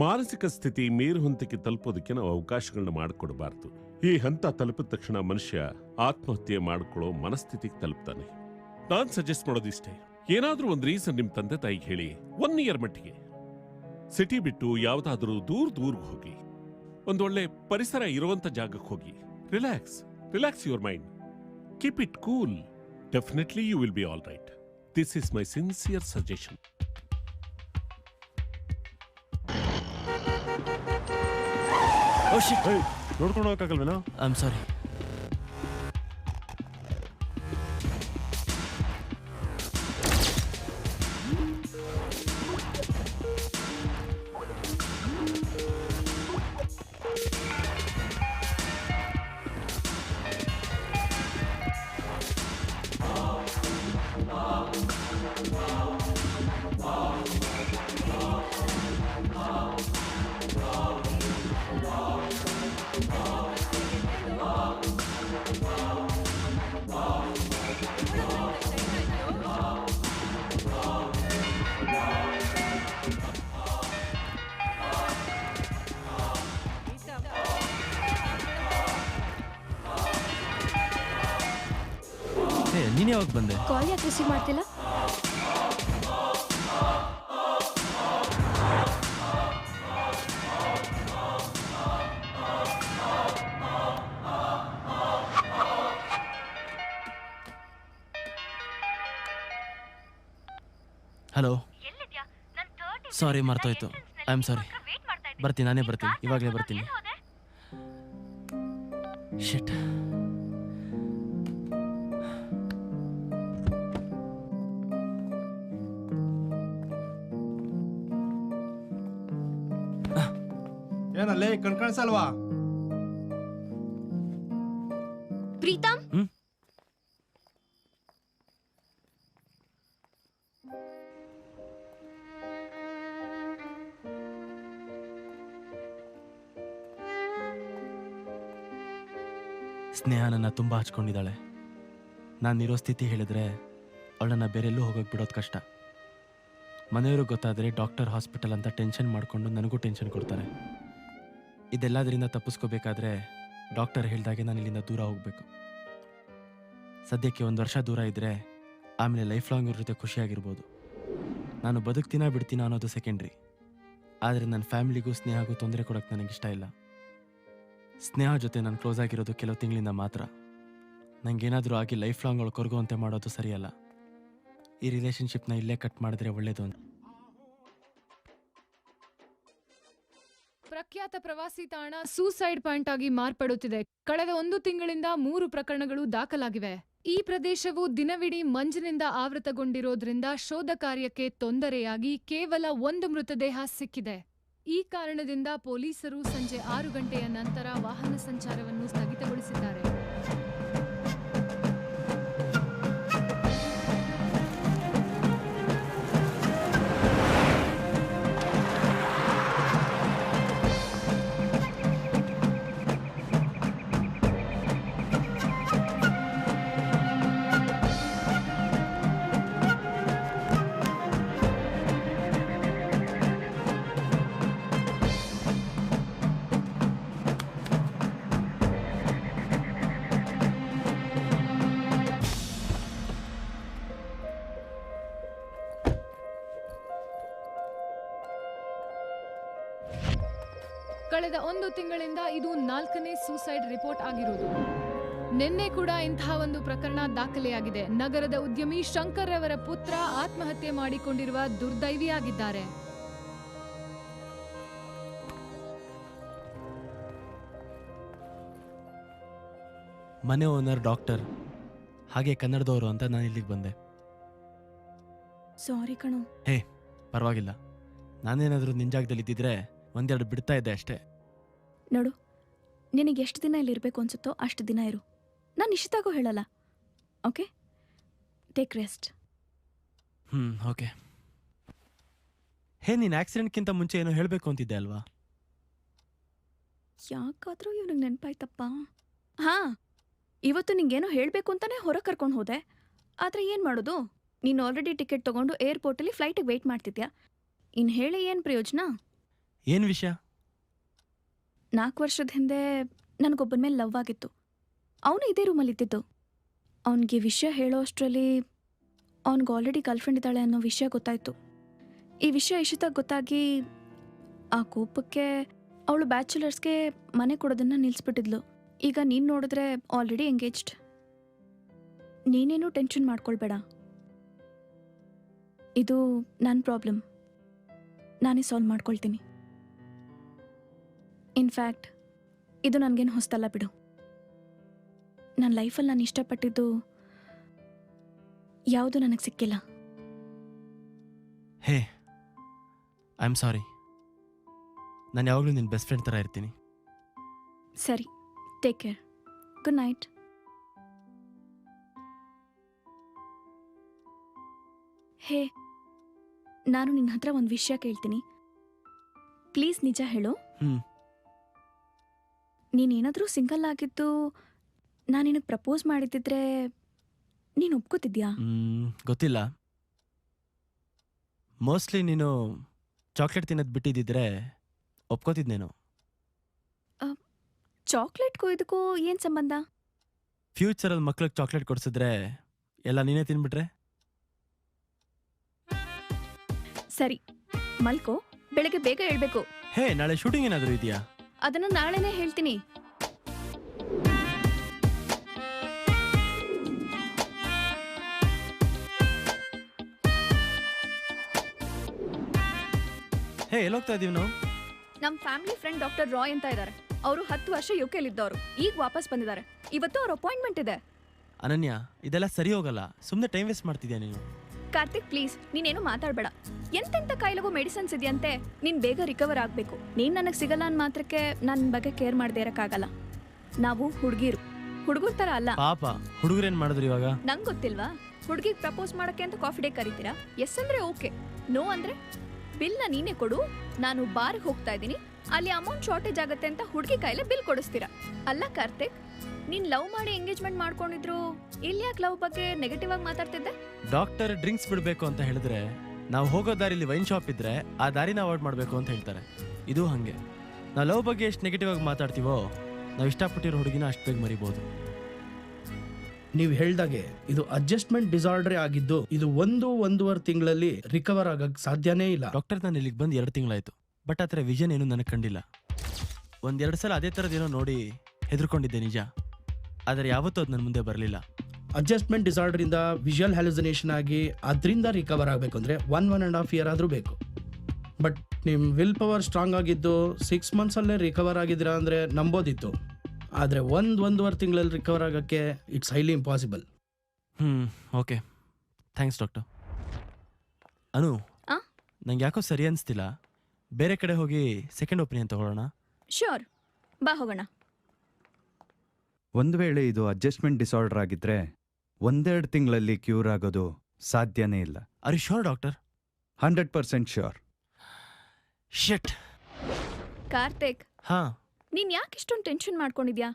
ಮಾನಸಿಕ ಸ್ಥಿತಿ ಮೇರು ಹಂತಕ್ಕೆ ತಲುಪೋದಕ್ಕೆ ನಾವು ಅವಕಾಶಗಳನ್ನ ಮಾಡಿಕೊಡಬಾರ್ದು. ಈ ಹಂತ ತಲುಪಿದ ತಕ್ಷಣ ಮನುಷ್ಯ ಆತ್ಮಹತ್ಯೆ ಮಾಡ್ಕೊಳ್ಳೋ ಮನಸ್ಥಿತಿಗೆ ತಲುಪ್ತಾನೆ. ನಾನು ಸಜೆಸ್ಟ್ ಮಾಡೋದಿಷ್ಟೇ, ಏನಾದ್ರೂ ಒಂದು ರೀಸನ್ ನಿಮ್ಮ ತಂದೆ ತಾಯಿಗೆ ಹೇಳಿ 1 year ಮಟ್ಟಿಗೆ ಸಿಟಿ ಬಿಟ್ಟು ಯಾವುದಾದ್ರೂ ದೂರ್ಗೆ ಹೋಗಿ, ಒಂದೊಳ್ಳೆ ಪರಿಸರ ಇರುವಂತ ಜಾಗಕ್ಕೆ ಹೋಗಿ relax your mind, keep it cool. Definitely you will be all right. This is my sincere suggestion. ನೋಡ್ಕೊಂಡು ಹೋಗಕ್ಕಾಗಲ್ವೇನೋ? ಐ ಆಮ್ ಸಾರಿ. ನೀನ್ ಯಾವಾಗ ಬಂದೆ? ಕಾಲ್ ಯಾಕೆ ರಿಸೀವ್ ಮಾಡ್ತಿಲ್ಲ? ಹಲೋ, ಸಾರಿ ಮರ್ತೋಯ್ತು. I am sorry. ಬರ್ತೀನಿ, ನಾನೇ ಬರ್ತೀನಿ, ಇವಾಗಲೇ ಬರ್ತೀನಿ. ಶಿಟ್. ಏನಲ್ಲೇ ಕಣ್ಕಾಣಿಸಲ್ವಾ? ಪ್ರೀತಮ್, ಸ್ನೇಹ ನನ್ನ ತುಂಬ ಹಚ್ಕೊಂಡಿದ್ದಾಳೆ. ನಾನಿರೋ ಸ್ಥಿತಿ ಹೇಳಿದ್ರೆ ಅವಳನ್ನ ಬೇರೆಲ್ಲೂ ಹೋಗೋಕೆ ಬಿಡೋದು ಕಷ್ಟ. ಮನೆಯವ್ರಿಗೆ ಗೊತ್ತಾದರೆ ಡಾಕ್ಟರ್, ಹಾಸ್ಪಿಟಲ್ ಅಂತ ಟೆನ್ಷನ್ ಮಾಡಿಕೊಂಡು ನನಗೂ ಟೆನ್ಷನ್ ಕೊಡ್ತಾರೆ. ಇದೆಲ್ಲದರಿಂದ ತಪ್ಪಿಸ್ಕೋಬೇಕಾದ್ರೆ ಡಾಕ್ಟರ್ ಹೇಳ್ದಾಗೆ ನಾನು ಇಲ್ಲಿಂದ ದೂರ ಹೋಗಬೇಕು. ಸದ್ಯಕ್ಕೆ 1 ವರ್ಷ ದೂರ ಇದ್ದರೆ ಆಮೇಲೆ ಲೈಫ್ ಲಾಂಗ್ ಇವ್ರ ಜೊತೆ ಖುಷಿಯಾಗಿರ್ಬೋದು. ನಾನು ಬದುಕ್ತೀನಾ ಬಿಡ್ತೀನಾ ಅನ್ನೋದು ಸೆಕೆಂಡ್ರಿ. ಆದರೆ ನನ್ನ ಫ್ಯಾಮಿಲಿಗೂ ಸ್ನೇಹಗೂ ತೊಂದರೆ ಕೊಡೋಕ್ಕೆ ನನಗಿಷ್ಟ ಇಲ್ಲ. ಸ್ನೇಹ ಜೊತೆ ನಾನು ಕ್ಲೋಸ್ ಆಗಿರೋದು ಕೆಲವು ತಿಂಗಳಿಂದ ಮಾತ್ರ. ನನಗೇನಾದರೂ ಆಗಿ ಲೈಫ್ ಲಾಂಗ್ ಅವಳು ಕೊರಗುವಂತೆ ಮಾಡೋದು ಸರಿಯಲ್ಲ. ಈ ರಿಲೇಷನ್ಶಿಪ್ನ ಇಲ್ಲೇ ಕಟ್ ಮಾಡಿದ್ರೆ ಒಳ್ಳೇದು ಅಂತ. ಪ್ರಖ್ಯಾತ ಪ್ರವಾಸಿ ತಾಣ ಸೂಸೈಡ್ ಪಾಯಿಂಟ್ ಆಗಿ ಮಾರ್ಪಡುತ್ತಿದೆ. ಕಳೆದ 1 ತಿಂಗಳಿಂದ 3 ಪ್ರಕರಣಗಳು ದಾಖಲಾಗಿವೆ. ಈ ಪ್ರದೇಶವು ದಿನವಿಡೀ ಮಂಜಿನಿಂದ ಆವೃತಗೊಂಡಿರೋದ್ರಿಂದ ಶೋಧ ಕಾರ್ಯಕ್ಕೆ ತೊಂದರೆಯಾಗಿ ಕೇವಲ 1 ಮೃತದೇಹ ಸಿಕ್ಕಿದೆ. ಈ ಕಾರಣದಿಂದ ಪೊಲೀಸರು ಸಂಜೆ 6 ಗಂಟೆಯ ನಂತರ ವಾಹನ ಸಂಚಾರವನ್ನು ಸ್ಥಗಿತಗೊಳಿಸಿದ್ದಾರೆ. ಕಳೆದ 1 ತಿಂಗಳಿಂದ ಇದು 4ನೇ ಸೂಸೈಡ್ ರಿಪೋರ್ಟ್ ಆಗಿರುವುದು. ನಿನ್ನೆ ಕೂಡ ಇಂತಹ ಒಂದು ಪ್ರಕರಣ ದಾಖಲೆಯಾಗಿದೆ. ನಗರದ ಉದ್ಯಮಿ ಶಂಕರ್ ಅವರ ಪುತ್ರ ಆತ್ಮಹತ್ಯೆ ಮಾಡಿಕೊಂಡಿರುವ ದುರ್ದೈವಿಯಾಗಿದ್ದಾರೆ. ಮನೆ ಓನರ್ ಡಾಕ್ಟರ್, ಹಾಗೆ ಕನ್ನಡದವರು ಅಂತ ನಾನು ಇಲ್ಲಿಗೆ ಬಂದೆ. ಸಾರಿ ಕಣೋ. ಹೇ, ಪರವಾಗಿಲ್ಲ. ನಾನೇನಾದರೂ ನಿಂಜಾಗದಲ್ಲಿ ಇದ್ದಿದ್ರೆ ಒಂದೆರಡು ಬಿಡ್ತಾ ಇದ್ದೆ ಅಷ್ಟೇ. ನೋಡು, ನಿನಗೆ ಎಷ್ಟು ದಿನ ಇಲ್ಲಿ ಇರಬೇಕು ಅನ್ಸುತ್ತೋ ಅಷ್ಟು ದಿನ ಇರು. ನಾನು ಇಷ್ಟದಾಗೂ ಹೇಳಲ್ಲ. Okay, take rest. ಓಕೆ. ಹೇ, ನೀನು ಆಕ್ಸಿಡೆಂಟ್ಗಿಂತ ಮುಂಚೆ ಏನೋ ಹೇಳಬೇಕು ಅಂತಿದ್ದೆ ಅಲ್ವಾ? ಯಾಕಾದ್ರೂ ಇವ್ನಿಗೆ ನೆನಪಾಯ್ತಪ್ಪ. ಹಾಂ, ಇವತ್ತು ನಿಂಗೇನೋ ಹೇಳಬೇಕು ಅಂತಾನೆ ಹೊರ ಕರ್ಕೊಂಡು ಹೋದೆ. ಆದರೆ ಏನು ಮಾಡೋದು, ನೀನು ಆಲ್ರೆಡಿ ಟಿಕೆಟ್ ತೊಗೊಂಡು ಏರ್ಪೋರ್ಟಲ್ಲಿ ಫ್ಲೈಟಿಗೆ ವೆಯ್ಟ್ ಮಾಡ್ತಿದ್ಯಾ. ಇನ್ನು ಹೇಳಿ ಏನು ಪ್ರಯೋಜನ? ಏನು ವಿಷಯ? 4 ವರ್ಷದ ಹಿಂದೆ ನನಗೊಬ್ಬನ ಮೇಲೆ ಲವ್ ಆಗಿತ್ತು. ಅವನು ಇದೇ ರೂಮಲ್ಲಿ ಇದ್ದಿದ್ದು. ಅವನಿಗೆ ವಿಷಯ ಹೇಳೋ ಅಷ್ಟರಲ್ಲಿ ಅವನಿಗೆ ಆಲ್ರೆಡಿ ಗರ್ಲ್ಫ್ರೆಂಡ್ ಇದ್ದಾಳೆ ಅನ್ನೋ ವಿಷಯ ಗೊತ್ತಾಯಿತು. ಈ ವಿಷಯ ಇಷ್ಟದಾಗ ಗೊತ್ತಾಗಿ ಆ ಕೋಪಕ್ಕೆ ಅವಳು ಬ್ಯಾಚುಲರ್ಸ್ಗೆ ಮನೆ ಕೊಡೋದನ್ನು ನಿಲ್ಲಿಸ್ಬಿಟ್ಟಿದ್ಲು. ಈಗ ನೀನು ನೋಡಿದ್ರೆ ಆಲ್ರೆಡಿ ಎಂಗೇಜ್ಡ್. ನೀನೇನು ಟೆನ್ಷನ್ ಮಾಡ್ಕೊಳ್ಬೇಡ. ಇದು ನನ್ನ ಪ್ರಾಬ್ಲಮ್, ನಾನೇ ಸಾಲ್ವ್ ಮಾಡ್ಕೊಳ್ತೀನಿ. ಇನ್ಫ್ಯಾಕ್ಟ್ ಇದು ನನಗೇನು ಹೊಸ್ತಲ್ಲ ಬಿಡು. ನನ್ನ ಲೈಫಲ್ಲಿ ನಾನು ಇಷ್ಟಪಟ್ಟಿದ್ದು ಯಾವುದು ನನಗೆ ಸಿಕ್ಕಿಲ್ಲ. Hey, I am sorry. ನಾನು ಯಾವಾಗಲೂ ನಿನ್ನ ಬೆಸ್ಟ್ ಫ್ರೆಂಡ್ ಥರ ಇರ್ತೀನಿ. ಸರಿ, take care. Good night. Hey, ನಾನು ನಿನ್ನ ಹತ್ರ ಒಂದು ವಿಷಯ ಕೇಳ್ತೀನಿ. ಪ್ಲೀಸ್ ನಿಜ ಹೇಳು. ನೀನೇನಾದರೂ ಸಿಂಗಲ್ ಆಗಿದ್ದು ನಾನು ನಿನಗೆ ಪ್ರಪೋಸ್ ಮಾಡಿದ್ದಿದ್ರೆ ನೀನು ಒಪ್ಕೋತಿದ್ಯಾ? ಗೊತ್ತಿಲ್ಲ. ಮೋಸ್ಟ್ಲಿ ನೀನು ಚಾಕ್ಲೇಟ್ ತಿನ್ನೋದು ಬಿಟ್ಟಿದ್ದಿದ್ರೆ ಒಪ್ಕೋತಿದ್ನೇನು. ಚಾಕ್ಲೇಟ್ಗೂ ಇದಕ್ಕೂ ಏನು ಸಂಬಂಧ? ಫ್ಯೂಚರಲ್ಲಿ ಮಕ್ಳಿಗೆ ಚಾಕ್ಲೇಟ್ ಕೊಡಿಸಿದ್ರೆ ಎಲ್ಲ ನೀನೇ ತಿನ್ಬಿಟ್ರೆ? ಸರಿ, ಮಲ್ಕೋ. ಬೆಳಗ್ಗೆ ಬೇಗ ಹೇಳ್ಬೇಕು. ಹೇ, ನಾಳೆ ಶೂಟಿಂಗ್ ಏನಾದರೂ ಇದೆಯಾ? ಅದನ್ನು ನಾಳೆನೇ ಹೇಳ್ತೀನಿ. ಹೇ, ಎಲ್ಲೋಗ್ತಾ ಇದೀವಿ ನಾವು? ನಮ್ಮ ಫ್ಯಾಮಿಲಿ ಫ್ರೆಂಡ್ ಡಾಕ್ಟರ್ ರಾಯ್ ಅಂತ ಇದ್ದಾರೆ. ಅವರು 10 ವರ್ಷ ಯುಕೆಲಿದ್ದವರು. ಈಗ ವಾಪಸ್ ಬಂದಿದ್ದಾರೆ. ಇವತ್ತು ಅವ್ರ ಅಪಾಯಿಂಟ್ಮೆಂಟ್ ಇದೆ. ಅನನ್ಯ, ಇದೆಲ್ಲ ಸರಿ ಹೋಗಲ್ಲ. ಸುಮ್ಮನೆ ಟೈಮ್ ವೇಸ್ಟ್ ಮಾಡ್ತಿದ್ಯಾ ನೀನು. ಕಾರ್ತಿಕ್, ಪ್ಲೀಸ್ ನೀನೇನು ಮಾತಾಡಬೇಡ. ಎಂತೆಂಥ ಕಾಯಿಲೆಗೂ ಮೆಡಿಸಿನ್ಸ್ ಇದೆಯಂತೆ. ನೀನು ಬೇಗ ರಿಕವರ್ ಆಗಬೇಕು. ನೀನು ನನಗೆ ಸಿಗಲ್ಲ ಅನ್ನೋ ಮಾತ್ರಕ್ಕೆ ನನ್ನ ಬಗ್ಗೆ ಕೇರ್ ಮಾಡದೇ ಇರೋಕ್ಕಾಗಲ್ಲ. ನಾವು ಹುಡುಗಿರು, ಹುಡುಗರ ಥರ ಅಲ್ಲ. ಪಾಪ, ಹುಡುಗರೇನು ಮಾಡಿದ್ರು ಇವಾಗ? ನಂಗೆ ಗೊತ್ತಿಲ್ವಾ? ಹುಡುಗಿಗೆ ಪ್ರಪೋಸ್ ಮಾಡೋಕ್ಕೆ ಅಂತ ಕಾಫಿ ಡೇ ಕರಿತೀರಾ? ಎಸ್ ಅಂದರೆ ಓಕೆ, ನೋ ಅಂದರೆ ಬಿಲ್ನ ನೀನೇ ಕೊಡು. ನಾನು ಬಾರ್ಗೆ ಹೋಗ್ತಾ ಇದ್ದೀನಿ, ಅಲ್ಲಿ ಅಮೌಂಟ್ ಶಾರ್ಟೇಜ್ ಆಗುತ್ತೆ ಅಂತ ಹುಡುಗಿ ಕೈಲೇ ಬಿಲ್ ಕೊಡಿಸ್ತೀರಾ? ಅಲ್ಲ ಕಾರ್ತಿಕ್, ನೀನ್ ಲವ್ ಮಾಡಿ ಎಂಗೇಜ್ಮೆಂಟ್ ಮಾಡ್ಕೊಂಡಿದ್ರು, ಇಲ್ಲಿ ಯಾಕೆ ಲವ್ ಬಗ್ಗೆ ನೆಗೆಟಿವ್ ಆಗಿ ಮಾತಾಡ್ತಿದ್ದೆ? ಡಾಕ್ಟರ್ ಡ್ರಿಂಕ್ಸ್ ಬಿಡಬೇಕು ಅಂತ ಹೇಳಿದ್ರೆ ನಾವು ಹೋಗೋ ದಾರಿಲಿ ವೈನ್ ಶಾಪ್ ಇದ್ರೆ ಆ ದಾರಿನ ಅವಾಯ್ಡ್ ಮಾಡಬೇಕು ಅಂತ ಹೇಳ್ತಾರೆ. ಇದು ಹಾಗೆ. ನಾವು ಲವ್ ಬಗ್ಗೆ ಎಷ್ಟು ನೆಗೆಟಿವ್ ಆಗಿ ಮಾತಾಡ್ತೀವೋ ನಾವು ಇಷ್ಟಪಟ್ಟಿರೋ ಹುಡುಗಿನ ಅಷ್ಟು ಬೇಗ ಮರಿಬೋದು. ನೀವು ಹೇಳ್ದಾಗೆ ಇದು ಅಡ್ಜಸ್ಟ್ಮೆಂಟ್ ಡಿಸಾರ್ಡರ್ ಆಗಿದ್ದು ಇದು 1-1.5 ತಿಂಗಳಲ್ಲಿ ರಿಕವರ್ ಆಗಕ್ಕೆ ಸಾಧ್ಯನೇ ಇಲ್ಲ. ಡಾಕ್ಟರ್, ನಾನು ಇಲ್ಲಿಗೆ ಬಂದು 2 ತಿಂಗಳಾಯ್ತು. ಬಟ್ ಆ ಥರ ವಿಷನ್ ಏನು ನನಗೆ ಕಂಡಿಲ್ಲ. 1-2 ಸಲ ಅದೇ ಥರದ್ದೇನೋ ನೋಡಿ ಹೆದರ್ಕೊಂಡಿದ್ದೆ ನಿಜ. ಆದರೆ ಯಾವತ್ತೂ ಅದು ನನ್ನ ಮುಂದೆ ಬರಲಿಲ್ಲ. ಅಡ್ಜಸ್ಟ್ಮೆಂಟ್ ಡಿಸಾರ್ಡರ್ ಇಂದ ವಿಜುವಲ್ ಹ್ಯಾಲುಸಿನೇಷನ್ ಆಗಿ ಅದರಿಂದ ರಿಕವರ್ ಆಗಬೇಕು ಅಂದರೆ 1.5 ಇಯರ್ ಆದರೂ ಬೇಕು. ಬಟ್ ನಿಮ್ಮ ವಿಲ್ ಪವರ್ ಸ್ಟ್ರಾಂಗ್ ಆಗಿದ್ದು 6 ಮಂತ್ಸಲ್ಲೇ ರಿಕವರ್ ಆಗಿದ್ದೀರಾ ಅಂದರೆ ನಂಬೋದಿತ್ತು. ಆದರೆ 1-1.5 ತಿಂಗಳಲ್ಲಿ ರಿಕವರ್ ಆಗೋಕ್ಕೆ it's highly impossible. Okay, thanks doctor. Anu, ನಂಗೆ ಯಾಕೋ ಸರಿ ಅನಿಸ್ತಿಲ್ಲ. ಬೇರೆ ಕಡೆ ಹೋಗಿ ಸೆಕೆಂಡ್ ಒಪಿನಿಯನ್ ತಗೊಳ್ಳೋಣ. ಶ್ಯೂರ್, ಬಾ ಹೋಗೋಣ. ಒಂದು ವೇಳೆ ಇದು ಅಡ್ಜಸ್ಟ್ಮೆಂಟ್ ಡಿಸಾರ್ಡರ್ ಆಗಿದ್ರೆ 1-2 ತಿಂಗಳಲ್ಲಿ ಕ್ಯೂರ್ ಆಗೋದು ಸಾಧ್ಯನೇ ಇಲ್ಲ. Are you sure doctor? 100% sure. Shit. Karthik, ಹಾ, ನೀನ್ ಯಾಕೆ ಇಷ್ಟೊಂದು ಟೆನ್ಷನ್ ಮಾಡ್ಕೊಂಡಿದ್ಯಾ?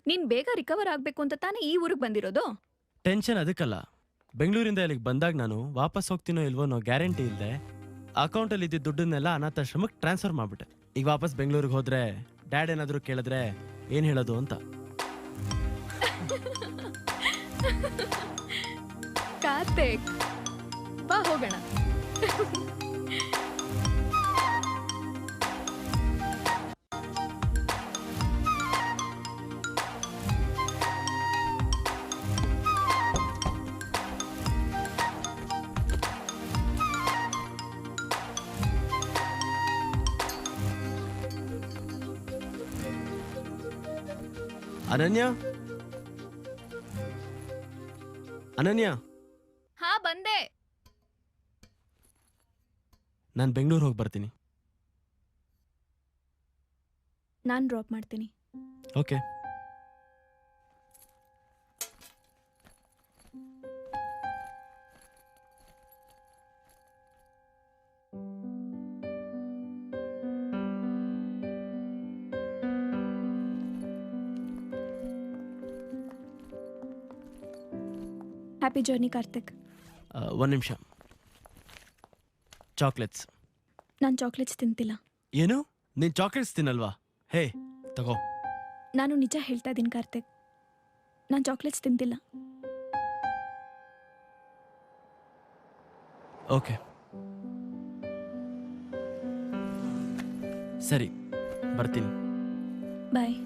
ನೀನ್ ಬೇಗ ರಿಕವರ್ ಆಗ್ಬೇಕು ಅಂತ ತಾನೇ ಈ ಊರಿಗೆ ಬಂದಿರೋದು. ಟೆನ್ಷನ್ ಅದಕ್ಕಲ್ಲ. ಬೆಂಗಳೂರಿಂದ ಇಲ್ಲಿಗೆ ಬಂದಾಗ ನಾನು ವಾಪಸ್ ಹೋಗ್ತೀನೋ ಇಲ್ವೋ ಅನ್ನೋ ಗ್ಯಾರಂಟಿ ಇಲ್ಲದೆ ಅಕೌಂಟಲ್ಲಿ ಇದ್ದ ದುಡ್ಡನ್ನೆಲ್ಲ ಅನಾಥಾಶ್ರಮಕ್ಕೆ ಟ್ರಾನ್ಸ್ಫರ್ ಮಾಡ್ಬಿಟ್ಟೆ. ಈಗ ವಾಪಸ್ ಬೆಂಗಳೂರಿಗೆ ಹೋದ್ರೆ ಡ್ಯಾಡ್ ಏನಾದರೂ ಕೇಳಿದ್ರೆ ಏನು ಹೇಳೋದು ಅಂತ. ಕಾರ್ತಿಕ್, ಬಾ ಹೋಗೋಣ. ಅನನ್ಯ, ಅನನ್ಯ, ಹಾ ಬಂದೆ. ನಾನು ಬೆಂಗಳೂರು ಹೋಗಿ ಬರ್ತೀನಿ. ನಾನು ಡ್ರಾಪ್ ಮಾಡ್ತೀನಿ. ಓಕೆ. Happy journey Karthik. ಒಂದು ನಿಮಿಷ. ಚಾಕ್ಲೇಟ್ಸ್. ನಾನು ಚಾಕ್ಲೇಟ್ಸ್ ತಿಂತಿಲ್ಲ. ಏನು? ನೀನು ಚಾಕ್ಲೇಟ್ಸ್ ತಿನ್ನಲ್ವಾ? ಹೇ ತಗೋ. ನಾನು ನಿಜ ಹೇಳ್ತಾ ಇದ್ದೀನಿ ಕಾರ್ತಿಕ್, ನಾನು ಚಾಕ್ಲೇಟ್ಸ್ ತಿಂತಿಲ್ಲ. ಓಕೆ ಸರಿ, ಬರ್ತೀನಿ. ಬಾಯ್.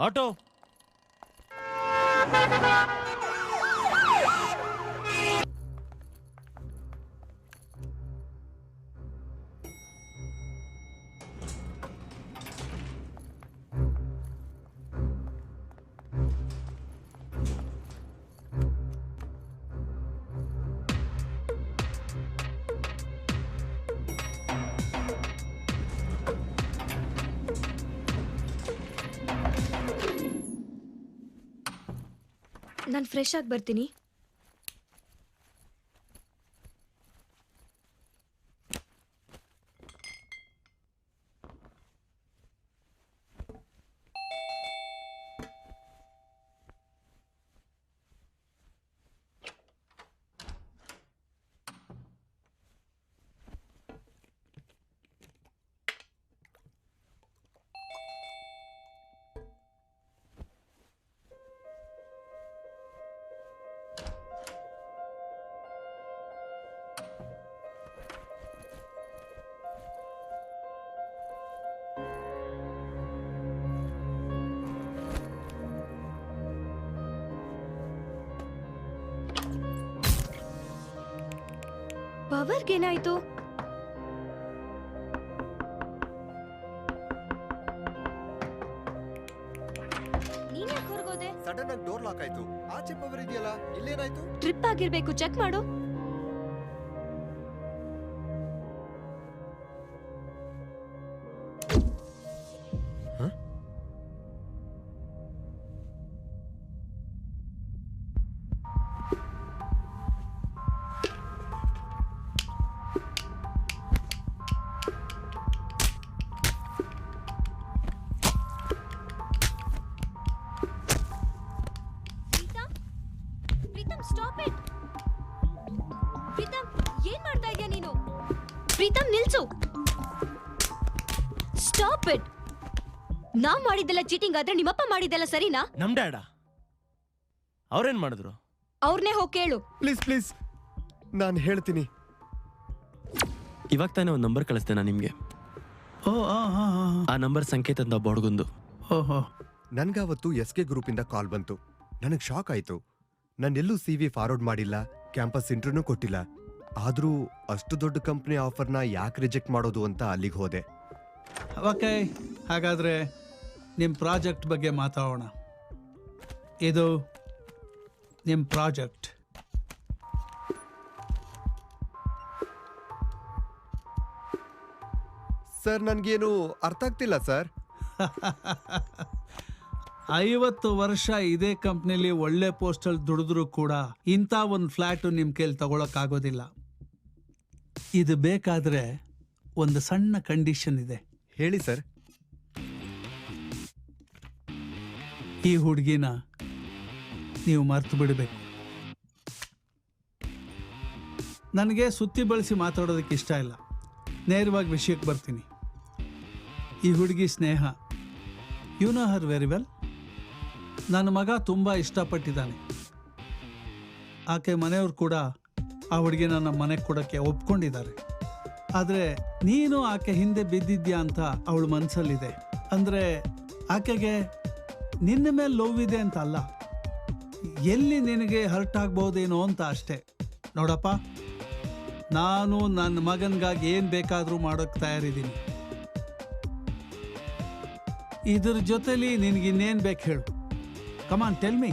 ಆಟೋ. ನಾನು ಫ್ರೆಶ್ ಆಗಿ ಬರ್ತೀನಿ. ಪವರ್ಗೇನಾಯ್ತು? ನೀನ್ ಯಾಕೆ ಹೊರಗೋದೆ? ಸಡನ್ ಆಗಿ ಡೋರ್ ಲಾಕ್ ಆಯ್ತು. ಆಚೆ ಪವರ್ ಇದೆಯಲ್ಲ, ಇಲ್ಲೇನಾಯ್ತು? ಟ್ರಿಪ್ ಆಗಿರ್ಬೇಕು, ಚೆಕ್ ಮಾಡು. Preetham, stop it. ಪ್ರೀತಮ್, ಏನ್ ಮಾಡ್ತಾ ಇದೀಯ ನೀನು? ಪ್ರೀತಮ್, ನಿಲ್ಸು. Stop it. ನಾವ್ ಮಾಡಿದ್ದೆಲ್ಲ ಚೀಟಿಂಗ್ ಆದ್ರೆ ನಿಮ್ಮಪ್ಪ ಮಾಡಿದ್ದೆಲ್ಲ ಸರಿನಾ? ನಮ್ ಡ್ಯಾಡ ಅವ್ರೇನ್ ಮಾಡಿದ್ರು? ಅವ್ರನ್ನೇ ಹೋಗಿ ಕೇಳು. ಪ್ಲೀಸ್ ಪ್ಲೀಸ್, ನಾನು ಹೇಳ್ತೀನಿ. ಇವಾಗ ತಾನೇ ಒಂದು ನಂಬರ್ ಕಳಿಸ್ದೆ ನಾನು ನಿಮ್ಗೆ. ಆ ನಂಬರ್ ಸಂಕೇತ ಅಂತ ಒಬ್ಬ ಹುಡುಗಂದು. ನನ್ಗಾವತ್ತು SK ಗ್ರೂಪಿಂದ ಕಾಲ್ ಬಂತು. ನನಗೆ ಶಾಕ್ ಆಯ್ತು. ನಾನೆಲ್ಲೂ CV ಫಾರ್ವರ್ಡ್ ಮಾಡಿಲ್ಲ, ಕ್ಯಾಂಪಸ್ ಇಂಟರ್ವ್ಯೂನೂ ಕೊಟ್ಟಿಲ್ಲ. ಆದ್ರೂ ಅಷ್ಟು ದೊಡ್ಡ ಕಂಪ್ನಿ ಆಫರ್ನ ಯಾಕೆ ರಿಜೆಕ್ಟ್ ಮಾಡೋದು ಅಂತ ಅಲ್ಲಿಗೆ ಹೋದೆ. ಓಕೆ, ಹಾಗಾದ್ರೆ ನಿಮ್ಮ ಪ್ರಾಜೆಕ್ಟ್ ಬಗ್ಗೆ ಮಾತಾಡೋಣ. ಇದು ನಿಮ್ಮ ಪ್ರಾಜೆಕ್ಟ್. ಸರ್, ನನಗೇನು ಅರ್ಥ ಆಗ್ತಿಲ್ಲ ಸರ್. 50 ವರ್ಷ ಇದೇ ಕಂಪ್ನಿಲಿ ಒಳ್ಳೆ ಪೋಸ್ಟಲ್ಲಿ ದುಡಿದ್ರೂ ಕೂಡ ಇಂಥ ಒಂದು ಫ್ಲ್ಯಾಟು ನಿಮ್ಮ ಕೈಲಿ ತಗೊಳಕ್ಕಾಗೋದಿಲ್ಲ. ಇದು ಬೇಕಾದ್ರೆ ಒಂದು ಸಣ್ಣ ಕಂಡೀಷನ್ ಇದೆ. ಹೇಳಿ ಸರ್. ಈ ಹುಡುಗಿನ ನೀವು ಮರ್ತು ಬಿಡಬೇಕು. ನನಗೆ ಸುತ್ತಿ ಬಳಸಿ ಮಾತಾಡೋದಕ್ಕೆ ಇಷ್ಟ ಇಲ್ಲ. ನೇರವಾಗಿ ವಿಷಯಕ್ಕೆ ಬರ್ತೀನಿ. ಈ ಹುಡುಗಿ Sneha, you know her very well. ನನ್ನ ಮಗ ತುಂಬ ಇಷ್ಟಪಟ್ಟಿದ್ದಾನೆ. ಆಕೆ ಮನೆಯವರು ಕೂಡ ಆ ಹುಡುಗಿನ ನಮ್ಮ ಮನೆಗೆ ಕೊಡೋಕ್ಕೆ ಒಪ್ಕೊಂಡಿದ್ದಾರೆ. ಆದರೆ ನೀನು ಆಕೆ ಹಿಂದೆ ಬಿದ್ದಿದ್ಯಾ ಅಂತ ಅವಳ ಮನಸ್ಸಲ್ಲಿದೆ. ಅಂದರೆ ಆಕೆಗೆ ನಿನ್ನ ಮೇಲೆ ಲವ್ ಇದೆ ಅಂತ ಅಲ್ಲ, ಎಲ್ಲಿ ನಿನಗೆ ಹರ್ಟ್ ಆಗ್ಬೋದೇನೋ ಅಂತ ಅಷ್ಟೇ. ನೋಡಪ್ಪ, ನಾನು ನನ್ನ ಮಗನಿಗಾಗಿ ಏನು ಬೇಕಾದರೂ ಮಾಡೋಕ್ಕೆ ತಯಾರಿದ್ದೀನಿ. ಇದ್ರ ಜೊತೆಲಿ ನಿನಗಿನ್ನೇನು ಬೇಕು ಹೇಳು. ಕಮಾನ್, ಟೆಲ್ ಮೀ.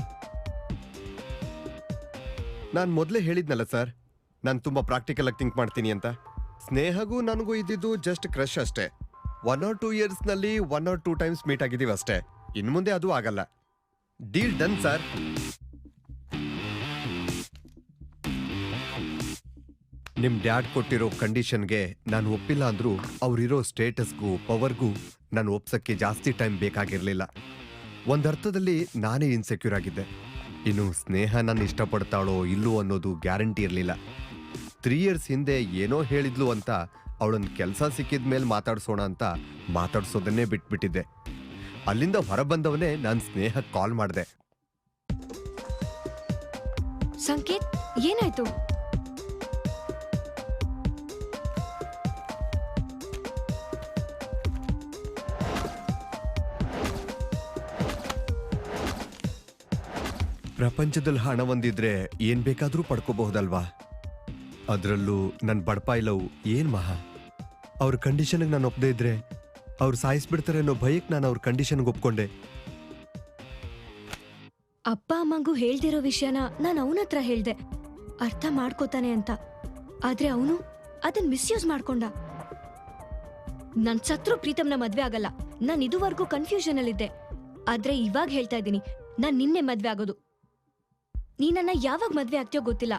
ನಾನು ಮೊದಲೇ ಹೇಳಿದ್ನಲ್ಲ ಸರ್, ನಾನು ತುಂಬ ಪ್ರಾಕ್ಟಿಕಲ್ ಆಗಿ ಥಿಂಕ್ ಮಾಡ್ತೀನಿ ಅಂತ. ಸ್ನೇಹಗೂ ನನಗೂ ಇದ್ದಿದ್ದು ಜಸ್ಟ್ ಕ್ರಶ್ ಅಷ್ಟೇ. 1 or 2 yearsನಲ್ಲಿ 1 or 2 times ಮೀಟ್ ಆಗಿದ್ದೀವಿ ಅಷ್ಟೇ. ಇನ್ನು ಮುಂದೆ ಅದು ಆಗಲ್ಲ. Deal done sir. ನಿಮ್ ಡ್ಯಾಡ್ ಕೊಟ್ಟಿರೋ ಕಂಡೀಷನ್ಗೆ ನಾನು ಒಪ್ಪಿಲ್ಲ ಅಂದ್ರೂ ಅವ್ರಿರೋ ಸ್ಟೇಟಸ್ಗೂ ಪವರ್ಗೂ ನಾನು ಒಪ್ಸಕ್ಕೆ ಜಾಸ್ತಿ ಟೈಮ್ ಬೇಕಾಗಿರ್ಲಿಲ್ಲ. ಒಂದರ್ಥದಲ್ಲಿ ನಾನೇ ಇನ್ಸೆಕ್ಯೂರ್ ಆಗಿದ್ದೆ. ಇನ್ನು ಸ್ನೇಹ ನನ್ನ ಇಷ್ಟಪಡ್ತಾಳೋ ಇಲ್ಲೋ ಅನ್ನೋದು ಗ್ಯಾರಂಟಿ ಇರಲಿಲ್ಲ. 3 years ಹಿಂದೆ ಏನೋ ಹೇಳಿದ್ಲು ಅಂತ ಅವಳನ್ನ ಕೆಲಸ ಸಿಕ್ಕಿದ ಮೇಲೆ ಮಾತಾಡ್ಸೋಣ ಅಂತ ಮಾತಾಡ್ಸೋದನ್ನೇ ಬಿಟ್ಬಿಟ್ಟಿದ್ದೆ. ಅಲ್ಲಿಂದ ಹೊರಬಂದವನೇ ನಾನು ಸ್ನೇಹಕ್ಕೆ ಕಾಲ್ ಮಾಡಿದೆ. ಸಂಕೇತ್, ಏನಾಯ್ತು? ಪ್ರಪಂಚದಲ್ಲಿ ಹಣ ಒಂದಿದ್ರೆ ಏನ್ ಬೇಕಾದ್ರೂ ಪಡ್ಕೋಬಹುದಲ್ವಾ? ಅದರಲ್ಲೂ ನನ್ನ ಬಡಪಾಯಿಲವು ಏನ್ ಮಹಾ. ಅವ್ರ ಕಂಡೀಷನ್ಗೆ ನಾನು ಒಪ್ಪದೇ ಇದ್ರೆ ಅವ್ರು ಸಾಯಿಸ್ಬಿಡ್ತಾರೆ ಅನ್ನೋ ಭಯಕ್ಕೆ ನಾನು ಅವ್ರ ಕಂಡೀಷನ್ಗೆ ಒಪ್ಕೊಂಡೆ. ಅಪ್ಪ ಅಮ್ಮಂಗೂ ಹೇಳ್ದಿರೋ ವಿಷಯನ ನಾನು ಅವನ ಹತ್ರ ಹೇಳ್ದೆ, ಅರ್ಥ ಮಾಡ್ಕೋತಾನೆ ಅಂತ. ಆದ್ರೆ ಅವನು ಅದನ್ನ ಮಿಸ್ಯೂಸ್ ಮಾಡ್ಕೊಂಡ. ನನ್ ಸತ್ರು ಪ್ರೀತಮ್ನ ಮದ್ವೆ ಆಗಲ್ಲ. ನಾನು ಇದುವರೆಗೂ ಕನ್ಫ್ಯೂಷನ್ ಅಲ್ಲಿದ್ದೆ. ಆದ್ರೆ ಇವಾಗ ಹೇಳ್ತಾ ಇದ್ದೀನಿ, ನಾನ್ ನಿನ್ನೆ ಮದ್ವೆ ಆಗೋದು. ನೀ ನನ್ನ ಯಾವಾಗ ಮದ್ವೆ ಆಗ್ತೀಯೋ ಗೊತ್ತಿಲ್ಲ,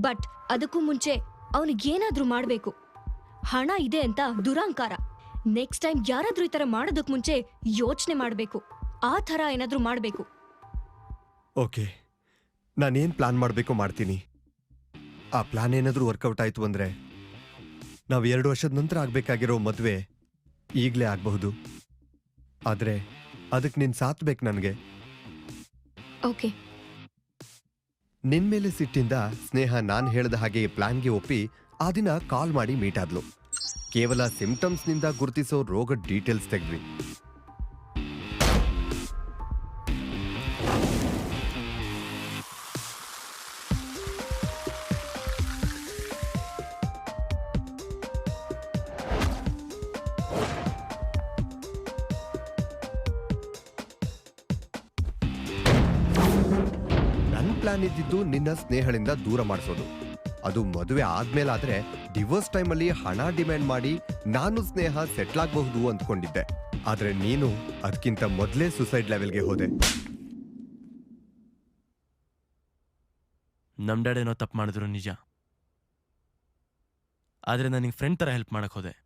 ಬಟ್ ಅದಕ್ಕೂ ಮುಂಚೆ ಅವನಿಗೇನಾದ್ರೂ ಮಾಡ್ಬೇಕು. ಹಣ ಇದೆ ಅಂತ ದುರಾಂಕಾರ. ನೆಕ್ಸ್ಟ್ ಟೈಮ್ ಯಾರಾದ್ರೂ ಈ ತರ ಮಾಡೋದಕ್ ಮುಂಚೆ ಯೋಚನೆ ಮಾಡ್ಬೇಕು. ಆ ಥರ ಏನಾದ್ರೂ ಮಾಡ್ಬೇಕು. ಓಕೆ, ನಾನೇನ್ ಪ್ಲಾನ್ ಮಾಡಬೇಕು ಮಾಡ್ತೀನಿ. ಆ ಪ್ಲಾನ್ ಏನಾದ್ರೂ ವರ್ಕೌಟ್ ಆಯ್ತು ಅಂದ್ರೆ ನಾವು 2 ವರ್ಷದ ನಂತರ ಆಗ್ಬೇಕಾಗಿರೋ ಮದ್ವೆ ಈಗಲೇ ಆಗಬಹುದು. ಆದ್ರೆ ಅದಕ್ಕೆ ನೀನ್ ಸಾಥ್ ಬೇಕು ನನಗೆ. ಓಕೆ. ನಿನ್ ಮೇಲೆ ಸಿಟ್ಟಿಂದ ಸ್ನೇಹ ನಾನು ಹೇಳ್ದ ಹಾಗೆ ಪ್ಲಾನ್ಗೆ ಒಪ್ಪಿ ಆ ದಿನ ಕಾಲ್ ಮಾಡಿ ಮೀಟ್ ಆದ್ಲು. ಕೇವಲ ಸಿಂಪ್ಟಮ್ಸ್ನಿಂದ ಗುರುತಿಸೋ ರೋಗದ ಡೀಟೇಲ್ಸ್ ತೆಗೆದ್ವಿ. ಪ್ಲಾನ್ ಇದ್ದಿದ್ದು ನಿನ್ನ ಸ್ನೇಹಳಿಂದ ದೂರ ಮಾಡಿಸೋದು. ಅದು ಮದುವೆ ಆದ್ಮೇಲಾದ್ರೆ ಡಿವೋರ್ಸ್ ಟೈಮಲ್ಲಿ ಹಣ ಡಿಮ್ಯಾಂಡ್ ಮಾಡಿ ನಾನು ಸ್ನೇಹ ಸೆಟ್ಲ್ ಆಗಬಹುದು ಅಂದ್ಕೊಂಡಿದ್ದೆ. ಆದ್ರೆ ನೀನು ಅದಕ್ಕಿಂತ ಮೊದಲೇ ಸುಸೈಡ್ ಲೆವೆಲ್ಗೆ ಹೋದೆ. ನಮ್ ಡ್ಯಾಡ್ ಏನೋ ತಪ್ಪು ಮಾಡಿದ್ರು ನಿಜ, ಆದ್ರೆ ನನಗೆ ಫ್ರೆಂಡ್ ಥರ ಹೆಲ್ಪ್ ಮಾಡಕ್ ಹೋದೆ.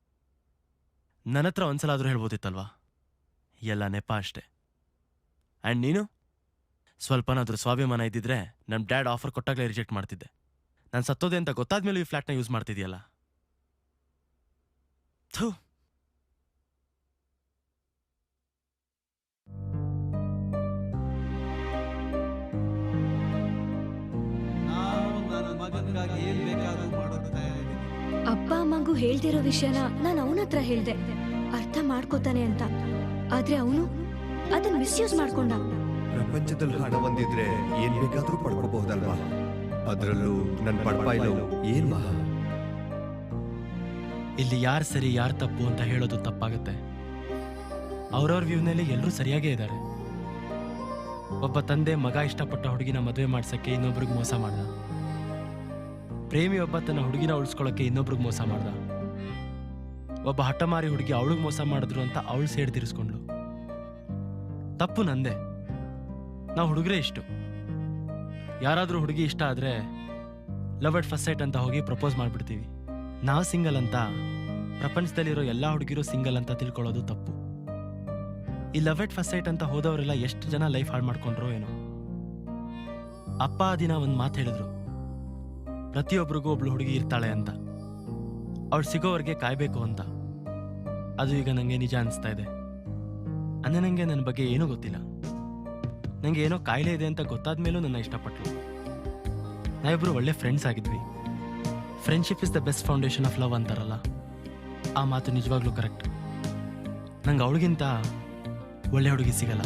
ನನ್ನ ಹತ್ರ ಒಂದ್ಸಲ ಆದ್ರೂ ಹೇಳ್ಬೋದಿತ್ತಲ್ವಾ? ಎಲ್ಲ ನೆಪ ಅಷ್ಟೆ. ಆ್ಯಂಡ್ ನೀನು ಸ್ವಲ್ಪನಾದ್ರೂ ಸ್ವಾಭಿಮಾನ ಇದ್ದಿದ್ರೆ ನಮ್ಮ ಡ್ಯಾಡ್ ಆಫರ್ ಕೊಟ್ಟಾಗಲೇ ರಿಜೆಕ್ಟ್ ಮಾಡ್ತಿದ್ದೆ. ನಾನು ಸತ್ತೋದೆ ಅಂತ ಗೊತ್ತಾದ್ಮೇಲೆ ಈ ಫ್ಲ್ಯಾಟ್ನ ಯೂಸ್ ಮಾಡ್ತಿದ್ಯಲ್ಲ. ಥೂ. ಅಪ್ಪ ಅಮ್ಮಂಗೂ ಹೇಳ್ದಿರೋ ವಿಷಯನ ನಾನು ಅವನ ಹತ್ರ ಹೇಳ್ದೆ, ಅರ್ಥ ಮಾಡ್ಕೋತಾನೆ ಅಂತ. ಆದ್ರೆ ಅವನು ಅದನ್ನ ಮಿಸ್ಯೂಸ್ ಮಾಡ್ಕೊಂಡ. ಪ್ರಪಂಚದಲ್ಲಿ ಹಣ ಒಂದಿದ್ರೆ ಏನ್ ಬೇಕಾದ್ರೂ ಪಡ್ಕೋಬಹುದಲ್ವಾ? ಅದ್ರಲ್ಲೂ ನನ್ ಪಡ್ಪಾಯ್ಲು ಏನ್ ಮಹಾ. ಇಲ್ಲಿ ಯಾರು ಸರಿ ಯಾರು ತಪ್ಪು ಅಂತ ಹೇಳೋದು ತಪ್ಪಾಗುತ್ತೆ. ಅವ್ರವ್ರ ವ್ಯೂನಲ್ಲಿ ಎಲ್ಲರೂ ಸರಿಯಾಗೇ ಇದ್ದಾರೆ. ಒಬ್ಬ ತಂದೆ ಮಗ ಇಷ್ಟಪಟ್ಟ ಹುಡುಗಿನ ಮದುವೆ ಮಾಡ್ಸಕ್ಕೆ ಇನ್ನೊಬ್ರಿಗೆ ಮೋಸ ಮಾಡ್ದ. ಪ್ರೇಮಿ ಒಬ್ಬ ತನ್ನ ಹುಡುಗಿನ ಉಳಿಸ್ಕೊಳ್ಳೋಕೆ ಇನ್ನೊಬ್ರಿಗೆ ಮೋಸ ಮಾಡ್ದ. ಒಬ್ಬ ಹಠಮಾರಿ ಹುಡುಗಿ ಅವಳಿಗೆ ಮೋಸ ಮಾಡಿದ್ರು ಅಂತ ಅವಳು ಸೇಡ್ ತೀರಿಸ್ಕೊಂಡ್ಲು. ತಪ್ಪು ನಂದೆ. ನಾವು ಹುಡುಗರೇ ಇಷ್ಟು. ಯಾರಾದ್ರೂ ಹುಡುಗಿ ಇಷ್ಟ ಆದ್ರೆ ಲವ್ ಅಟ್ ಫಸ್ಟ್ ಸೈಟ್ ಅಂತ ಹೋಗಿ ಪ್ರಪೋಸ್ ಮಾಡ್ಬಿಡ್ತೀವಿ. ನಾವು ಸಿಂಗಲ್ ಅಂತ ಪ್ರಪಂಚದಲ್ಲಿರೋ ಎಲ್ಲ ಹುಡುಗಿರು ಸಿಂಗಲ್ ಅಂತ ತಿಳ್ಕೊಳ್ಳೋದು ತಪ್ಪು. ಈ ಲವ್ ಅಟ್ ಫಸ್ಟ್ ಸೈಟ್ ಅಂತ ಹೋದವರೆಲ್ಲ ಎಷ್ಟು ಜನ ಲೈಫ್ ಹಾಳು ಮಾಡ್ಕೊಂಡ್ರೋ ಏನೋ. ಅಪ್ಪ ಆ ದಿನ ಒಂದು ಮಾತು ಹೇಳಿದ್ರು, ಪ್ರತಿಯೊಬ್ಬರಿಗೂ ಒಬ್ಳು ಹುಡುಗಿ ಇರ್ತಾಳೆ ಅಂತ, ಅವಳು ಸಿಗೋವರೆಗೆ ಕಾಯ್ಬೇಕು ಅಂತ. ಅದು ಈಗ ನನಗೆ ನಿಜ ಅನಿಸ್ತಾ ಇದೆ. ಅಂದರೆ ನನಗೆ ನನ್ನ ಬಗ್ಗೆ ಏನೂ ಗೊತ್ತಿಲ್ಲ. ನನಗೆ ಏನೋ ಕಾಯಿಲೆ ಇದೆ ಅಂತ ಗೊತ್ತಾದ್ಮೇಲೂ ನನ್ನ ಇಷ್ಟಪಟ್ಲು. ನಾವಿಬ್ರು ಒಳ್ಳೆ ಫ್ರೆಂಡ್ಸ್ ಆಗಿದ್ವಿ. Friendship is the best foundation of love ಅಂತಾರಲ್ಲ, ಆ ಮಾತು ನಿಜವಾಗ್ಲೂ ಕರೆಕ್ಟ್. ನಂಗೆ ಅವಳಿಗಿಂತ ಒಳ್ಳೆ ಹುಡುಗಿ ಸಿಗಲ್ಲ.